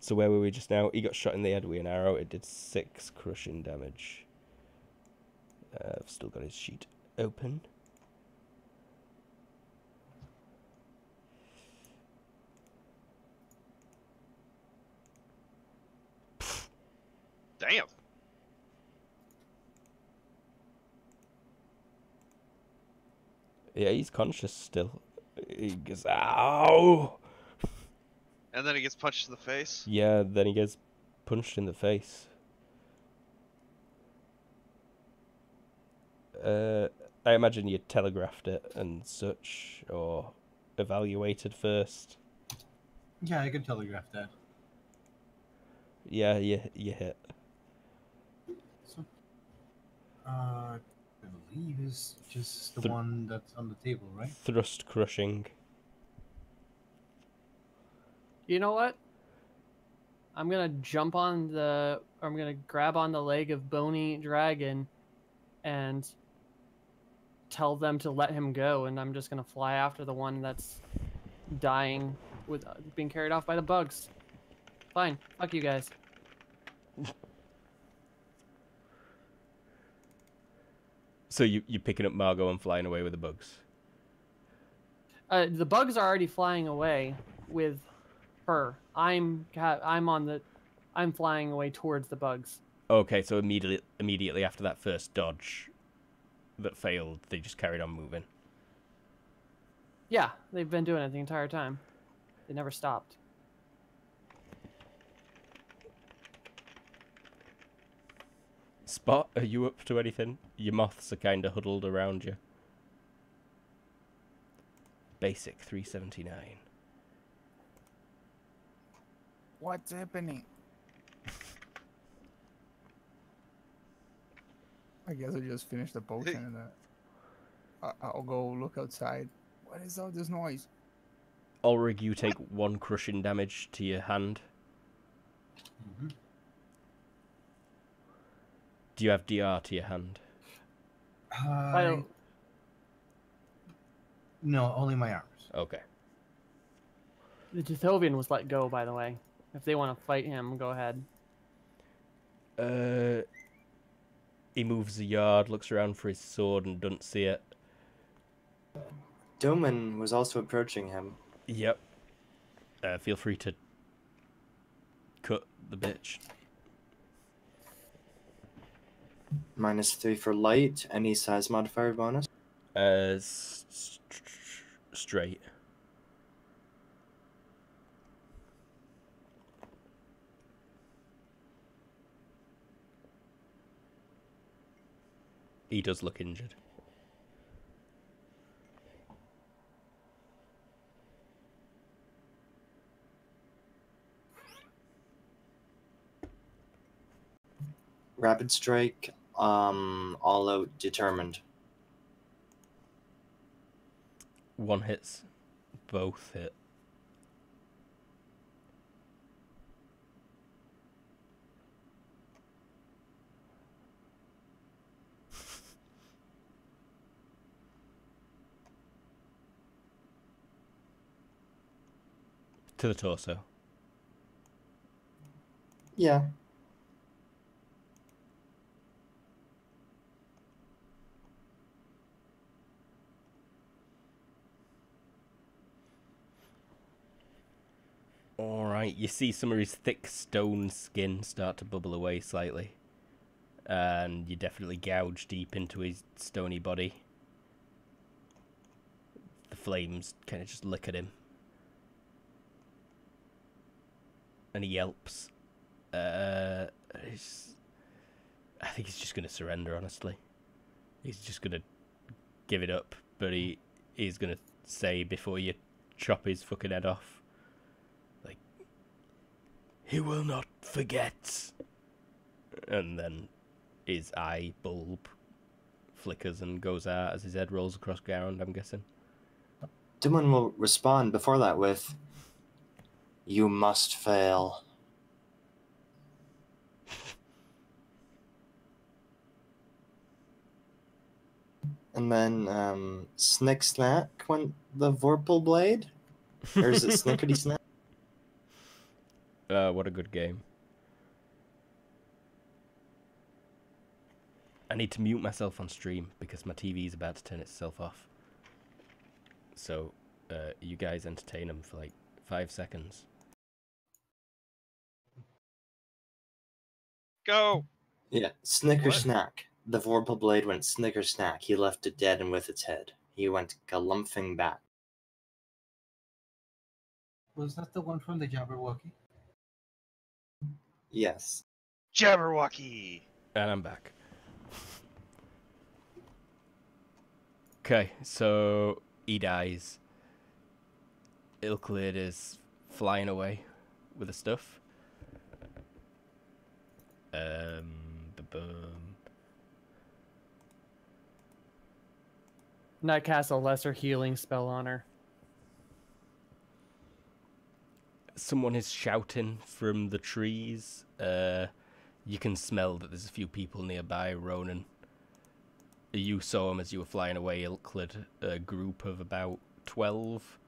So where were we just now? He got shot in the head with an arrow. It did 6 crushing damage. I've still got his sheet open. Damn. Yeah, he's conscious still. He goes, ow! And then he gets punched in the face. Yeah, then he gets punched in the face. I imagine you telegraphed it and such, or evaluated first. Yeah, I can telegraph that. Yeah, you hit. So, I believe is just the one that's on the table, right? Thrust crushing. You know what? I'm gonna jump on I'm gonna grab on the leg of Bony Dragon and tell them to let him go, and I'm just gonna fly after the one that's dying with being carried off by the bugs. Fine, fuck you guys. So you're picking up Margot and flying away with the bugs? The bugs are already flying away with her. I'm flying away towards the bugs. Okay, so immediately after that first dodge that failed, they just carried on moving. Yeah, they've been doing it the entire time. They never stopped. Spot, are you up to anything? Your moths are kind of huddled around you. Basic 379. What's happening? I guess I just finished the potion and I'll go look outside. What is all this noise? Ulrig, you take 1 crushing damage to your hand. Mm-hmm. Do you have DR to your hand? No, only my arms. Okay. The Jithovian was let go, by the way. If they want to fight him, go ahead. He moves a yard, looks around for his sword, and doesn't see it. Doman was also approaching him. Yep. Feel free to cut the bitch. -3 for light. Any size modifier bonus? Straight. He does look injured. Rapid strike. All out determined. 1 hits. Both hit. To the torso. Yeah. Alright, you see some of his thick stone skin start to bubble away slightly. And you definitely gouge deep into his stony body. The flames kind of just lick at him. And he yelps. I think he's just going to surrender, honestly. He's just going to give it up. But he's going to say before you chop his fucking head off, like, he will not forget. And then his eye bulb flickers and goes out as his head rolls across ground, I'm guessing. Doman will respond before that with, "You must fail." And then, Snick Snack went the Vorpal Blade? Or is it Snickety Snack? What a good game. I need to mute myself on stream because my TV is about to turn itself off. So, you guys entertain them for like 5 seconds. Go! Yeah, Snicker What? Snack. The Vorpal Blade went Snicker Snack. He left it dead and with its head. He went galumphing back. Was that the one from the Jabberwocky? Yes. Jabberwocky! And I'm back. Okay, so he dies. Ilklid is flying away with the stuff. And I cast a lesser healing spell on her. Someone is shouting from the trees. You can smell that there's a few people nearby, Ronan. You saw him as you were flying away, Ilklid. A group of about 12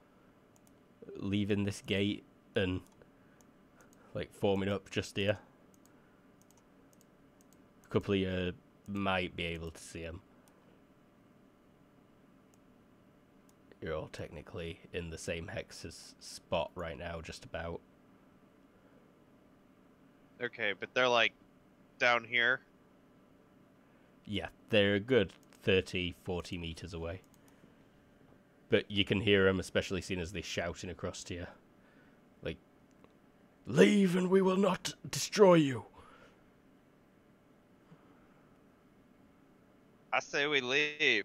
leaving this gate and like forming up just here. A couple of you might be able to see him. you're all technically in the same hex's spot right now, just about. Okay, but they're like down here. Yeah, they're a good 30, 40 meters away. But you can hear them, especially seeing as they're shouting across to you. Like, leave and we will not destroy you. I say we leave.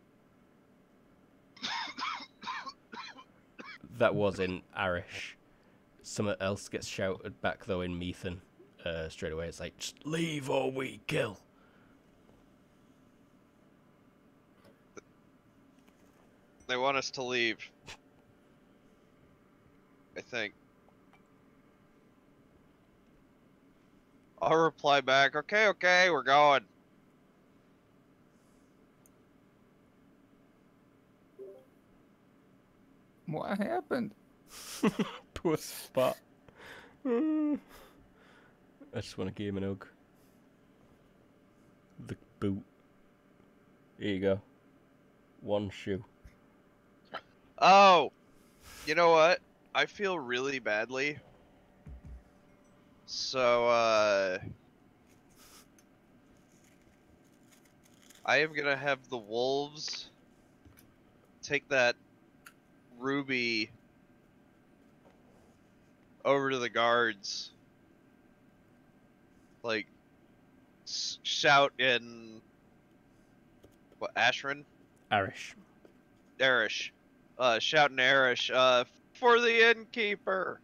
That was in Arish. Something else gets shouted back, though, in Methan. Straight away, it's like, just leave or we kill. They want us to leave. I think. I'll reply back, okay, we're going. What happened? Poor Spot. I just want to give him an hug. The boot. Here you go. One shoe. Oh! You know what? I feel really badly. So, I am gonna have the wolves take that ruby over to the guards. Like, shout in... What, Ashran? Arish. Arish. Shout in Arish, for the innkeeper!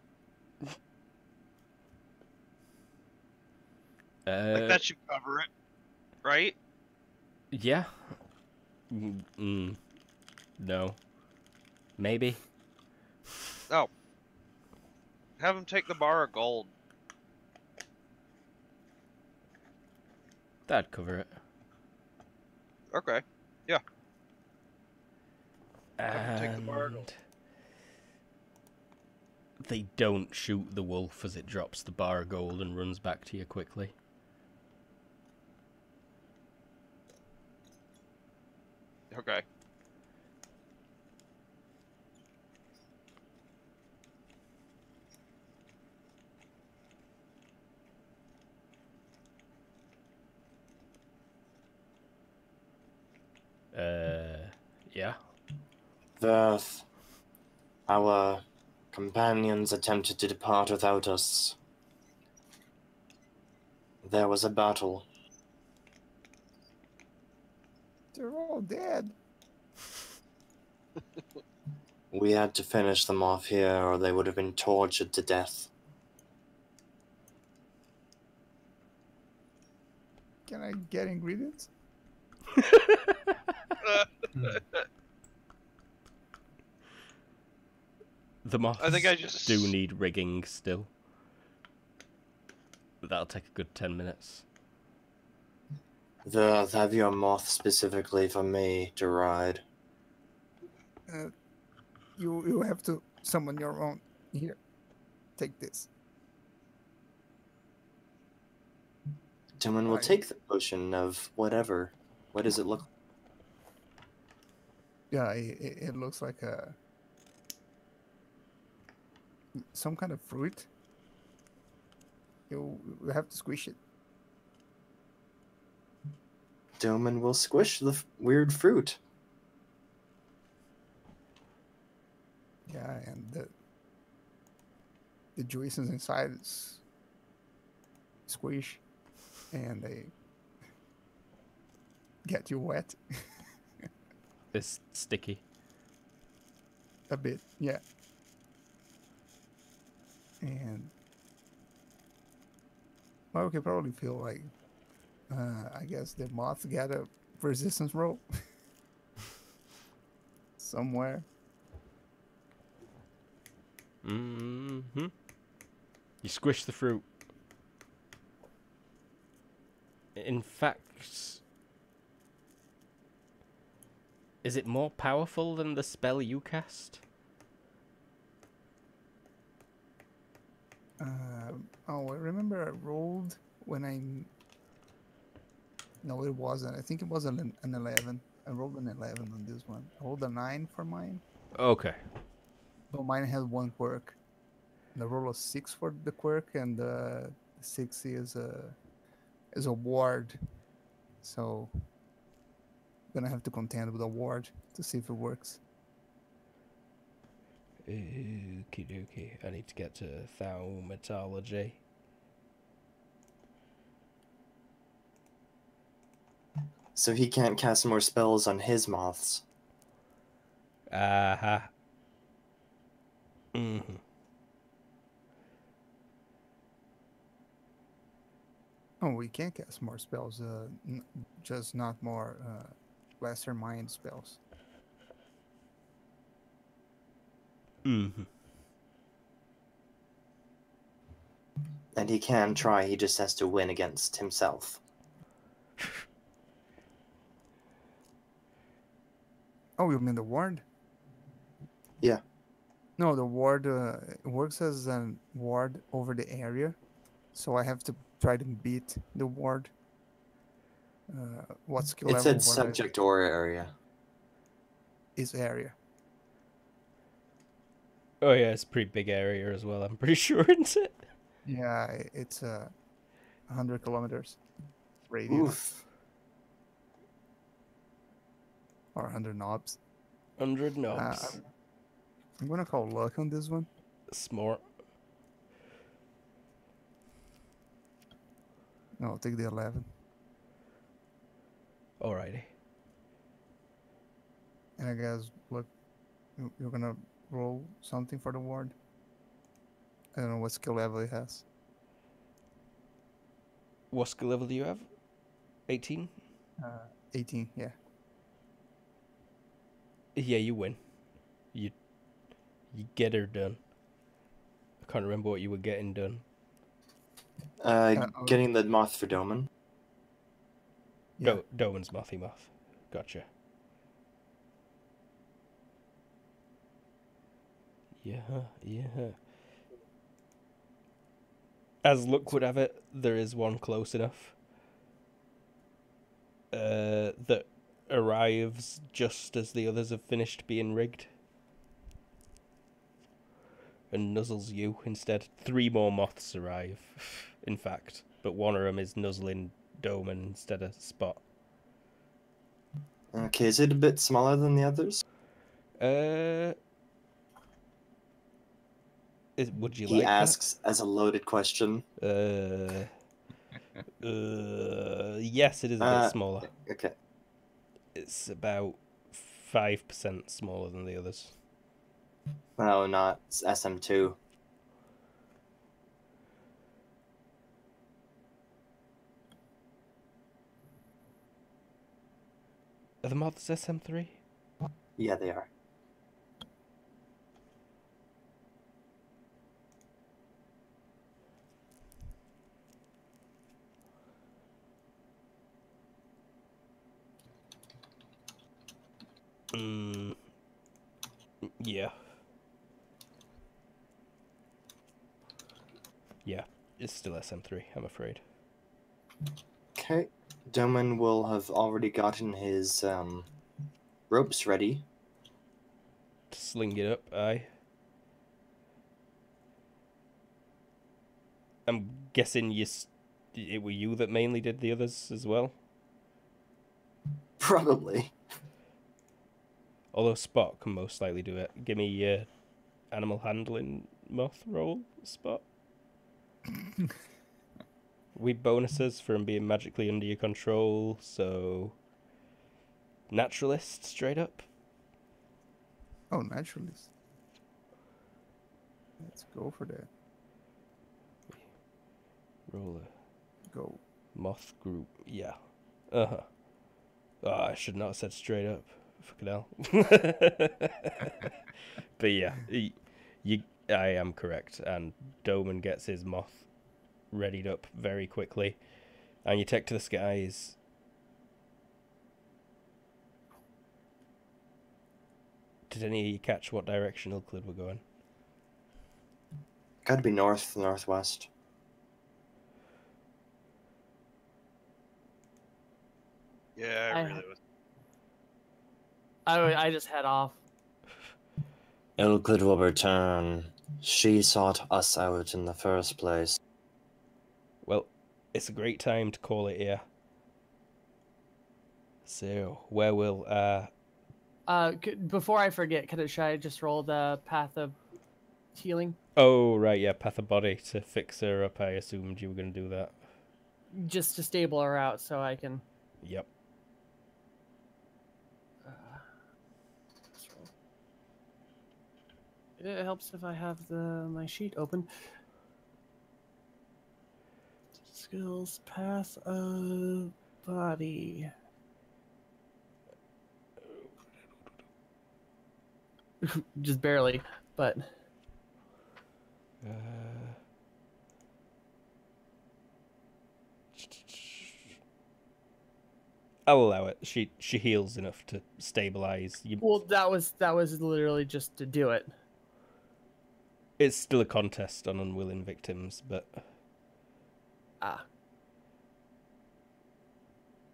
Like, that should cover it, right? Yeah. No. Maybe. Oh. Have him take the bar of gold. That'd cover it. Okay. Yeah. And take the bar of gold. They don't shoot the wolf as it drops the bar of gold and runs back to you quickly. Okay. Yeah. Our companions attempted to depart without us. There was a battle. They're all dead. We had to finish them off here, or they would have been tortured to death. Can I get ingredients? The moths I think I just do need rigging still. But that'll take a good 10 minutes. Have your moth specifically for me to ride. You have to summon your own. Here, take this. Tillman will Right. take the potion of whatever. What does it look like? Yeah, it looks like some kind of fruit. You have to squish it. Tillman will squish the weird fruit. Yeah, and the juices inside is squish, and they get you wet It's sticky. a bit. Yeah, and well, we can probably feel like I guess the moth got a resistance roll somewhere. Mm-hmm. You squish the fruit. In fact, is it more powerful than the spell you cast? Oh, I remember I rolled when I... No, it wasn't. I think it was an 11. I rolled an 11 on this one. I rolled a 9 for mine. Okay. But mine has one quirk. The roll of 6 for the quirk, and the 6 is a ward. So I'm gonna have to contend with a ward to see if it works. Okie dokie. I need to get to thaumatology. So he can't cast more spells on his moths. Aha. Mm-hmm. Oh, we can cast more spells, just not more lesser mind spells. Mm-hmm. And he can try, he just has to win against himself. Oh, you mean the ward? Yeah. No, the ward works as a ward over the area, so I have to try to beat the ward. What skill It level said was subject or area. is area? Oh yeah, it's a pretty big area as well. I'm pretty sure, isn't it? Yeah, it's 100 kilometers radius Oof. or 100 knobs. 100 knobs. I'm gonna call luck on this one. Smart. No, I'll take the 11. Alrighty. And I guess look, you're gonna roll something for the ward. I don't know what skill level it has. What skill level do you have? 18? 18, yeah. Yeah, you win. You get her done. I can't remember what you were getting done. Getting the moth for Doman. Yeah. Doman's Mothy Moth. Gotcha. Yeah. As luck would have it, there is one close enough. That arrives just as the others have finished being rigged. And nuzzles you instead. 3 more moths arrive, in fact. But one of them is nuzzling Doman instead of Spot. Okay, is it a bit smaller than the others? Would you He like asks as a loaded question. that? Yes, it is a bit smaller. Okay. It's about 5% smaller than the others. No, not SM2. Are the moths SM3? Yeah, they are. Yeah. Yeah, it's still SM3, I'm afraid. Okay. Doman will have already gotten his ropes ready. To sling it up, aye. I'm guessing it were you that mainly did the others as well? Probably. Although Spot can most likely do it. Give me your animal handling moth roll, Spot. We bonuses from being magically under your control, so naturalist straight up. Oh, naturalist. Let's go for that. Roll Go. a moth group, yeah. Uh-huh. Oh, I should not have said straight up. Fucking hell. But yeah, I am correct, and Doman gets his moth readied up very quickly, and you take to the skies. Did any of you catch what direction Euclid were going? Gotta be north, northwest. Yeah, I really was. I just head off. Ilklid will return. She sought us out in the first place. Well, it's a great time to call it here. So, where will Before I forget, should I just roll the path of healing? Oh, right, yeah, path of body to fix her up. I assumed you were going to do that. Just to stable her out so I can... Yep. let's roll. It helps if I have my sheet open. Skills, path of body. Just barely, but... I'll allow it. She heals enough to stabilize. Well, that was literally just to do it. It's still a contest on unwilling victims, but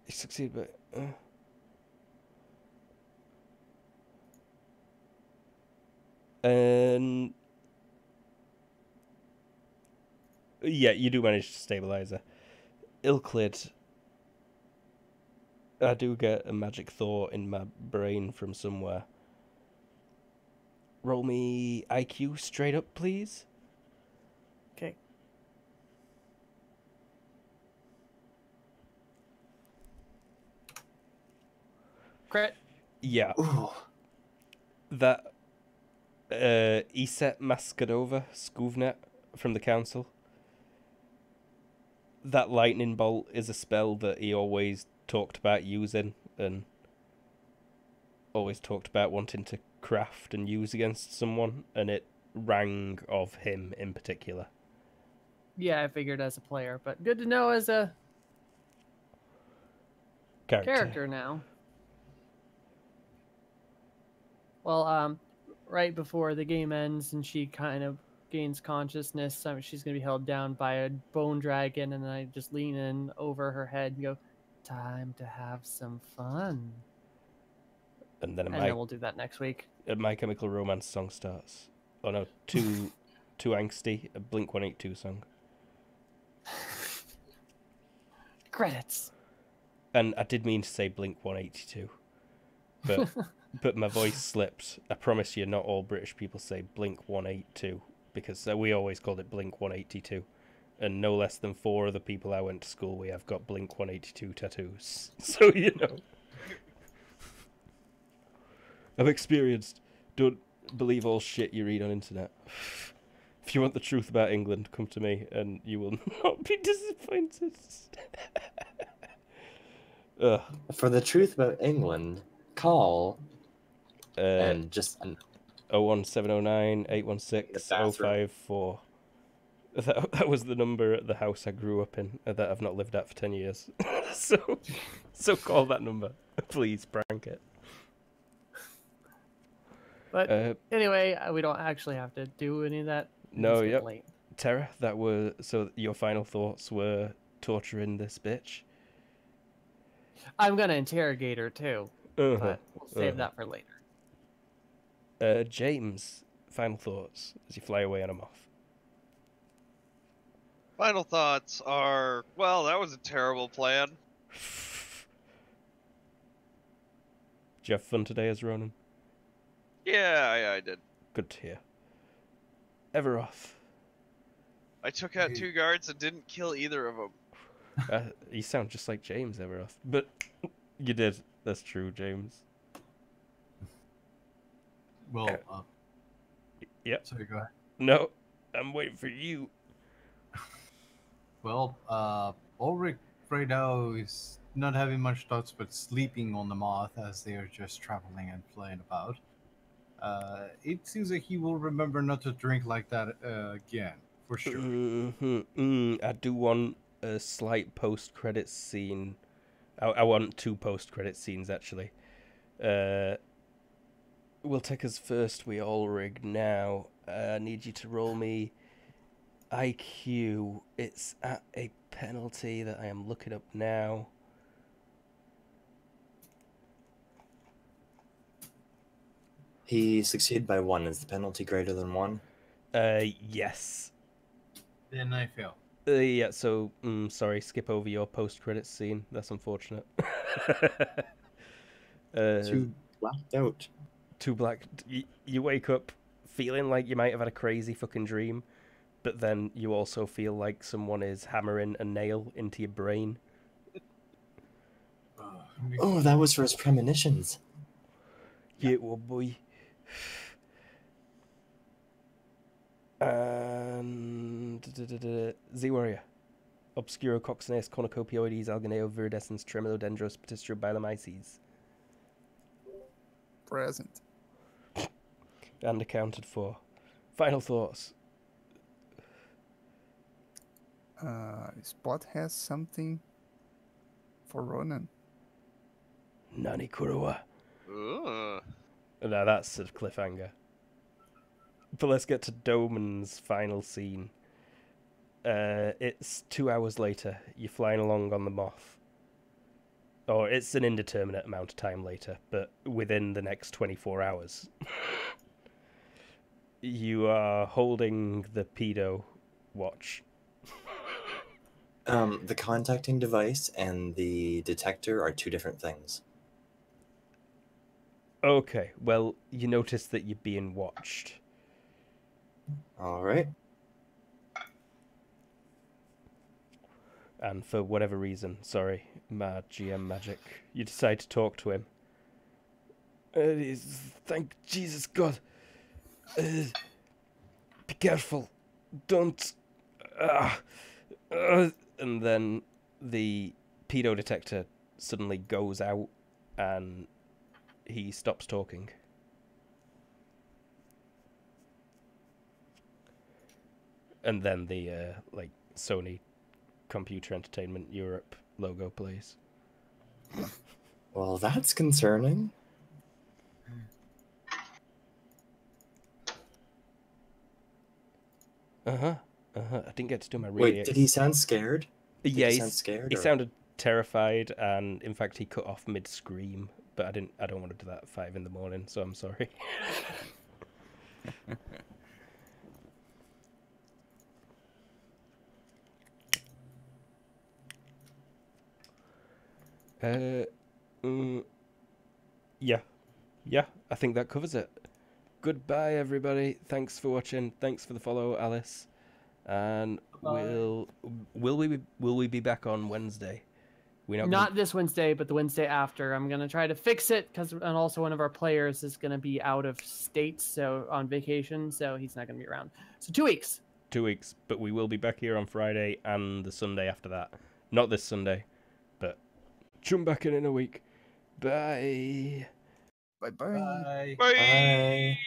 you succeed, but and yeah, you do manage to stabilize her. Ilklid. I do get a magic thought in my brain from somewhere. Roll me IQ straight up, please. Okay. Crit. Yeah. Ooh. That Iset Maskadova Skuvnet from the council. That lightning bolt is a spell that he always talked about using and always talked about wanting to craft and use against someone, and it rang of him in particular. Yeah, I figured as a player, but good to know as a character now. Well, right before the game ends and she kind of gains consciousness, she's going to be held down by a bone dragon, and I just lean in over her head and go, "Time to have some fun." And then then we'll do that next week. A My Chemical Romance song starts. Oh no, too angsty. A Blink-182 song. Credits. And I did mean to say Blink-182, but but my voice slipped. I promise you, not all British people say Blink-182 because we always called it Blink-182, and no less than 4 other people I went to school with have got Blink-182 tattoos. So you know. I'm experienced. Don't believe all shit you read on internet. If you want the truth about England, come to me and you will not be disappointed. For the truth about England, call and just 01709 816 054. That was the number at the house I grew up in that I've not lived at for 10 years. So call that number. Please, prank it. But anyway, we don't actually have to do any of that. No, yep. Tara, so your final thoughts were torturing this bitch? I'm going to interrogate her too, but we'll save that for later. James, final thoughts as you fly away on a moth. Final thoughts are, well, that was a terrible plan. Did you have fun today as Ronan? Yeah, I did. Good to hear. Everoth. I took out 2 guards and didn't kill either of them. You sound just like James, Everoth. But you did. That's true, James. Well, yep. Sorry, go ahead. No, I'm waiting for you. Well, Ulrich right now is not having much thoughts, but sleeping on the moth as they are just traveling and flying about. It seems like he will remember not to drink like that again, for sure. I do want a slight post-credit scene. I want 2 post-credit scenes, actually. We'll take us first. We all rig now. I need you to roll me IQ. It's at a penalty that I am looking up now. He succeeded by 1. Is the penalty greater than 1? Yes. Then I fail. Yeah, so, sorry, skip over your post-credits scene. That's unfortunate. Too blacked out. Too black. You wake up feeling like you might have had a crazy fucking dream, but then you also feel like someone is hammering a nail into your brain. Oh, that was for his premonitions. Yeah, well, boy. And Z-Warrior. Obscuro Coxinus, Cornucopioides, Alganeo, Viridescens, Tremolodendros, Petistro, Biolomyces. Present. And accounted for. Final thoughts. Spot has something for Ronan. Nani Kurua. Ooh. Now that's a cliffhanger. But let's get to Doman's final scene. It's 2 hours later. You're flying along on the Moth. Or it's an indeterminate amount of time later, but within the next 24 hours. You are holding the pedo watch. The contacting device and the detector are 2 different things. Okay, well, you notice that you're being watched. Alright. And for whatever reason, sorry, my GM magic, you decide to talk to him. Thank Jesus God. Be careful. Don't. And then the pedo detector suddenly goes out and he stops talking. And then the Sony Computer Entertainment Europe logo plays. Well, that's concerning. I didn't get to do my Wait, did he sound scared? Yeah, he sound scared? He or- sounded terrified, and in fact, he cut off mid-scream. But I don't want to do that at 5 a.m, so I'm sorry. Yeah, I think that covers it. Goodbye, everybody. Thanks for watching. Thanks for the follow, Alice. And will we be back on Wednesday? Not this Wednesday, but the Wednesday after. I'm gonna try to fix it and also one of our players is gonna be out of state, so on vacation, so he's not gonna be around. So 2 weeks. 2 weeks, but we will be back here on Friday and the Sunday after that. Not this Sunday, but jump back in a week. Bye. Bye-bye. Bye. Bye. Bye.